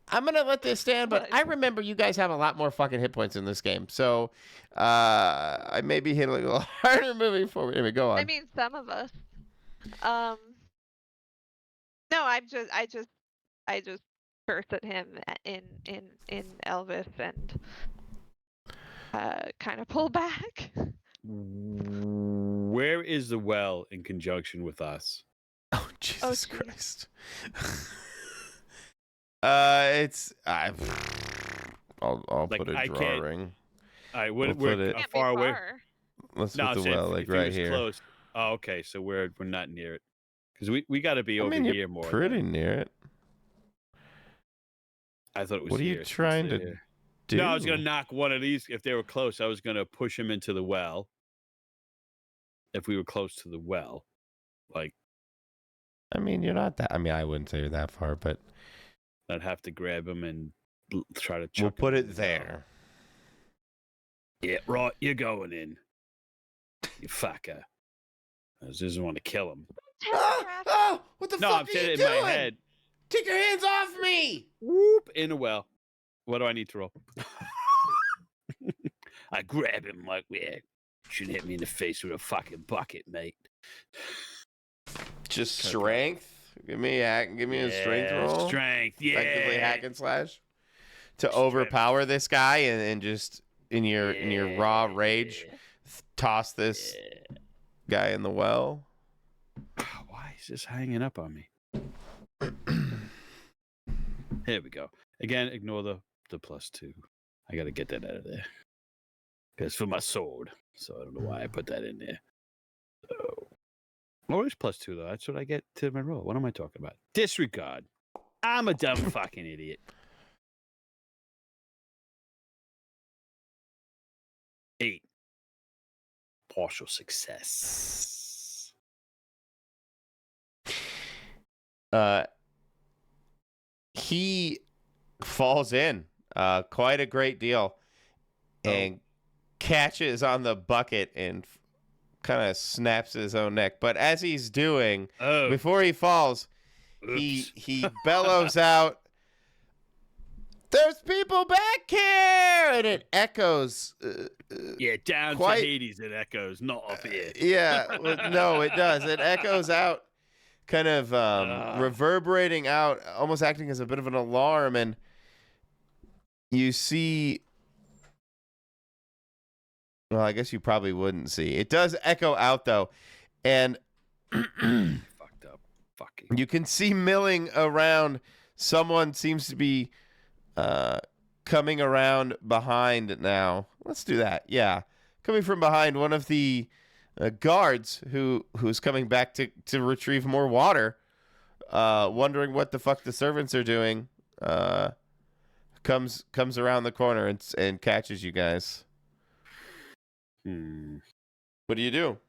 I'm going to let this stand, but I remember you guys have a lot more fucking hit points in this game. So I may be hitting a little harder moving forward. Anyway, go on. I mean, some of us. No, I just curse at him in Elvis and kind of pull back. Where is the well in conjunction with us? Oh, Jesus Christ. It's I'll put a drawing. We're far away. Let's put the well right here. Close. Oh, okay. So we're not near it because we got to be over here more. Pretty near it. I thought it was. What are you trying to do? No, I was gonna knock one of these. If they were close, I was gonna push him into the well. If we were close to the well, like. I mean, you're not that. I mean, I wouldn't say you're that far, but. I'd have to grab him and try to. We'll put it there. Yeah, right. You're going in. You fucker. I just want to kill him. Oh! What the fuck I'm are saying you it doing? in my head. Take your hands off me! Whoop! In a well. What do I need to roll? I grab him like, yeah, shouldn't hit me in the face with a fucking bucket, mate. Just strength. Give me a strength roll. Strength, yeah. Effectively hack and slash to overpower this guy and just in your raw rage toss this guy in the well. Why is this hanging up on me? Here we go. Again, ignore the +2. I got to get that out of there. Because for my sword. So I don't know why I put that in there. So. Always +2 though. That's what I get to my roll. What am I talking about? Disregard. I'm a dumb fucking idiot. 8. Partial success. He falls in quite a great deal and catches on the bucket and kind of snaps his own neck. But as he's doing, before he falls, he bellows out, "There's people back here!" And it echoes. Down to Hades it echoes, not up here. No, it does. It echoes out, kind of reverberating out, almost acting as a bit of an alarm. And you see... Well, I guess you probably wouldn't see. It does echo out, though. And fucked up. Fucking. You can see milling around. Someone seems to be coming around behind now. Let's do that. Yeah. Coming from behind, one of the guards who's coming back to retrieve more water, wondering what the fuck the servants are doing, comes around the corner and catches you guys. What do you do?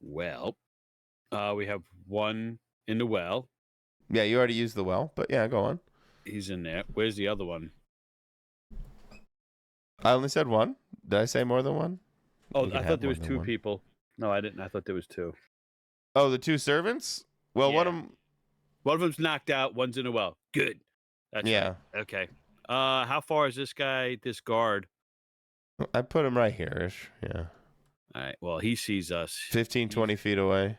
Well, we have one in the well. Yeah, you already used the well, but yeah, go on. He's in there. Where's the other one? I only said one. Did I say more than one? Oh, I thought there was 2 people. No, I didn't. I thought there was 2. Oh, the 2 servants? Well, one of them's knocked out. One's in the well. Good. That's right. Okay. How far is this guard? I put him right here-ish. Yeah. All right. Well, he sees us. 15, 20 feet away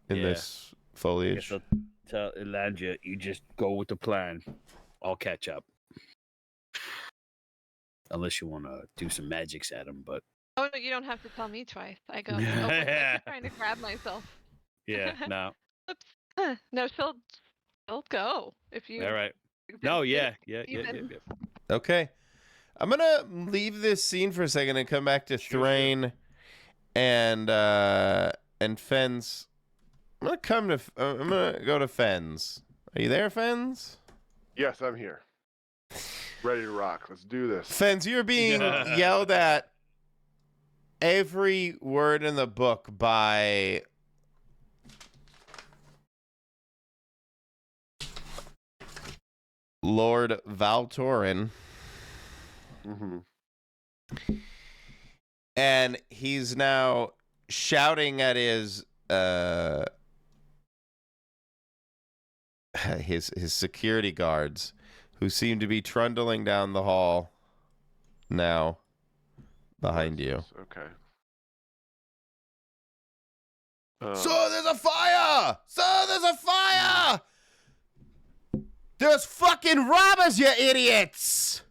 in this I guess foliage. I'll tell Elijah, you just go with the plan. I'll catch up. Unless you want to do some magics at him, but Oh, no, you don't have to tell me twice. I go, oh, wait, I keep trying to grab myself. yeah, no. Oops. No, she'll go if you. All right. if No, it's yeah. even- Okay. I'm going to leave this scene for a second and come back to Thrain and Fens. I'm going to go to Fens. Are you there, Fens? Yes, I'm here. Ready to rock. Let's do this. Fens, you're being yelled at every word in the book by Lord Valtorin. Mm-hmm. And he's now shouting at his security guards, who seem to be trundling down the hall now behind you. Okay. So there's a fire! There's fucking robbers, you idiots!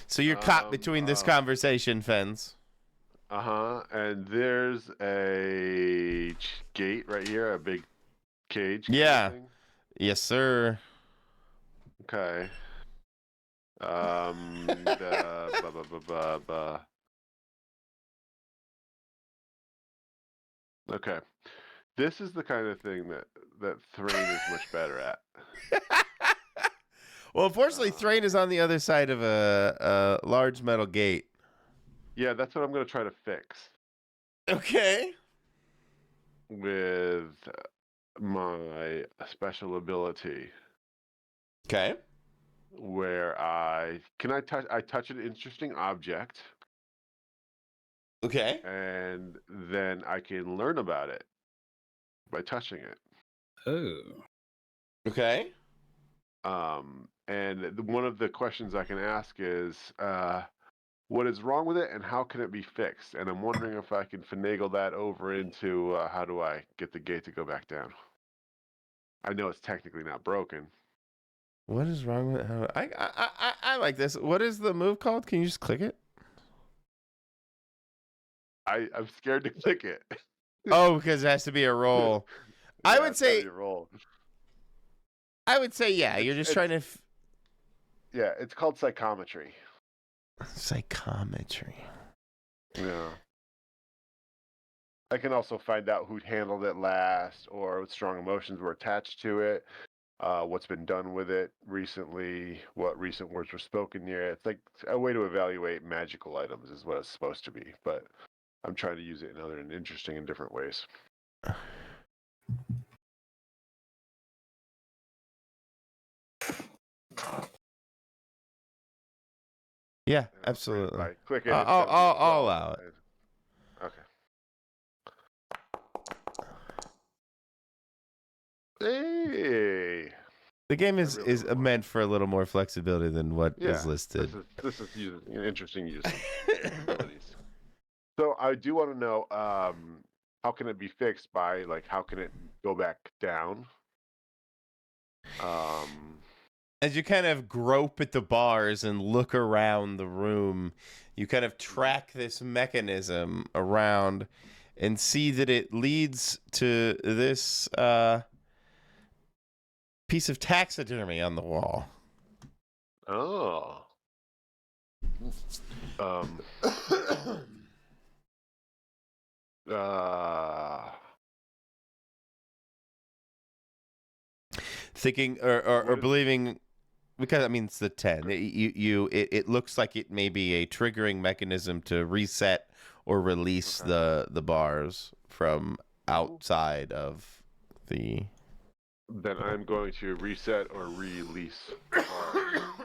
So you're caught between this conversation, Fens. And there's a gate right here, a big cage. kind of Yeah. thing. Yes, sir. Okay. Okay. This is the kind of thing that Thrain is much better at. Well, unfortunately, Thrain is on the other side of a large metal gate. Yeah, that's what I'm going to try to fix Okay. with my special ability, Okay. where I touch an interesting object, Okay. and then I can learn about it by touching it. Oh. Okay. And one of the questions I can ask is, what is wrong with it, and how can it be fixed? And I'm wondering if I can finagle that over into how do I get the gate to go back down? I know it's technically not broken. What is wrong with how I like this. What is the move called? Can you just click it? I'm scared to click it. Oh, because it has to be a roll. I would it's gotta say be a roll. yeah. You're just trying to Yeah, it's called psychometry. psychometry. Yeah. I can also find out who handled it last, or what strong emotions were attached to it, what's been done with it recently, what recent words were spoken near it. It's like a way to evaluate magical items is what it's supposed to be, but I'm trying to use it in other and interesting and different ways. Yeah, absolutely. By clicking, I'll allow it. Okay. Hey. The game is really want meant for a little more flexibility than what is listed. This is an interesting use of abilities. So I do want to know, how can it be fixed by, like, how can it go back down? As you kind of grope at the bars and look around the room, you kind of track this mechanism around and see that it leads to this piece of taxidermy on the wall. Oh. Thinking or believing, because I mean it's the 10. It looks like it may be a triggering mechanism to reset or release the bars from outside of the. Then I'm going to reset or release.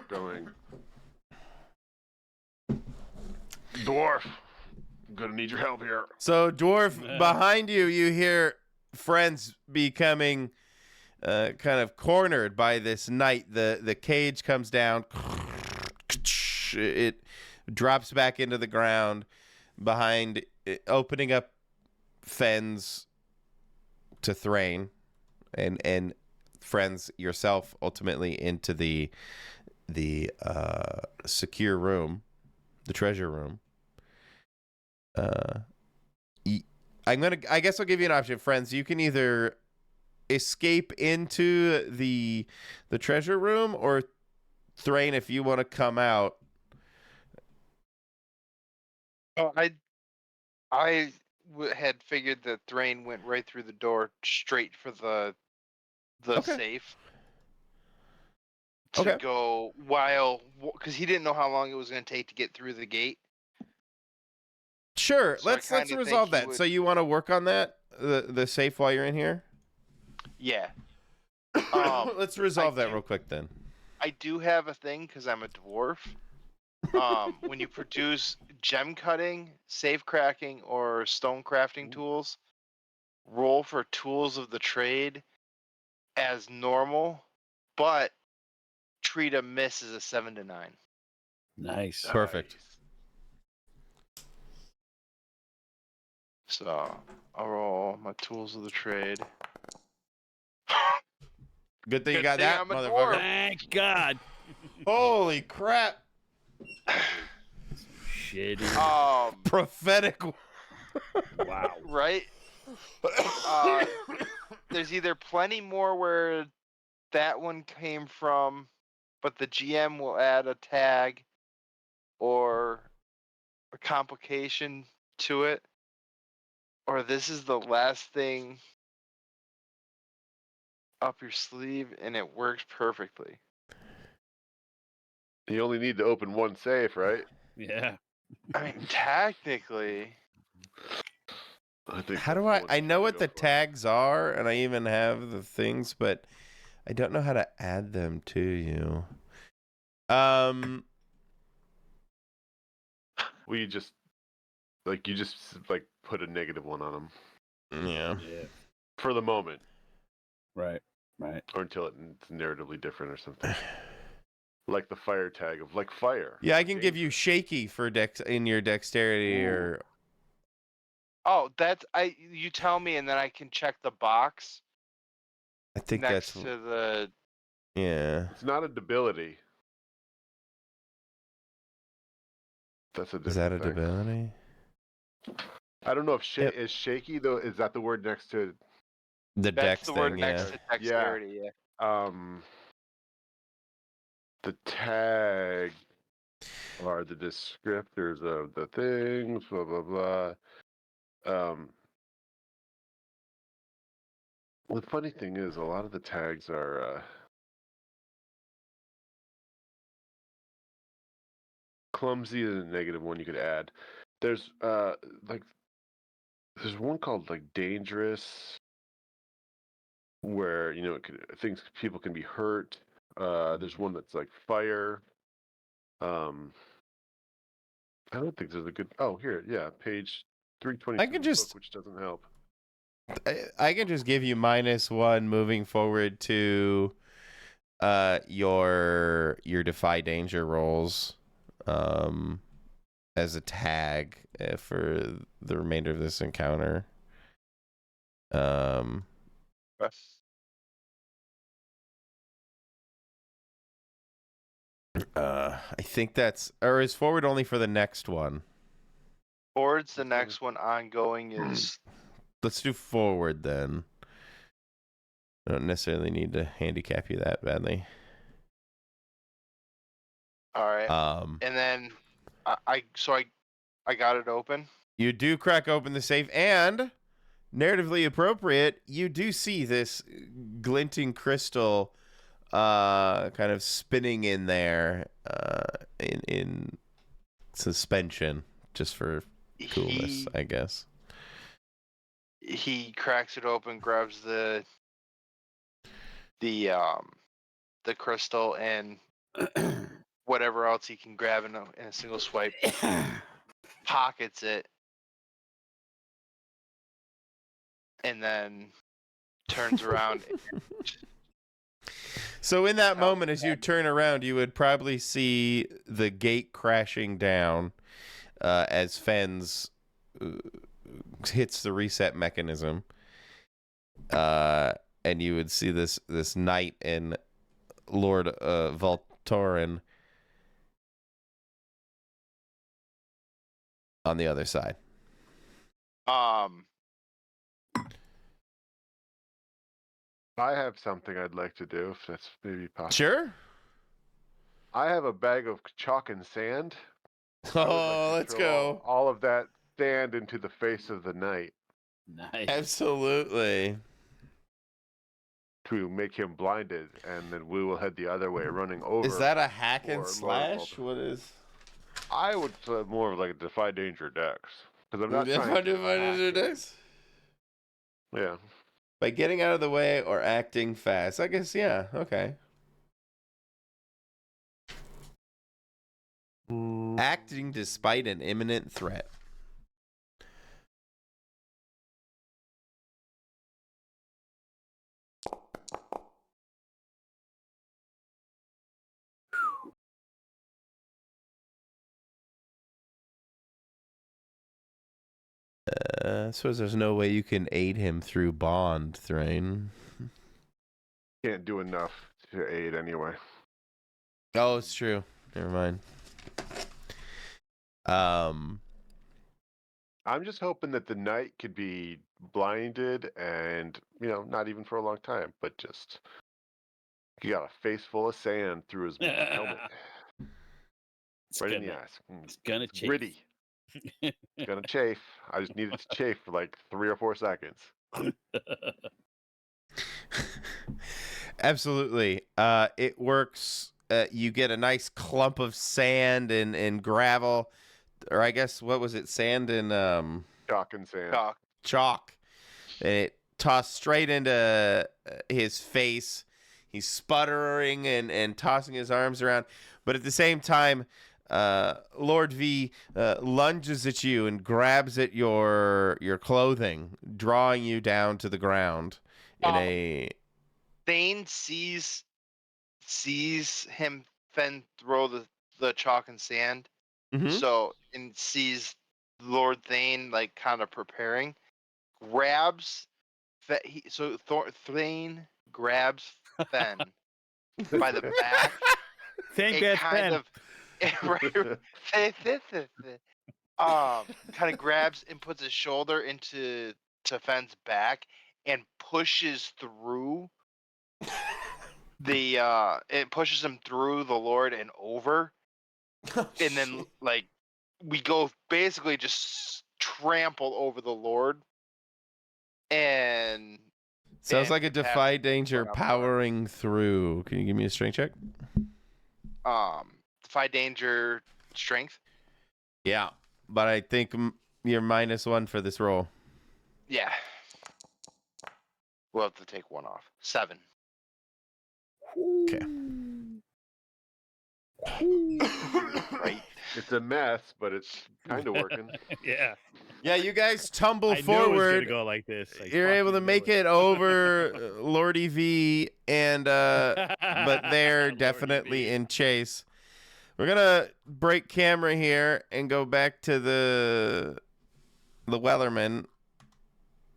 Going. Dwarf, I'm gonna need your help here. So, Dwarf, behind you, you hear friends becoming kind of cornered by this knight. The cage comes down. It drops back into the ground behind, opening up fens to Thrain and friends yourself ultimately into the secure room, the treasure room. I guess I'll give you an option, friends. You can either escape into the treasure room, or Thrain, if you want to come out. Oh, had figured that Thrain went right through the door straight for the Okay. safe to Okay. go because he didn't know how long it was going to take to get through the gate. Sure. So I let's kinda resolve think he that. would- So you want to work on that, the safe, while you're in here? Yeah. Let's resolve that do- real quick then. I do have a thing because I'm a dwarf. When you produce gem cutting, safe cracking, or stone crafting tools, roll for tools of the trade as normal, but treat a miss as a 7 to 9. Nice. Perfect. So I'll roll my tools of the trade. Good thing you Good got thing that, I'm a motherfucker. dwarf. Thank God. Holy crap. Shitty. Prophetic. Wow. Right? There's either plenty more where that one came from, but the GM will add a tag or a complication to it, or this is the last thing up your sleeve and it works perfectly. You only need to open one safe, right? Yeah. I mean, technically, I think How that's do the one I you know gotta what go the for. tags are, and I even have the things, but I don't know how to add them to you. Well, you just put a -1 on them Yeah. Yeah. for the moment, Right. Right. or until it's narratively different or something. Like the fire tag of like fire. Yeah, I can give you Dangerous. shaky for in your dexterity, or you tell me and then I can check the box I think next that's to the. yeah. It's not a debility. That's a different Is that a thing. debility? I don't know if Yep. is shaky though. Is that the word next to? The That's dex the word thing, next yeah. to dexterity. Yeah. The tag are the descriptors of the things. Blah blah blah. The funny thing is, a lot of the tags are clumsy is a -1 you could add. There's there's one called like dangerous, where people can be hurt. There's one that's like fire. I don't think there's a good. Oh, here, yeah, page 320. I can just- which doesn't help. I can just give you -1 moving forward to your defy danger rolls as a tag for the remainder of this encounter. I think that's, or is forward only for the next one? Forward's the next one. Ongoing is. Let's do forward then. I don't necessarily need to handicap you that badly. All right. And then I got it open. You do crack open the safe, and narratively appropriate, you do see this glinting crystal kind of spinning in there in suspension, just for coolness, I guess. He cracks it open, grabs the crystal and whatever else he can grab in a single swipe, pockets it, and then turns around. So in that moment, as you turn around, you would probably see the gate crashing down as Fens hits the reset mechanism, and you would see this knight and Lord Voltorin on the other side. I have something I'd like to do, if that's maybe possible. Sure. I have a bag of chalk and sand. I would like Oh, to let's throw go. all of that sand into the face of the knight Nice. Absolutely. to make him blinded, and then we will head the other way, running over. Is that a hack and or slash? Lord What is? I would say more of like a defy danger dex, because I'm not If trying I to define hack it it. as? Yeah. By getting out of the way or acting fast. I guess, yeah. Okay. Acting despite an imminent threat. I suppose there's no way you can aid him through bond, Thrain. Can't do enough to aid anyway. Oh, it's true. Never mind. I'm just hoping that the knight could be blinded and, not even for a long time, but just he got a face full of sand through his helmet. It's Right in the gonna- eyes. It's gonna It's chafe. gritty. It's gonna chafe. I just need it to chafe for like 3 or 4 seconds. Absolutely. It works. You get a nice clump of sand and gravel, or I guess what was it? Sand and Chalk and sand. chalk, and it tossed straight into his face. He's sputtering and tossing his arms around, but at the same time, Lord V lunges at you and grabs at your clothing, drawing you down to the ground in a. Thane sees him Fen throw the chalk and sand. Mhm. So and sees Lord Thane like kind of preparing, grabs Thane grabs Fen by the back. Thank It God, kind Ben. of kind of grabs and puts his shoulder into Fen's back and pushes through it pushes him through the Lord and over. And then like we go basically just trample over the Lord, and Sounds and like a Pat defy danger went up powering through. Can you give me a strength check? defy danger strength. Yeah, but I think you're -1 for this roll. Yeah, we'll have to take one off. 7. Okay. Right. It's a mess, but it's kind of working. Yeah. Yeah, you guys tumble I knew it was forward. gonna go like this. I You're able to fucking make knew it over Lord EV and but they're Lord definitely EV. in chase. We're gonna break camera here and go back to the Wellerman.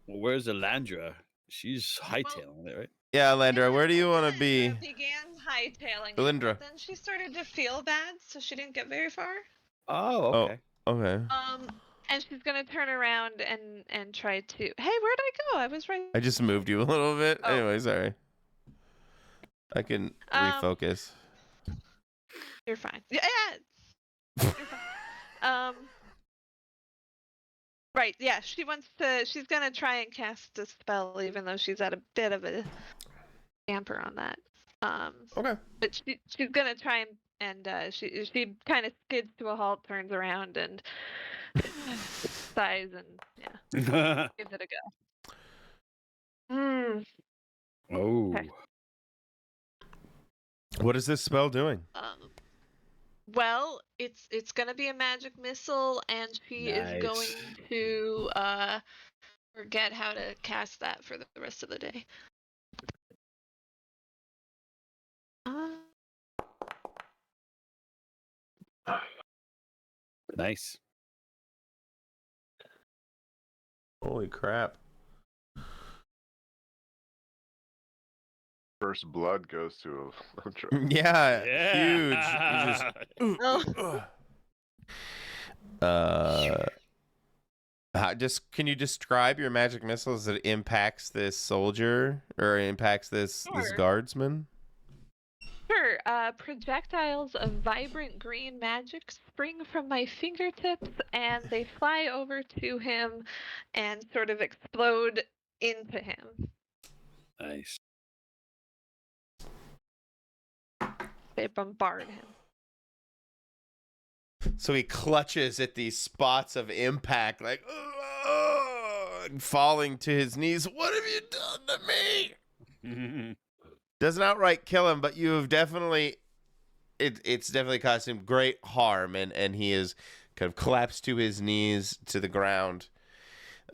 Well, where's Elandra? She's hightailing it, right? Yeah, Landra, where do you want to Elandra be? began hightailing it, Elandra. but then she started to feel bad, so she didn't get very far. Oh, Oh. okay. Okay. And she's gonna turn around and try to. Hey, where'd I go? I was right. I just moved you a little bit. Oh. Anyway, sorry. I can refocus. You're fine. Yeah. You're fine. Right. Yeah. She wants to. She's gonna try and cast a spell, even though she's at a bit of a damper on that. Okay. But she's gonna try and she kind of skids to a halt, turns around, and sighs and gives it a go. Oh. Okay. What is this spell doing? Well, it's gonna be a magic missile, and she is going Nice. to forget how to cast that for the rest of the day. Nice. Holy crap. First blood goes to a Yeah, huge. Oh. Can you describe your magic missile as it impacts this soldier or impacts this Sure. guardsman? Sure. Projectiles of vibrant green magic spring from my fingertips, and they fly over to him and sort of explode into him. Nice. They bombard him. So he clutches at these spots of impact, like and falling to his knees. What have you done to me? Doesn't outright kill him, but you have definitely it's definitely caused him great harm, and he is kind of collapsed to his knees to the ground,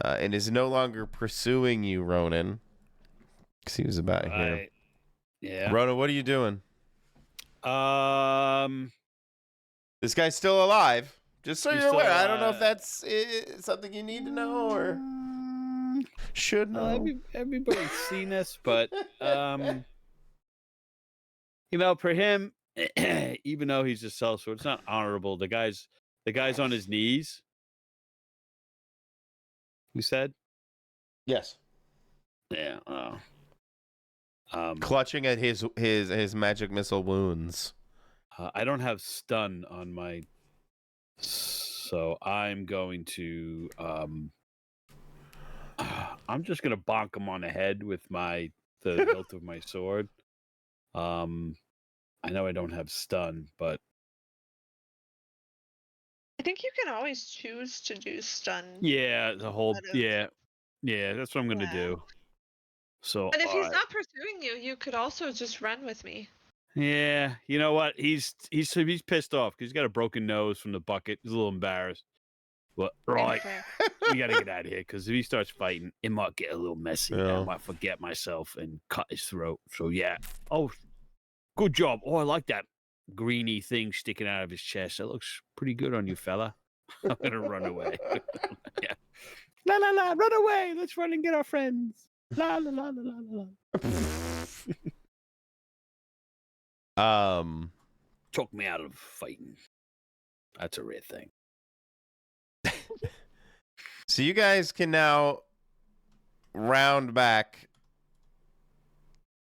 and is no longer pursuing you, Ronan, because he was about here. Right. Yeah. Ronan, what are you doing? Um. This guy's still alive. Just so He's you're still aware. I don't know if alive. that's something you need to know or should know. Everybody's seen this, but you know, for him, even though he's a sellsword, it's not honorable. The guy's on his knees. You said, Yes. yeah. Oh. Clutching at his magic missile wounds. I don't have stun on my, so I'm going to I'm just gonna bonk him on the head with the hilt of my sword. I know I don't have stun, but I think you can always choose to do stun. yeah, the whole Instead of- yeah, that's what I'm gonna Yeah. do. So, But if he's not pursuing you, you could also just run with me. yeah, you know what? He's pissed off because he's got a broken nose from the bucket. He's a little embarrassed. But right, Fair. we got to get out of here because if he starts fighting, it might get a little messy. Yeah. I might forget myself and cut his throat. So yeah. Oh, good job. Oh, I like that greeny thing sticking out of his chest. That looks pretty good on you, fella. I'm gonna run away. Yeah. La la la, run away. Let's run and get our friends. La la la la la la. Talk me out of fighting. That's a rare thing. So you guys can now round back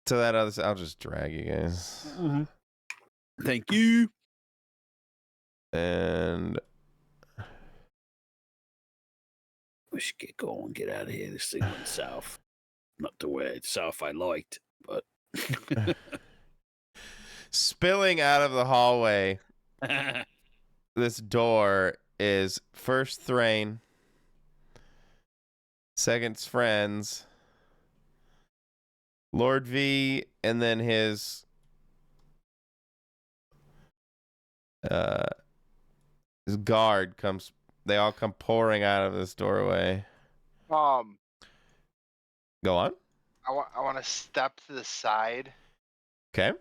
to that other side. I'll just drag you guys. Thank you. And We should get going, get out of here. This thing went south. Not the way south I liked, but spilling out of the hallway, this door is first Thrain, second's friends, Lord V, and then his guard comes. They all come pouring out of this doorway. Go on. I want to step to the side Okay.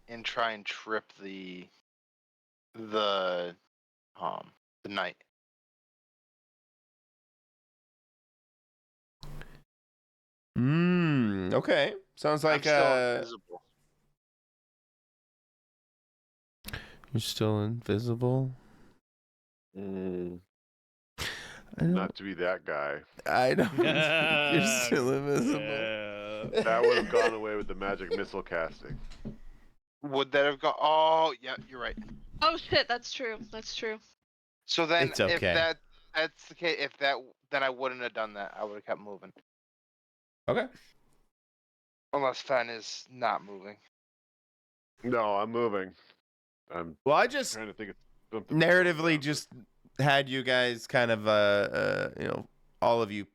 and try and trip the knight. Okay. Sounds I'm like still invisible. you're still invisible. Mm, I don't, not to be that guy. I don't think you're still invisible. Yeah. That would have gone away with the magic missile casting. Would that have gone? Oh, yeah, you're right. Oh shit, that's true. That's true. So then, It's okay. if that's the case, then I wouldn't have done that. I would have kept moving. Okay. Unless Fen is not moving. No, I'm moving. I'm Well, I just trying to think of something. narratively just had you guys kind of all of you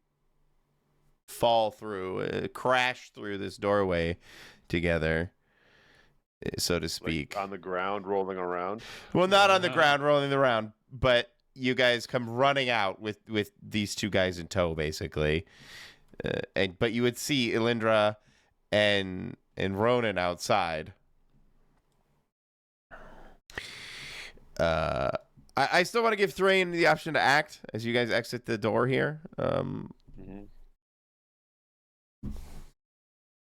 fall through, crash through this doorway together, so to speak. Like on the ground, rolling around. Well, not on the ground rolling around, but you guys come running out with these two guys in tow, basically. But you would see Elindra and Ronan outside. I still want to give Thrain the option to act as you guys exit the door here. Mhm.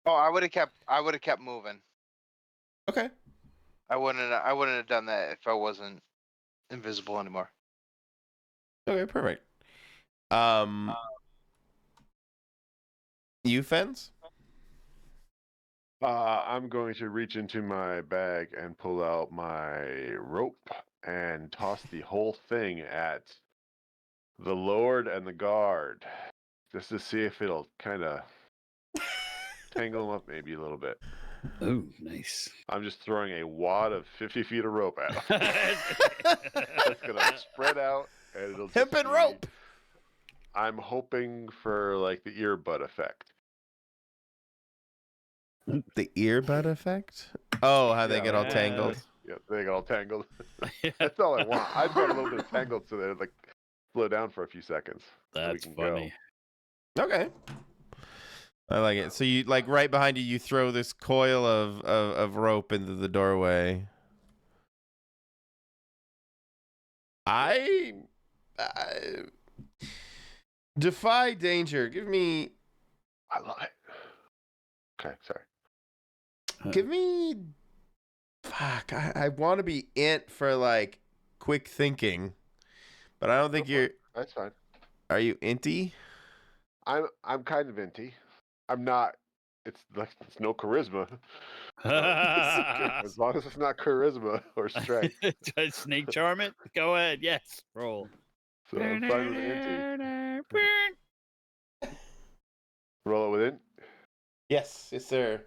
Oh, I would have kept moving. Okay. I wouldn't have done that if I wasn't invisible anymore. Okay, perfect. You, Fens? I'm going to reach into my bag and pull out my rope and toss the whole thing at the Lord and the guard, just to see if it'll kind of tangle them up maybe a little bit. Oh, nice. I'm just throwing a wad of 50 feet of rope at them. It's gonna spread out, and it'll just Hempen be- rope. I'm hoping for like the earbud effect. The earbud effect? Oh, how they Yeah, get all yeah. tangled. Yeah, they get all tangled. That's all I want. I just want a little bit of tangled so that it like slow down for a few seconds. So we That's can funny. Okay. I like it. So you like right behind you, you throw this coil of rope into the doorway. I defy danger. Give me I love it. Okay, sorry. give me fuck. I want to be int for like quick thinking. But I don't think Go for you're it. That's fine. are you inty? I'm kind of inty. I'm not. It's like it's no charisma. As long as it's not charisma or strength. Snake charm it? Go ahead. Yes. Roll. So I'm fine with inty. Roll it with int. Yes, sir.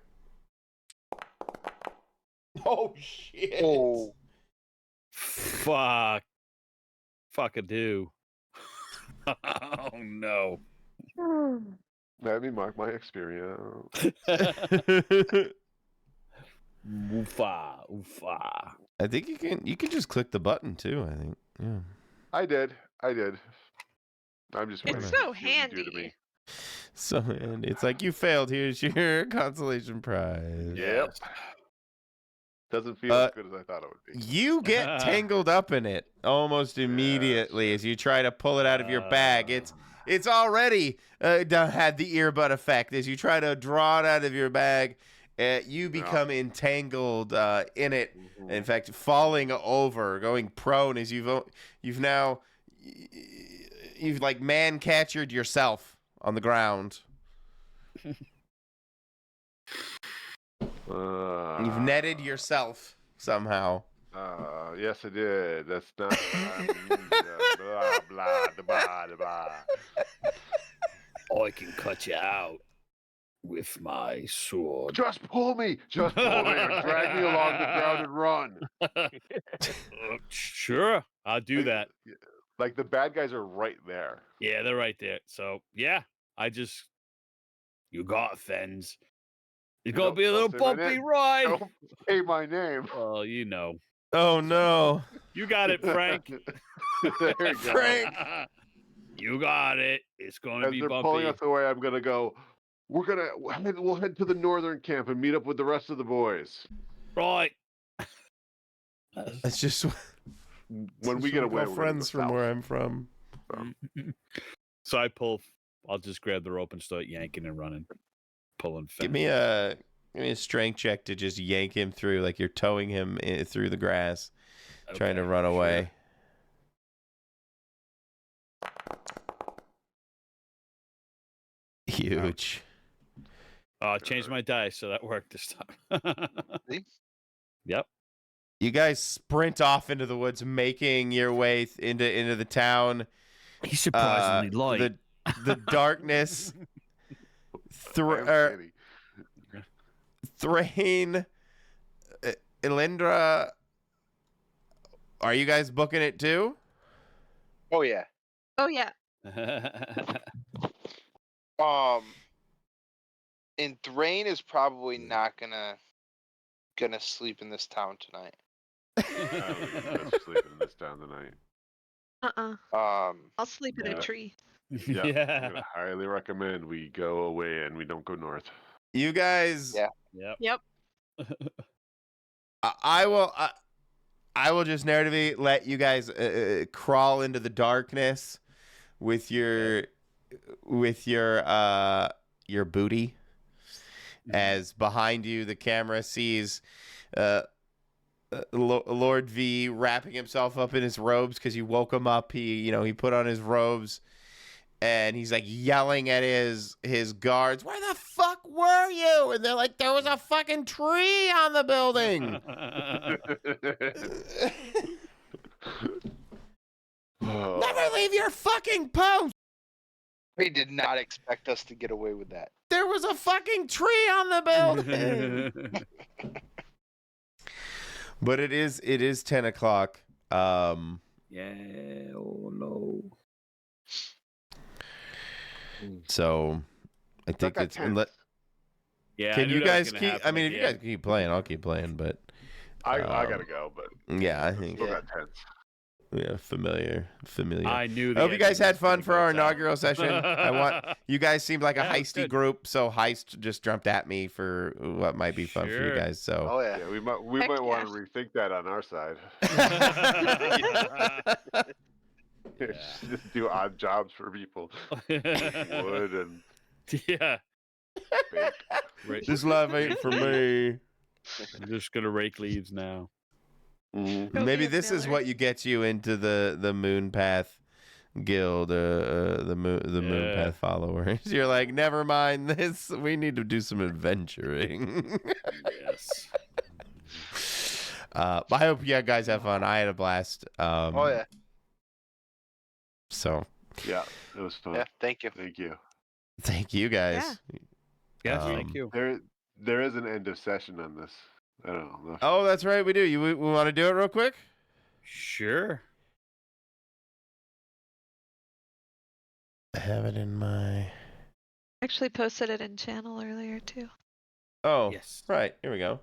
Oh shit. Oh, Fuck. Fuck a do. Oh no. Let me mark my experience. Oofa. Oofa. I think you can just click the button too, I think. Yeah. I did. I'm just waiting It's to so see what you do to me. handy. So and it's like you failed. Here's your consolation prize. Yep. Doesn't feel Uh, as good as I thought it would be. You get tangled up in it almost immediately shit. as you try to pull it out of your bag. It's already had the earbud effect. As you try to draw it out of your bag, you become entangled in it. Mhm. In fact, falling over, going prone as you've like man catchered yourself on the ground. You've netted yourself somehow. Yes, I did. That's not. Blah blah blah blah. I can cut you out with my sword. Just pull me. Just pull me. Or drag me along the ground and run. Sure, I'll do that. Like the bad guys are right there. Yeah, they're right there. So yeah, you got Fens. It's gonna Nope, be a little don't say my bumpy name. ride. Don't say my name. Well, you know. Oh no. You got it, Frank. There you go. Frank. You got it. It's gonna As be they're pulling bumpy. us away, I'm gonna go. We'll head to the northern camp and meet up with the rest of the boys. Right. That's just When we get away, we're gonna friends go from south. where I'm from. So I'll just grab the rope and start yanking and running. Pulling Fens. Give me a strength check to just yank him through, like you're towing him through the grass, trying to Okay, run sure. away. Huge. Oh, I changed my dice, so that worked this time. See? Yep. You guys sprint off into the woods, making your way into the town. He's surprisingly light. The darkness. I am skinny. Thrain, Elindra, are you guys booking it too? oh yeah. Oh yeah. And Thrain is probably not gonna sleep in this town tonight. I don't think he's sleeping in this town tonight. I'll sleep in a Yeah. tree. Yeah, I'm gonna highly recommend we go away and we don't go north. You guys, Yeah. Yep. Yep. I will just narratively let you guys crawl into the darkness with your booty, as behind you the camera sees Lord V wrapping himself up in his robes because you woke him up. He put on his robes. And he's like yelling at his guards, "Where the fuck were you?" And they're like, "There was a fucking tree on the building." Never leave your fucking post. We did not expect us to get away with that. There was a fucking tree on the building. But it is 10 o'clock. Yeah. Oh no. So I think it's Yeah. Can you guys keep? I mean, if you guys keep playing, I'll keep playing. But I gotta go, but yeah, I think still got tense. yeah, familiar. I knew. I hope you guys had fun for our inaugural session. session. You guys seemed like a Yeah, it was heisty good. group, so Heist just jumped at me for what might be fun for you Sure. guys. So Oh yeah. Yeah, we might Heck want to rethink that on our side. Just do odd jobs for people. Wood and Yeah. bake. Right. this life ain't for me. I'm just gonna rake leaves now. Mm-hmm. Go Maybe be a this is miller. what you gets you into the Moon Path Guild, the Moon Yeah. Path followers. You're like, never mind this. We need to do some adventuring. Yes. I hope you guys have fun. I had a blast. Oh yeah. So Yeah, it was fun. Yeah. Thank you. Thank you. thank you guys. Yes. Thank you. There is an end of session on this. I don't know. Oh, that's right. We do. We want to do it real quick? Sure. I have it in my. Actually posted it in channel earlier too. Oh, Yes. right. Here we go.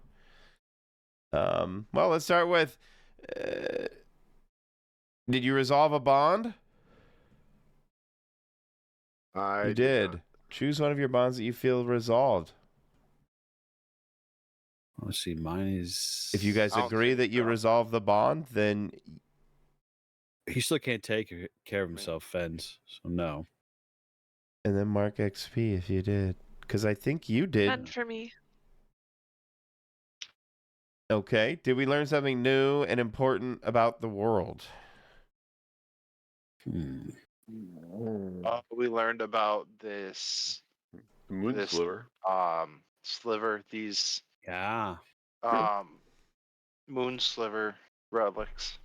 Well, let's start with. Did you resolve a bond? I You did. not. Choose one of your bonds that you feel resolved. Let's see. Mine is. If you guys I don't agree think that you so. resolve the bond, then He still can't take care of himself, Fens. So no. and then mark XP if you did, because I think you did. None for me. Okay. Did we learn something new and important about the world? We learned about this Moon This- Sliver. sliver, these Yeah. moon sliver relics.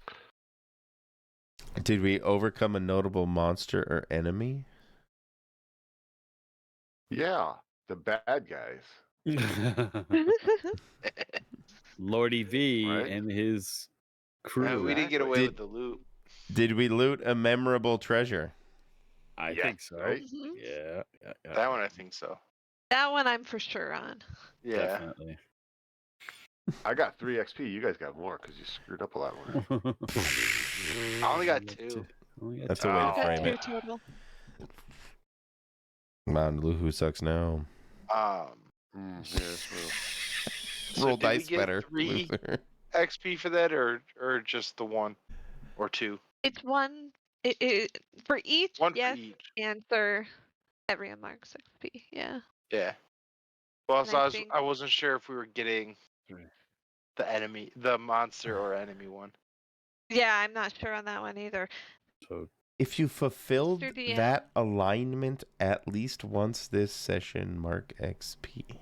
Did we overcome a notable monster or enemy? Yeah, the bad guys. Lordy V Right. and his crew. And we didn't get away Did- with the loot. Did we loot a memorable treasure? I Yeah, think so. right? Mhm. Yeah. That one I think so. That one I'm for sure on. Yeah. Definitely. I got 3 XP. You guys got more because you screwed up a lot more. I only got 2. That's a way to Got frame 2 it. total. Come on, Luhu sucks now. Yeah, that's real. So Roll did we dice get better. 3 Luther. XP for that, or just the 1 or 2? It's one. For each. 1 yes. for each. Answer. Every marks XP. Yeah. Yeah. Well, And so I think- I wasn't sure if we were getting Right. the monster or enemy one. Yeah, I'm not sure on that one either. So If you fulfilled Mr. DM. that alignment at least once this session, mark XP.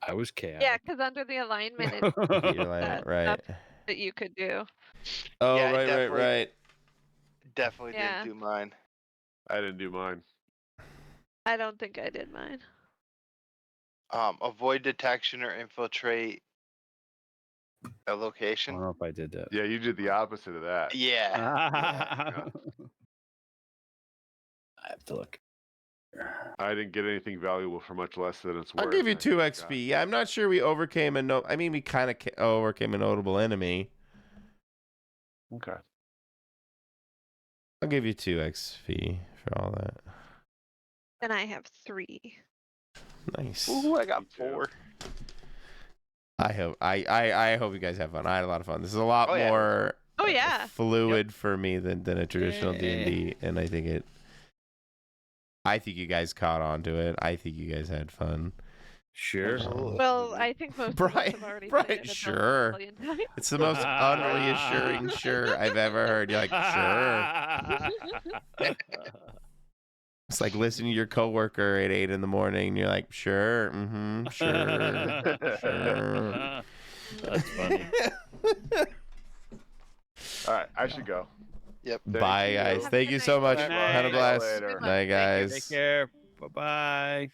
I was chaotic. Yeah, because under the alignment it's Your alignment, That- right. that you could do. Oh, Yeah, right, definitely. right. Definitely Yeah. didn't do mine. I didn't do mine. I don't think I did mine. Avoid detection or infiltrate a I don't location. know if I did that. Yeah, you did the opposite of that. Yeah. I have to look. I didn't get anything valuable for much less than it's worth. I'll give you I 2 got- XP. Yeah, I'm not sure we overcame we kind of overcame a notable enemy. Okay. I'll give you 2 XP for all that. And I have 3. Nice. Ooh, I got Me too. 4. I hope you guys have fun. I had a lot of fun. This is a lot Oh, yeah. more Oh, yeah. fluid for me than a traditional Yeah. D&D, and I think you guys caught on to it. I think you guys had fun. Sure. Absolutely. Well, I think most of us Brian- have already Brian, played it a sure. million times. It's the most unreassuring sure I've ever heard. You're like, sure. It's like listening to your coworker at 8 in the morning, and you're like, sure, sure, sure. That's funny. All right, I should go. Yep. Thank Bye, you. guys. Have a Thank good you so night. much. Good Had a night. blast. Later. Night, guys. Take care. Bye bye.